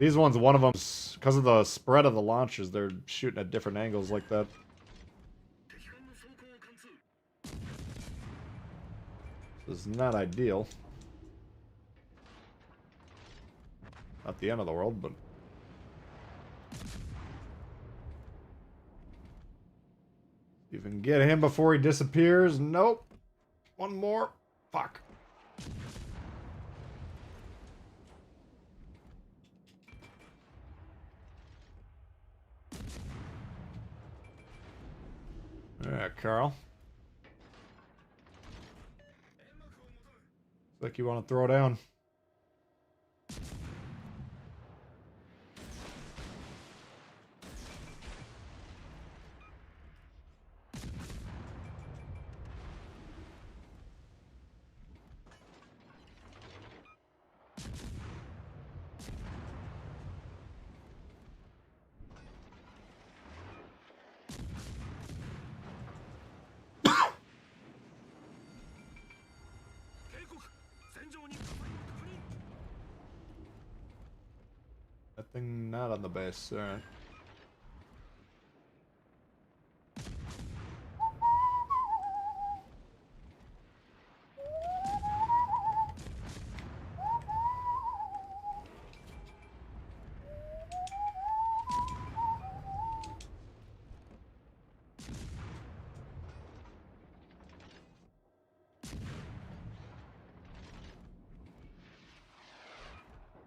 These ones, one of them, because of the spread of the launchers, they're shooting at different angles like that. This is not ideal. Not the end of the world, but... You can get him before he disappears. Nope. One more. Fuck. Alright, Carl. Looks like you want to throw down. That thing not on the base, alright.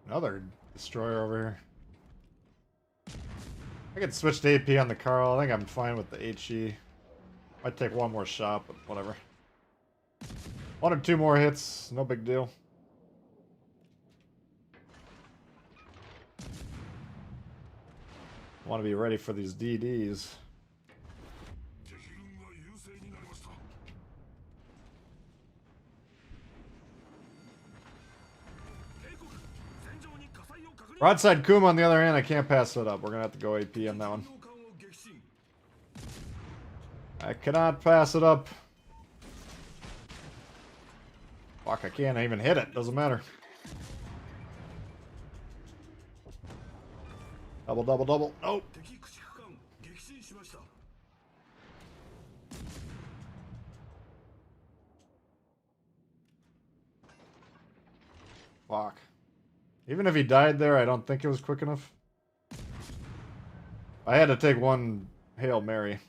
Another destroyer over here. I could switch to AP on the Carl. I think I'm fine with the HE. Might take one more shot, but whatever. 1 or 2 more hits, no big deal. Want to be ready for these DDs. Broadside Kuma, on the other hand, I can't pass it up. We're gonna have to go AP on that one. I cannot pass it up. Fuck, I can't even hit it. Doesn't matter. Double, double, double. Nope. Fuck. Even if he died there, I don't think it was quick enough. I had to take one Hail Mary.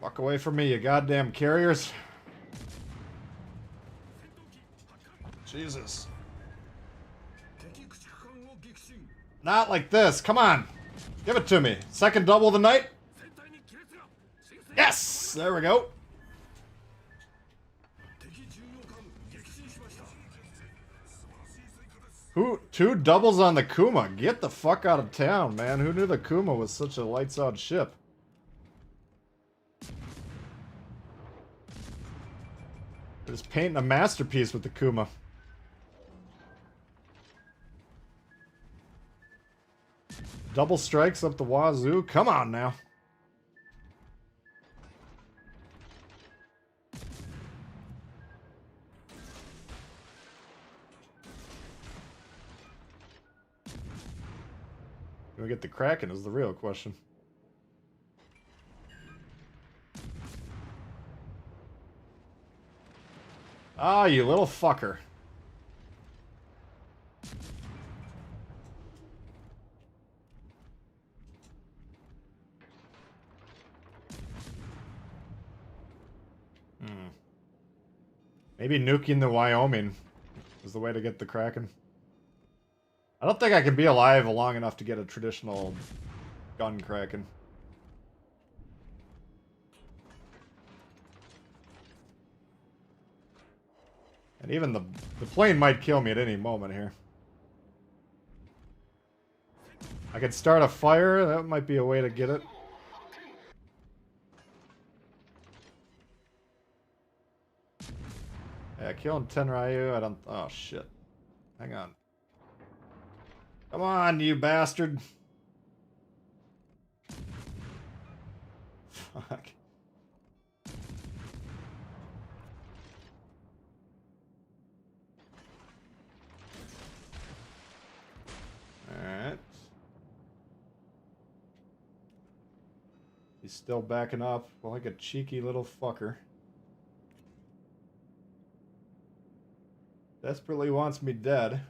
Walk away from me, you goddamn carriers. Jesus. Not like this. Come on. Give it to me. Second double of the night. Yes! There we go. Who? Two doubles on the Kuma. Get the fuck out of town, man. Who knew the Kuma was such a lights out ship? They're just painting a masterpiece with the Kuma. Double strikes up the wazoo. Come on now. Can we get the Kraken is the real question. Ah, you little fucker. Maybe nuking the Wyoming is the way to get the Kraken. I don't think I can be alive long enough to get a traditional gun Kraken. And even the plane might kill me at any moment here. I could start a fire. That might be a way to get it. Yeah, killing Tenryu, I don't... Oh, shit. Hang on. Come on, you bastard. Fuck. Alright. He's still backing up like a cheeky little fucker. Desperately wants me dead.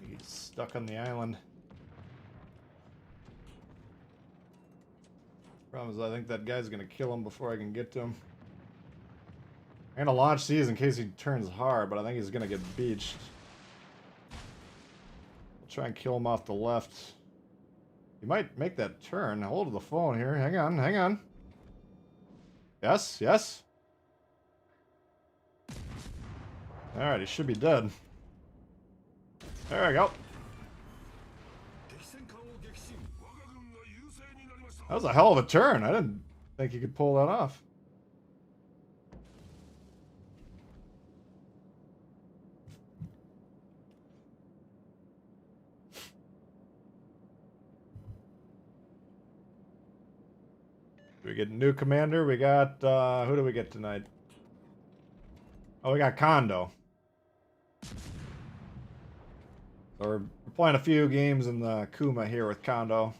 He's stuck on the island. Problem is, I think that guy's gonna kill him before I can get to him. I'm gonna launch these in case he turns hard, but I think he's gonna get beached. I'll try and kill him off the left. He might make that turn. Hold the phone here. Hang on, hang on. Yes, yes. Alright, he should be dead. There we go. That was a hell of a turn. I didn't think you could pull that off. Do we get a new commander? We got, who do we get tonight? Oh, we got Kondo. So we're playing a few games in the Kuma here with Kondo.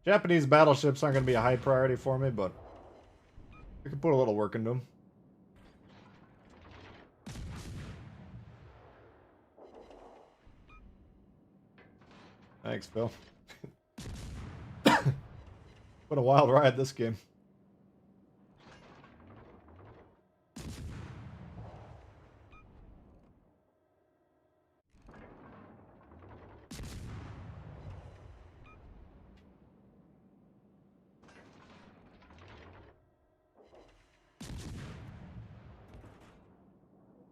Japanese battleships aren't going to be a high priority for me, but we can put a little work into them. Thanks, Phil. What a wild ride this game.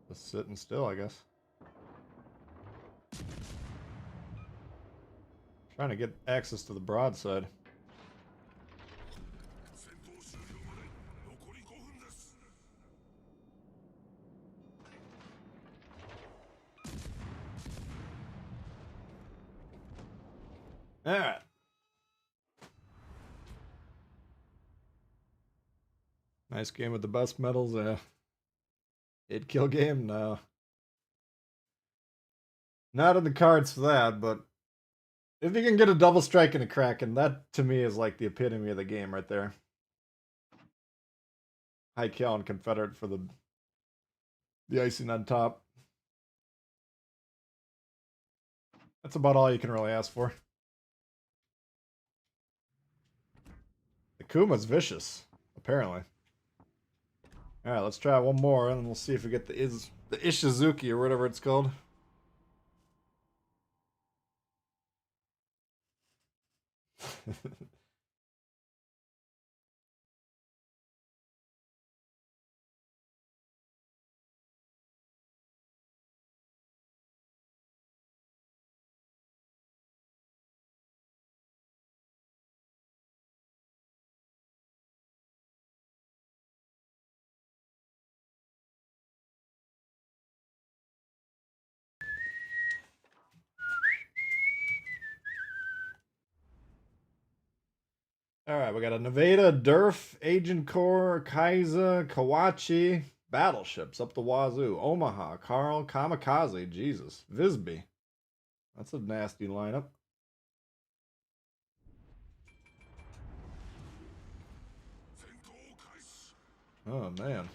Just sitting still, I guess. Trying to get access to the broadside. Alright. Nice game with the best medals. 8-kill game? No. Not in the cards for that, but if you can get a double strike and a Kraken, that to me is like the epitome of the game right there. High kill and Confederate for the icing on top. That's about all you can really ask for. The Kuma's vicious, apparently. Alright, let's try one more and we'll see if we get the Ishizuki or whatever it's called. Alright, we got a Nevada, Durf, Agent Corps, Kaiser, Kawachi, battleships up the wazoo, Omaha, Carl, Kamikaze, Jesus, Visby. That's a nasty lineup. Oh man.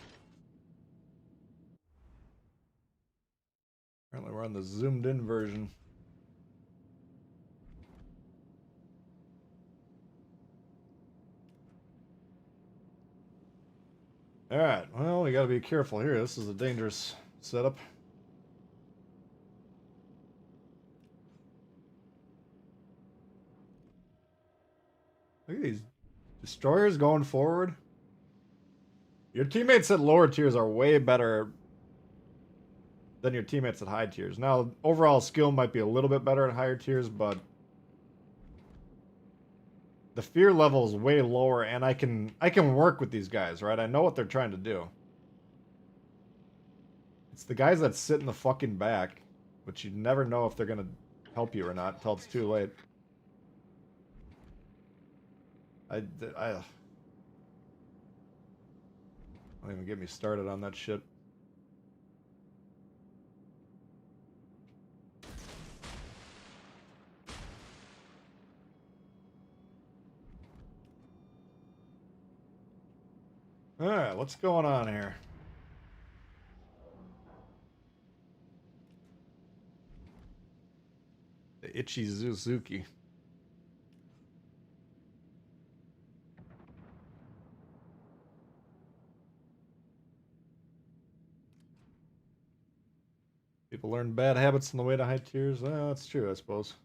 Apparently we're on the zoomed in version. Alright, well, we gotta be careful here. This is a dangerous setup. Look at these destroyers going forward. Your teammates at lower tiers are way better than your teammates at high tiers. Now, overall skill might be a little bit better at higher tiers, but the fear level is way lower, and I can work with these guys, right? I know what they're trying to do. It's the guys that sit in the fucking back, which you never know if they're gonna help you or not until it's too late. Don't even get me started on that shit. Alright, what's going on here? The Itchy Suzuki. People learn bad habits on the way to high tiers. Well, that's true, I suppose.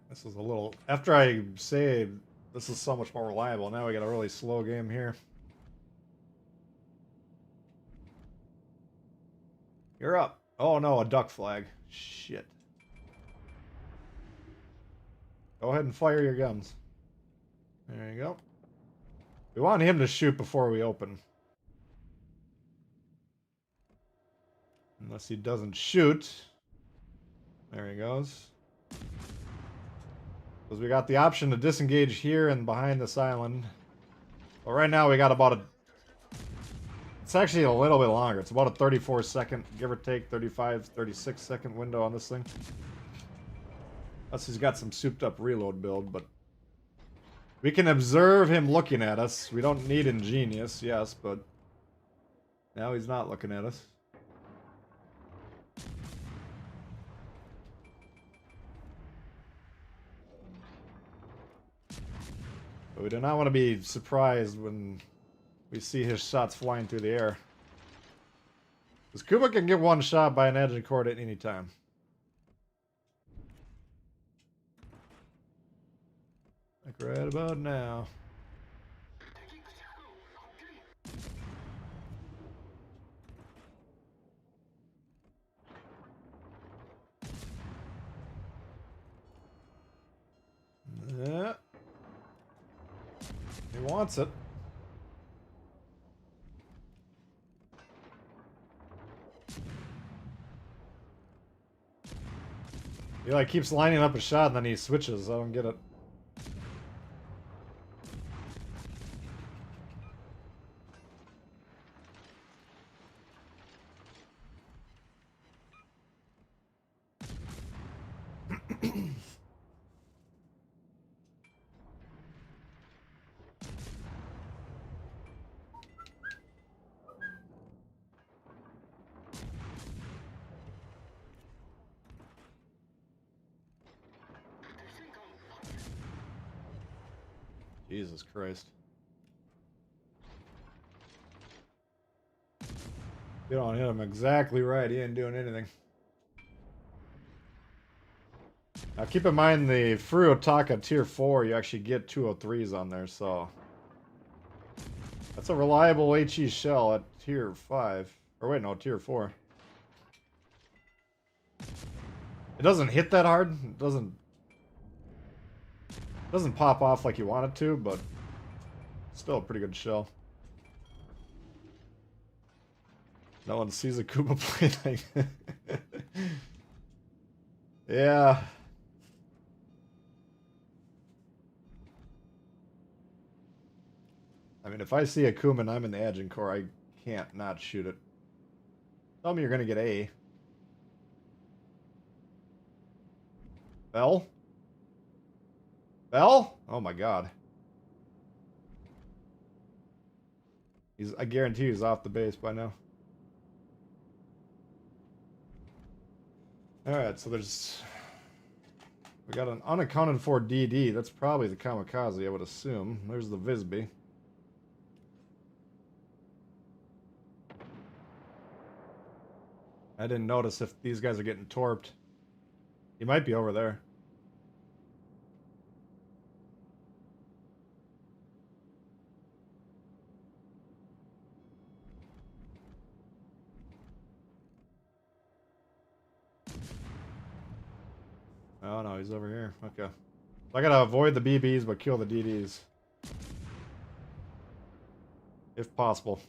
This is a little... After I say this is so much more reliable, now we got a really slow game here. You're up. Oh no, a duck flag. Shit. Go ahead and fire your guns. There you go. We want him to shoot before we open. Unless he doesn't shoot. There he goes. Because we got the option to disengage here and behind this island. But right now we got about a... It's actually a little bit longer. It's about a 34 second, give or take, 35, 36 second window on this thing. Unless he's got some souped up reload build, but... We can observe him looking at us. We don't need Ingenious, yes, but... Now he's not looking at us. But we do not want to be surprised when we see his shots flying through the air. Because Kuba can get one shot by an Agent Corps at any time. right about now. Yeah. He wants it. He like keeps lining up a shot and then he switches. I don't get it. Jesus Christ. You don't hit him exactly right. He ain't doing anything. Now keep in mind the Furutaka tier 4, you actually get 203s on there, so that's a reliable HE shell at tier 5. Or wait, no, tier 4. It doesn't hit that hard. It doesn't pop off like you want it to, but still a pretty good shell. No one sees a Kuma play like yeah. I mean, if I see a Kuma and I'm in the Agent Core, I can't not shoot it. Tell me you're gonna get A. Bell? Bell? Oh my god. I guarantee he's off the base by now. Alright, so we got an unaccounted for DD. That's probably the Kamikaze, I would assume. There's the Visby. I didn't notice if these guys are getting torped. He might be over there. Oh no, he's over here. Okay. I gotta avoid the BBs but kill the DDs. If possible.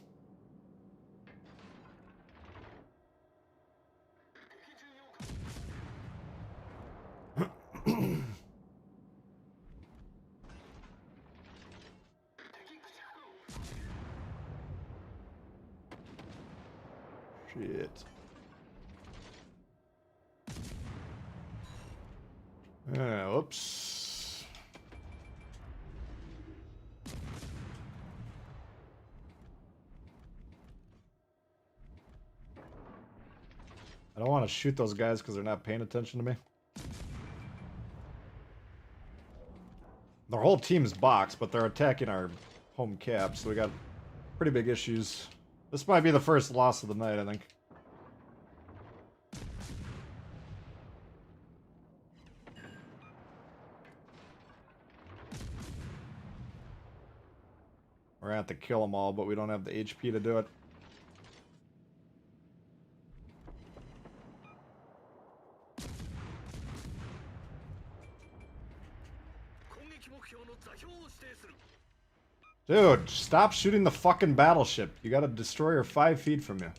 Shit. Whoops. I don't want to shoot those guys because they're not paying attention to me. Their whole team's boxed, but they're attacking our home cap, so we got pretty big issues. This might be the first loss of the night, I think. We're gonna have to kill them all, but we don't have the HP to do it. Dude, stop shooting the fucking battleship. You got a destroyer 5 feet from you.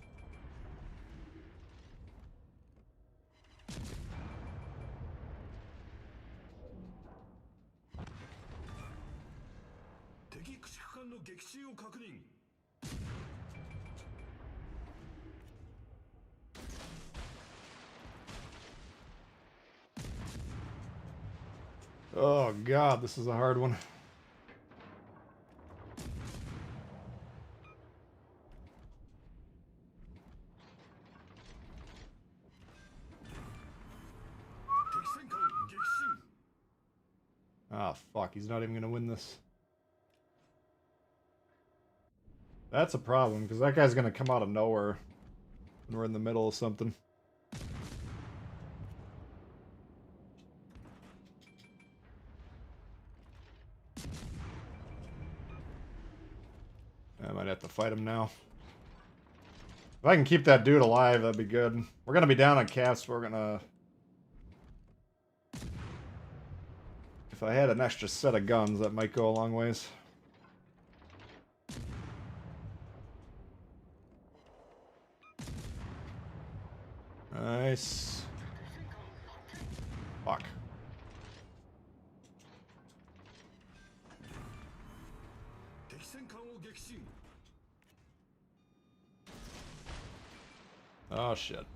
Oh god, this is a hard one. Ah, fuck, he's not even gonna win this. That's a problem, because that guy's gonna come out of nowhere when we're in the middle of something. fight him now. If I can keep that dude alive, that'd be good. We're gonna be down on caps, we're gonna... If I had an extra set of guns, that might go a long ways. Nice. Fuck. Oh shit.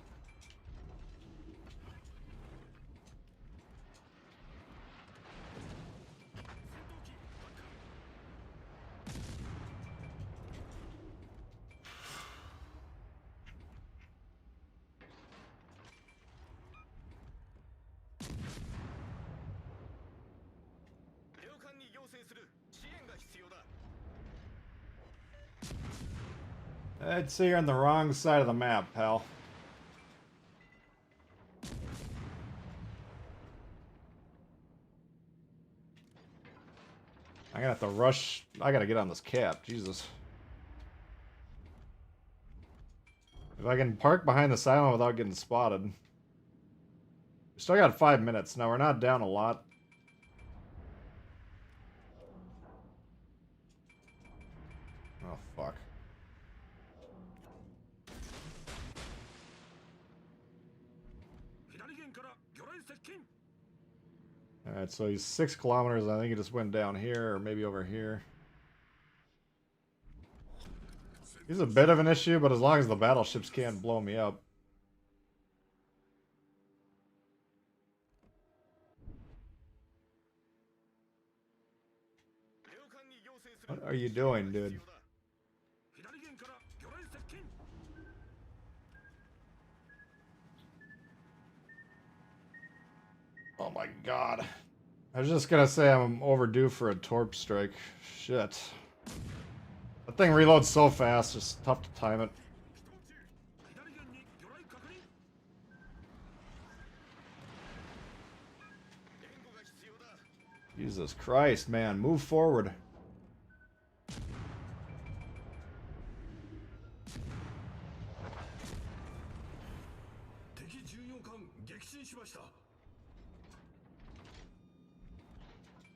I'd say you're on the wrong side of the map, pal. I'm gonna have to rush. I gotta get on this cap. Jesus. If I can park behind the silo without getting spotted. We still got 5 minutes. Now we're not down a lot. Oh, fuck. Alright, so he's 6 kilometers. I think he just went down here, or maybe over here. He's a bit of an issue, but as long as the battleships can't blow me up. What are you doing, dude? Oh my god. I was just gonna say I'm overdue for a torp strike. Shit. That thing reloads so fast, it's tough to time it. Jesus Christ, man. Move forward.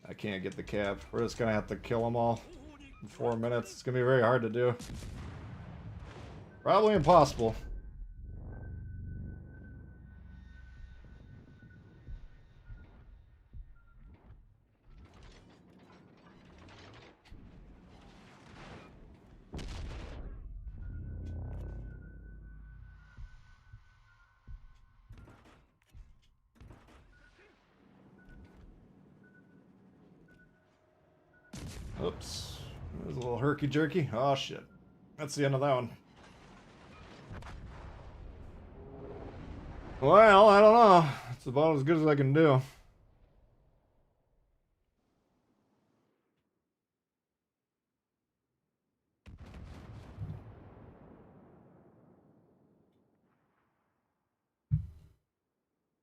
I can't get the cap. We're just gonna have to kill them all in 4 minutes. It's gonna be very hard to do. Probably impossible. Oops. There's a little herky-jerky. Oh, shit. That's the end of that one. Well, I don't know. It's about as good as I can do.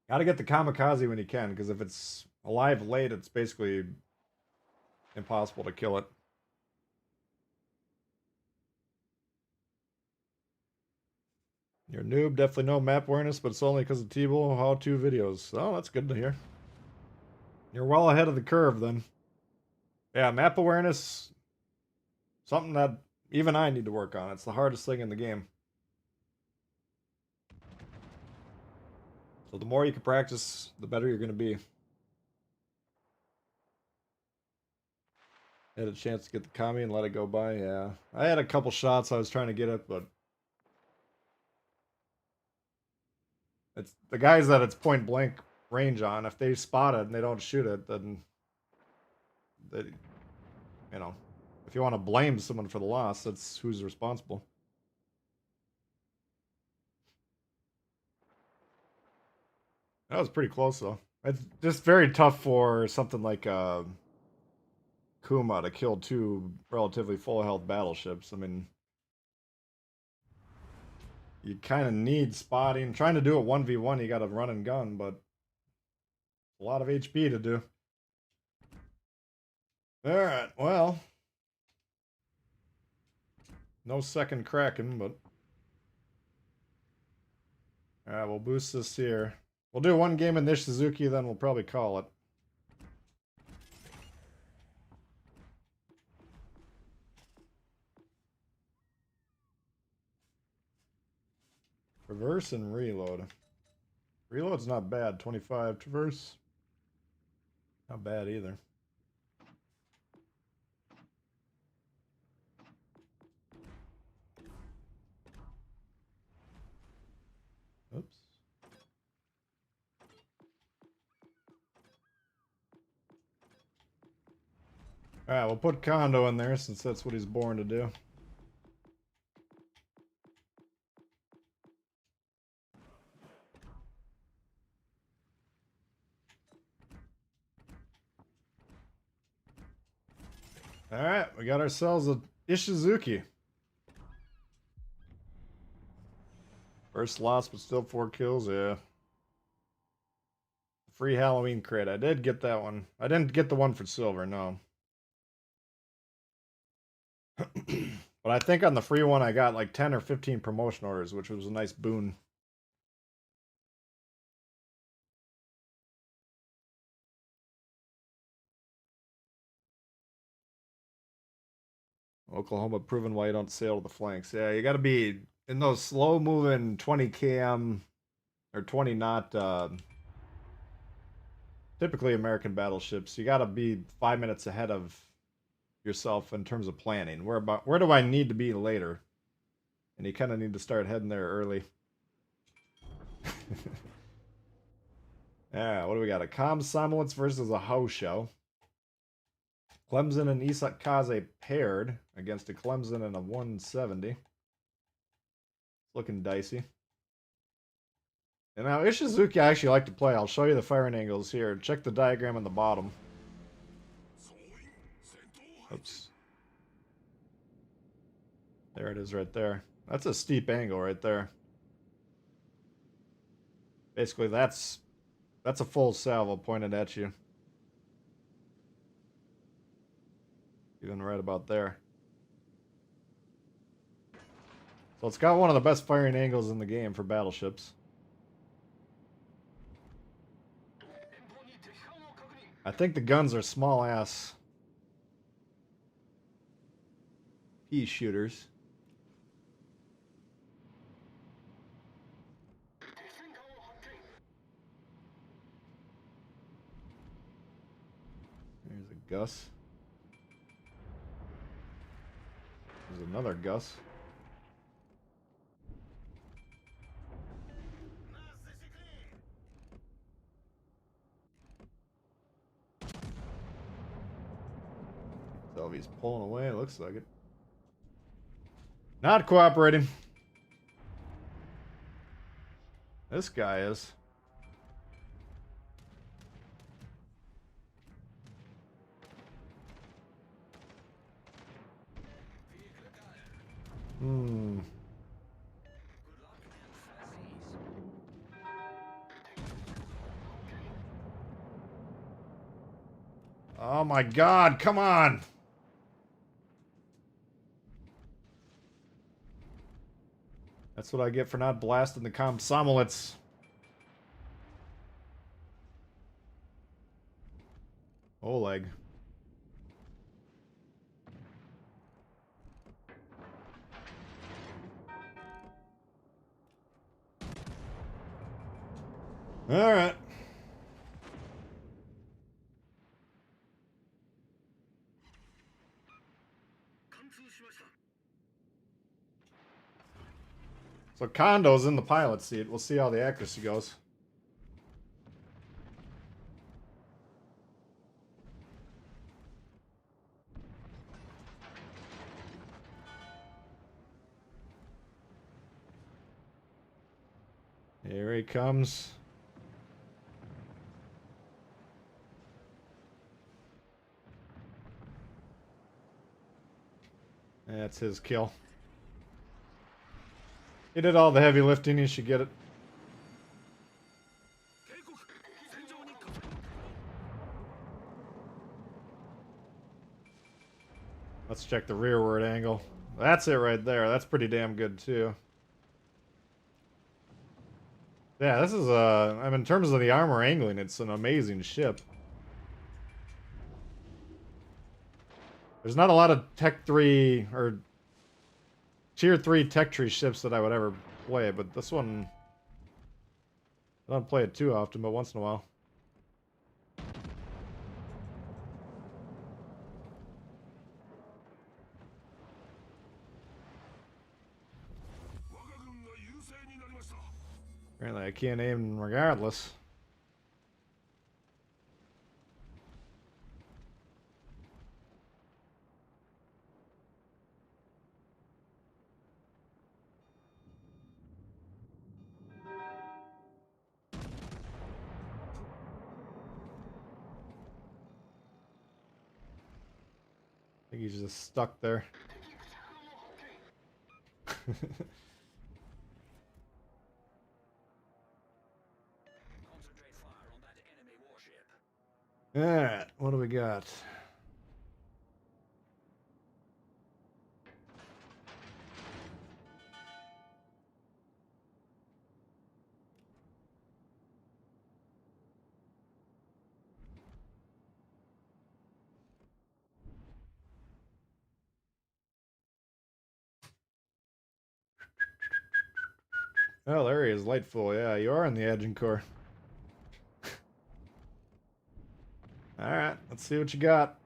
Gotta get the kamikaze when you can, because if it's alive late, it's basically impossible to kill it. You're a noob, definitely no map awareness, but it's only because of Tbull how-to videos. Oh, that's good to hear. You're well ahead of the curve, then. Yeah, map awareness, something that even I need to work on. It's the hardest thing in the game. So the more you can practice, the better you're going to be. Had a chance to get the commie and let it go by, yeah. I had a couple shots I was trying to get it, but... It's the guys that it's point blank range on. If they spot it and they don't shoot it, then... They, you know, if you want to blame someone for the loss, that's who's responsible. That was pretty close, though. It's just very tough for something like Kuma to kill 2 relatively full health battleships. I mean, you kind of need spotting. Trying to do it 1v1, you got to run and gun, but a lot of HP to do. Alright, well. No second Kraken, but... Alright, we'll boost this here. We'll do one game in this Suzuki, then we'll probably call it. Reverse and reload. Reload's not bad. 25 traverse. Not bad either. Oops. Alright, we'll put Kondo in there since that's what he's born to do. Alright, we got ourselves a Ishizuki. First loss, but still 4 kills, yeah. Free Halloween crate. I did get that one. I didn't get the one for silver, no. But I think on the free one I got like 10 or 15 promotion orders, which was a nice boon. Oklahoma proven why you don't sail to the flanks. Yeah, you got to be in those slow moving 20 km or 20 knot typically American battleships. You got to be 5 minutes ahead of yourself in terms of planning. Where do I need to be later? And you kind of need to start heading there early. Yeah, what do we got? A Com Somnolence versus a House Show. Clemson and Isakaze paired against a Clemson and a 170. It's looking dicey. And now Ishizuki I actually like to play. I'll show you the firing angles here. Check the diagram on the bottom. Oops. There it is right there. That's a steep angle right there. Basically that's a full salvo pointed at you. Even right about there. So it's got one of the best firing angles in the game for battleships. I think the guns are small ass pea shooters. There's a Gus. There's another Gus. So he's pulling away, it looks like it. Not cooperating. This guy is. Oh my god, come on! That's what I get for not blasting the Komsomolets. Oleg. Alright. So Kondo's in the pilot seat. We'll see how the accuracy goes. Here he comes. That's his kill. He did all the heavy lifting, you should get it. Let's check the rearward angle. That's it right there. That's pretty damn good too. Yeah, this is I mean, in terms of the armor angling, it's an amazing ship. There's not a lot of Tech 3 or Tier 3 Tech Tree ships that I would ever play, but this one, I don't play it too often, but once in a while. Apparently I can't aim regardless. I think he's just stuck there. Concentrate fire on that enemy warship. Alright, what do we got? Oh, there he is, Lightful. Yeah, you are in the Edging Core. Alright, let's see what you got.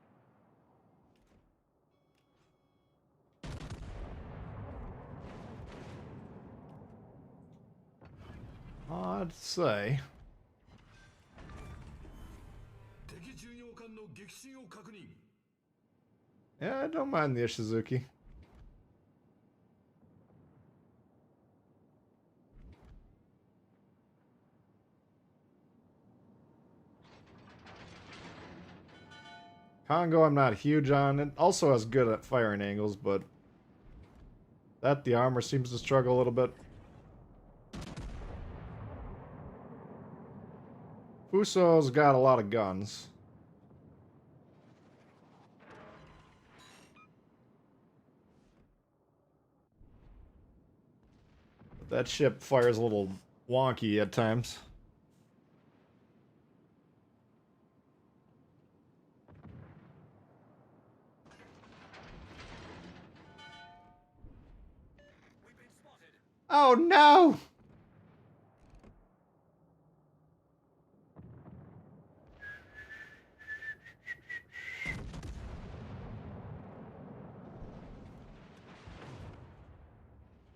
I'd say. Yeah, I don't mind the Ishizuki. Congo I'm not huge on. It also has good at firing angles, but the armor seems to struggle a little bit. Fuso's got a lot of guns. But that ship fires a little wonky at times. Oh no!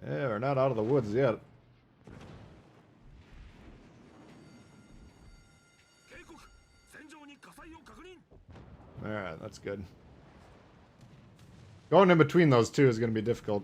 Yeah, we're not out of the woods yet. Alright, that's good. Going in between those two is going to be difficult.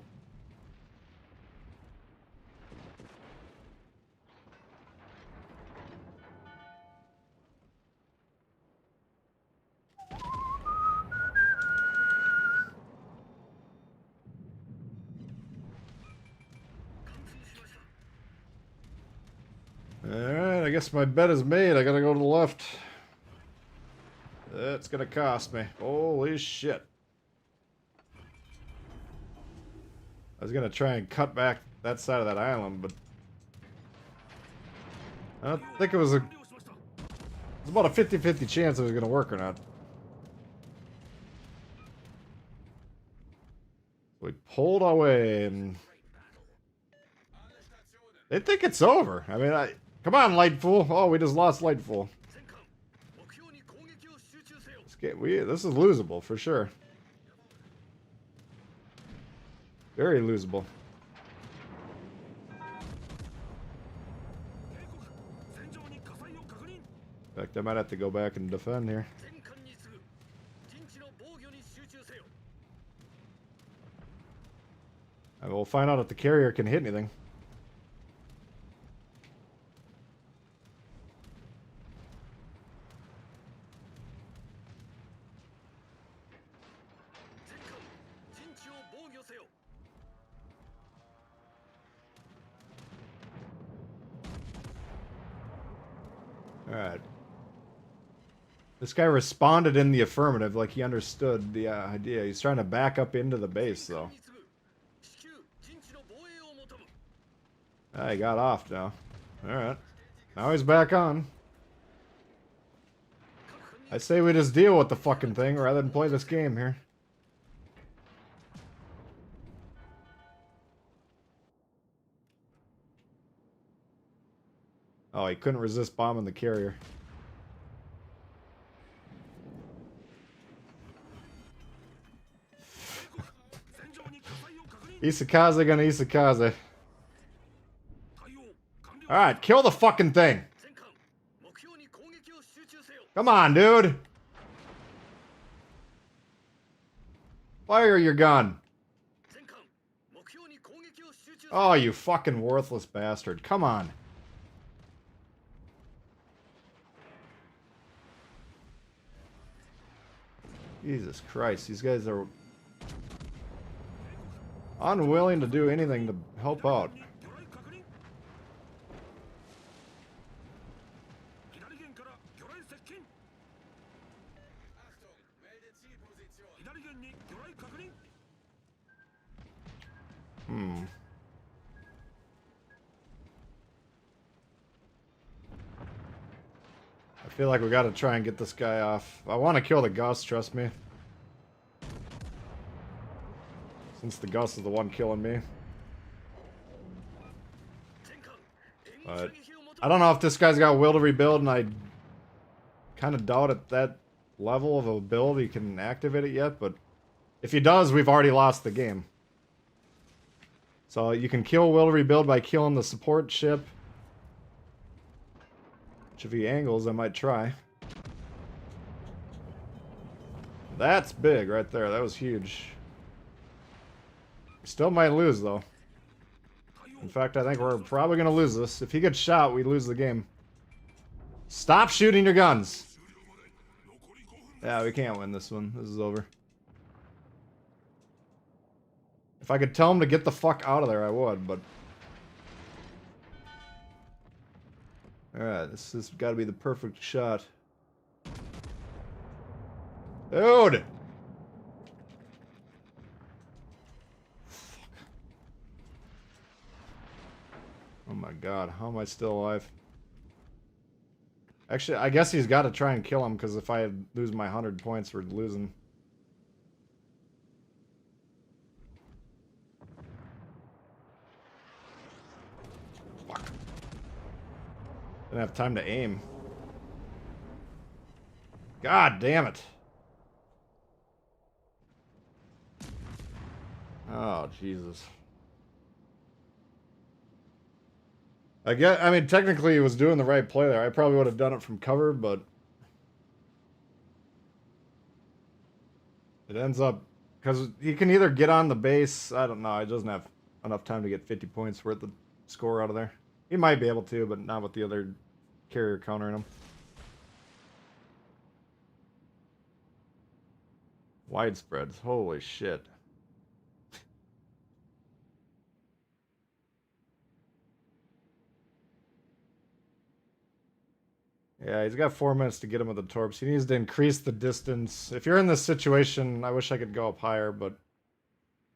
Alright, I guess my bet is made. I gotta go to the left. That's gonna cost me. Holy shit. I was gonna try and cut back that side of that island, but I don't think it was about a 50-50 chance it was gonna work or not. We pulled away and they think it's over. I mean, come on, Lightful. Oh, we just lost Lightful. This is losable for sure. Very losable. In fact, I might have to go back and defend here. And we'll find out if the carrier can hit anything. Alright. This guy responded in the affirmative, like he understood the idea. He's trying to back up into the base, though. I got off now. Alright. Now he's back on. I say we just deal with the fucking thing rather than play this game here. Oh, he couldn't resist bombing the carrier. Isakaze gonna Isakaze. Alright, kill the fucking thing. Come on, dude. Fire your gun. Oh, you fucking worthless bastard. Come on. Jesus Christ, these guys are unwilling to do anything to help out. I feel like we gotta try and get this guy off. I want to kill the Gus, trust me. Since the Gus is the one killing me. But I don't know if this guy's got will to rebuild, and I kind of doubt at that level of a build he can activate it yet, but if he does, we've already lost the game. So you can kill will to rebuild by killing the support ship. Which if he angles, I might try. That's big right there. That was huge. We still might lose, though. In fact, I think we're probably going to lose this. If he gets shot, we lose the game. Stop shooting your guns! Yeah, we can't win this one. This is over. If I could tell him to get the fuck out of there, I would, but... Alright, this has got to be the perfect shot. Dude! Oh my god, how am I still alive? Actually, I guess he's got to try and kill him, because if I lose my 100 points, we're losing. Fuck. Didn't have time to aim. God damn it. Oh, Jesus. I mean, technically he was doing the right play there. I probably would have done it from cover, but... It ends up... Because he can either get on the base... I don't know, he doesn't have enough time to get 50 points worth of score out of there. He might be able to, but not with the other carrier countering him. Widespreads. Holy shit. Yeah, he's got 4 minutes to get him with the torps. He needs to increase the distance. If you're in this situation, I wish I could go up higher, but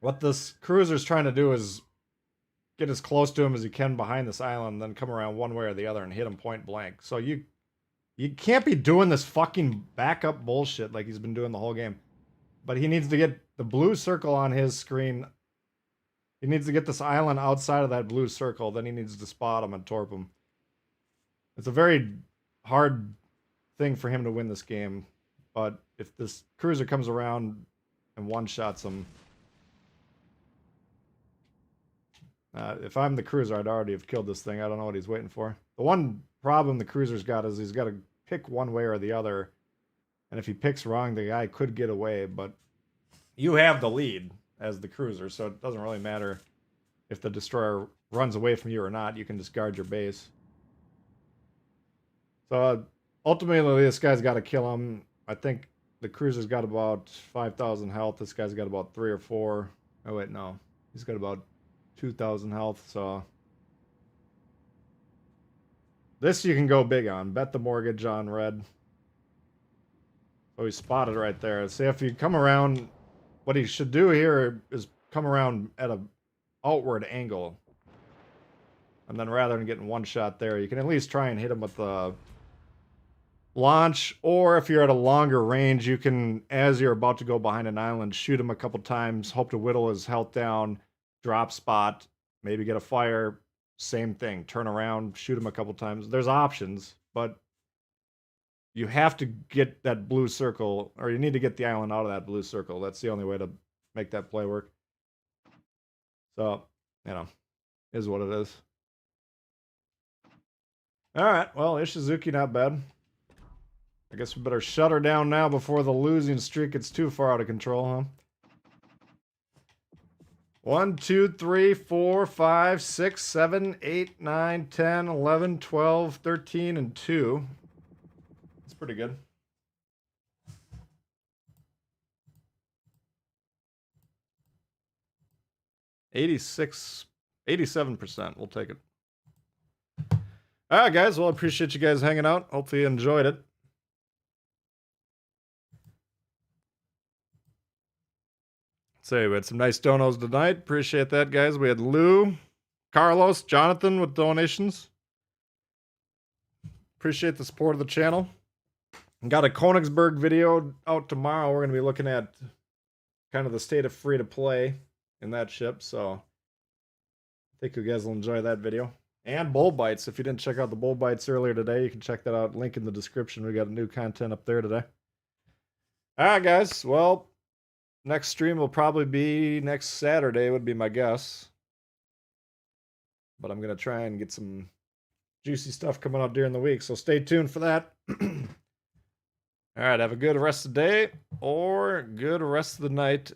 what this cruiser's trying to do is get as close to him as he can behind this island, then come around one way or the other and hit him point blank. So you can't be doing this fucking backup bullshit like he's been doing the whole game. But he needs to get the blue circle on his screen. He needs to get this island outside of that blue circle. Then he needs to spot him and torp him. It's a very hard thing for him to win this game. But if this cruiser comes around and one-shots him... if I'm the cruiser, I'd already have killed this thing. I don't know what he's waiting for. The one problem the cruiser's got is he's got to pick one way or the other. And if he picks wrong, the guy could get away. But you have the lead as the cruiser, so it doesn't really matter if the destroyer runs away from you or not. You can just guard your base. So ultimately, this guy's got to kill him. I think the cruiser's got about 5,000 health. This guy's got about 3 or 4. Oh, wait, no. He's got about 2,000 health, so... This you can go big on. Bet the mortgage on red. So he spotted right there. See, if you come around... What he should do here is come around at an outward angle. And then rather than getting one shot there, you can at least try and hit him with the launch. Or if you're at a longer range, you can, as you're about to go behind an island, shoot him a couple times, hope to whittle his health down, drop spot, maybe get a fire. Same thing. Turn around, shoot him a couple times. There's options, but you have to get that blue circle, or you need to get the island out of that blue circle. That's the only way to make that play work. So, you know, is what it is. All right, well, Ishizuki, not bad. I guess we better shut her down now before the losing streak gets too far out of control, huh? 1, 2, 3, 4, 5, 6, 7, 8, 9, 10, 11, 12, 13, and 2. That's pretty good. $86, 87%. We'll take it. All right, guys. Well, I appreciate you guys hanging out. Hopefully you enjoyed it. So we had some nice donos tonight. Appreciate that, guys. We had Lou, Carlos, Jonathan with donations. Appreciate the support of the channel. Got a Königsberg video out tomorrow. We're going to be looking at kind of the state of free-to-play in that ship. So I think you guys will enjoy that video. And Bull Bites. If you didn't check out the Bull Bites earlier today, you can check that out. Link in the description. We got new content up there today. All right, guys. Well, next stream will probably be next Saturday, would be my guess. But I'm going to try and get some juicy stuff coming out during the week, so stay tuned for that. All right, have a good rest of the day or good rest of the night.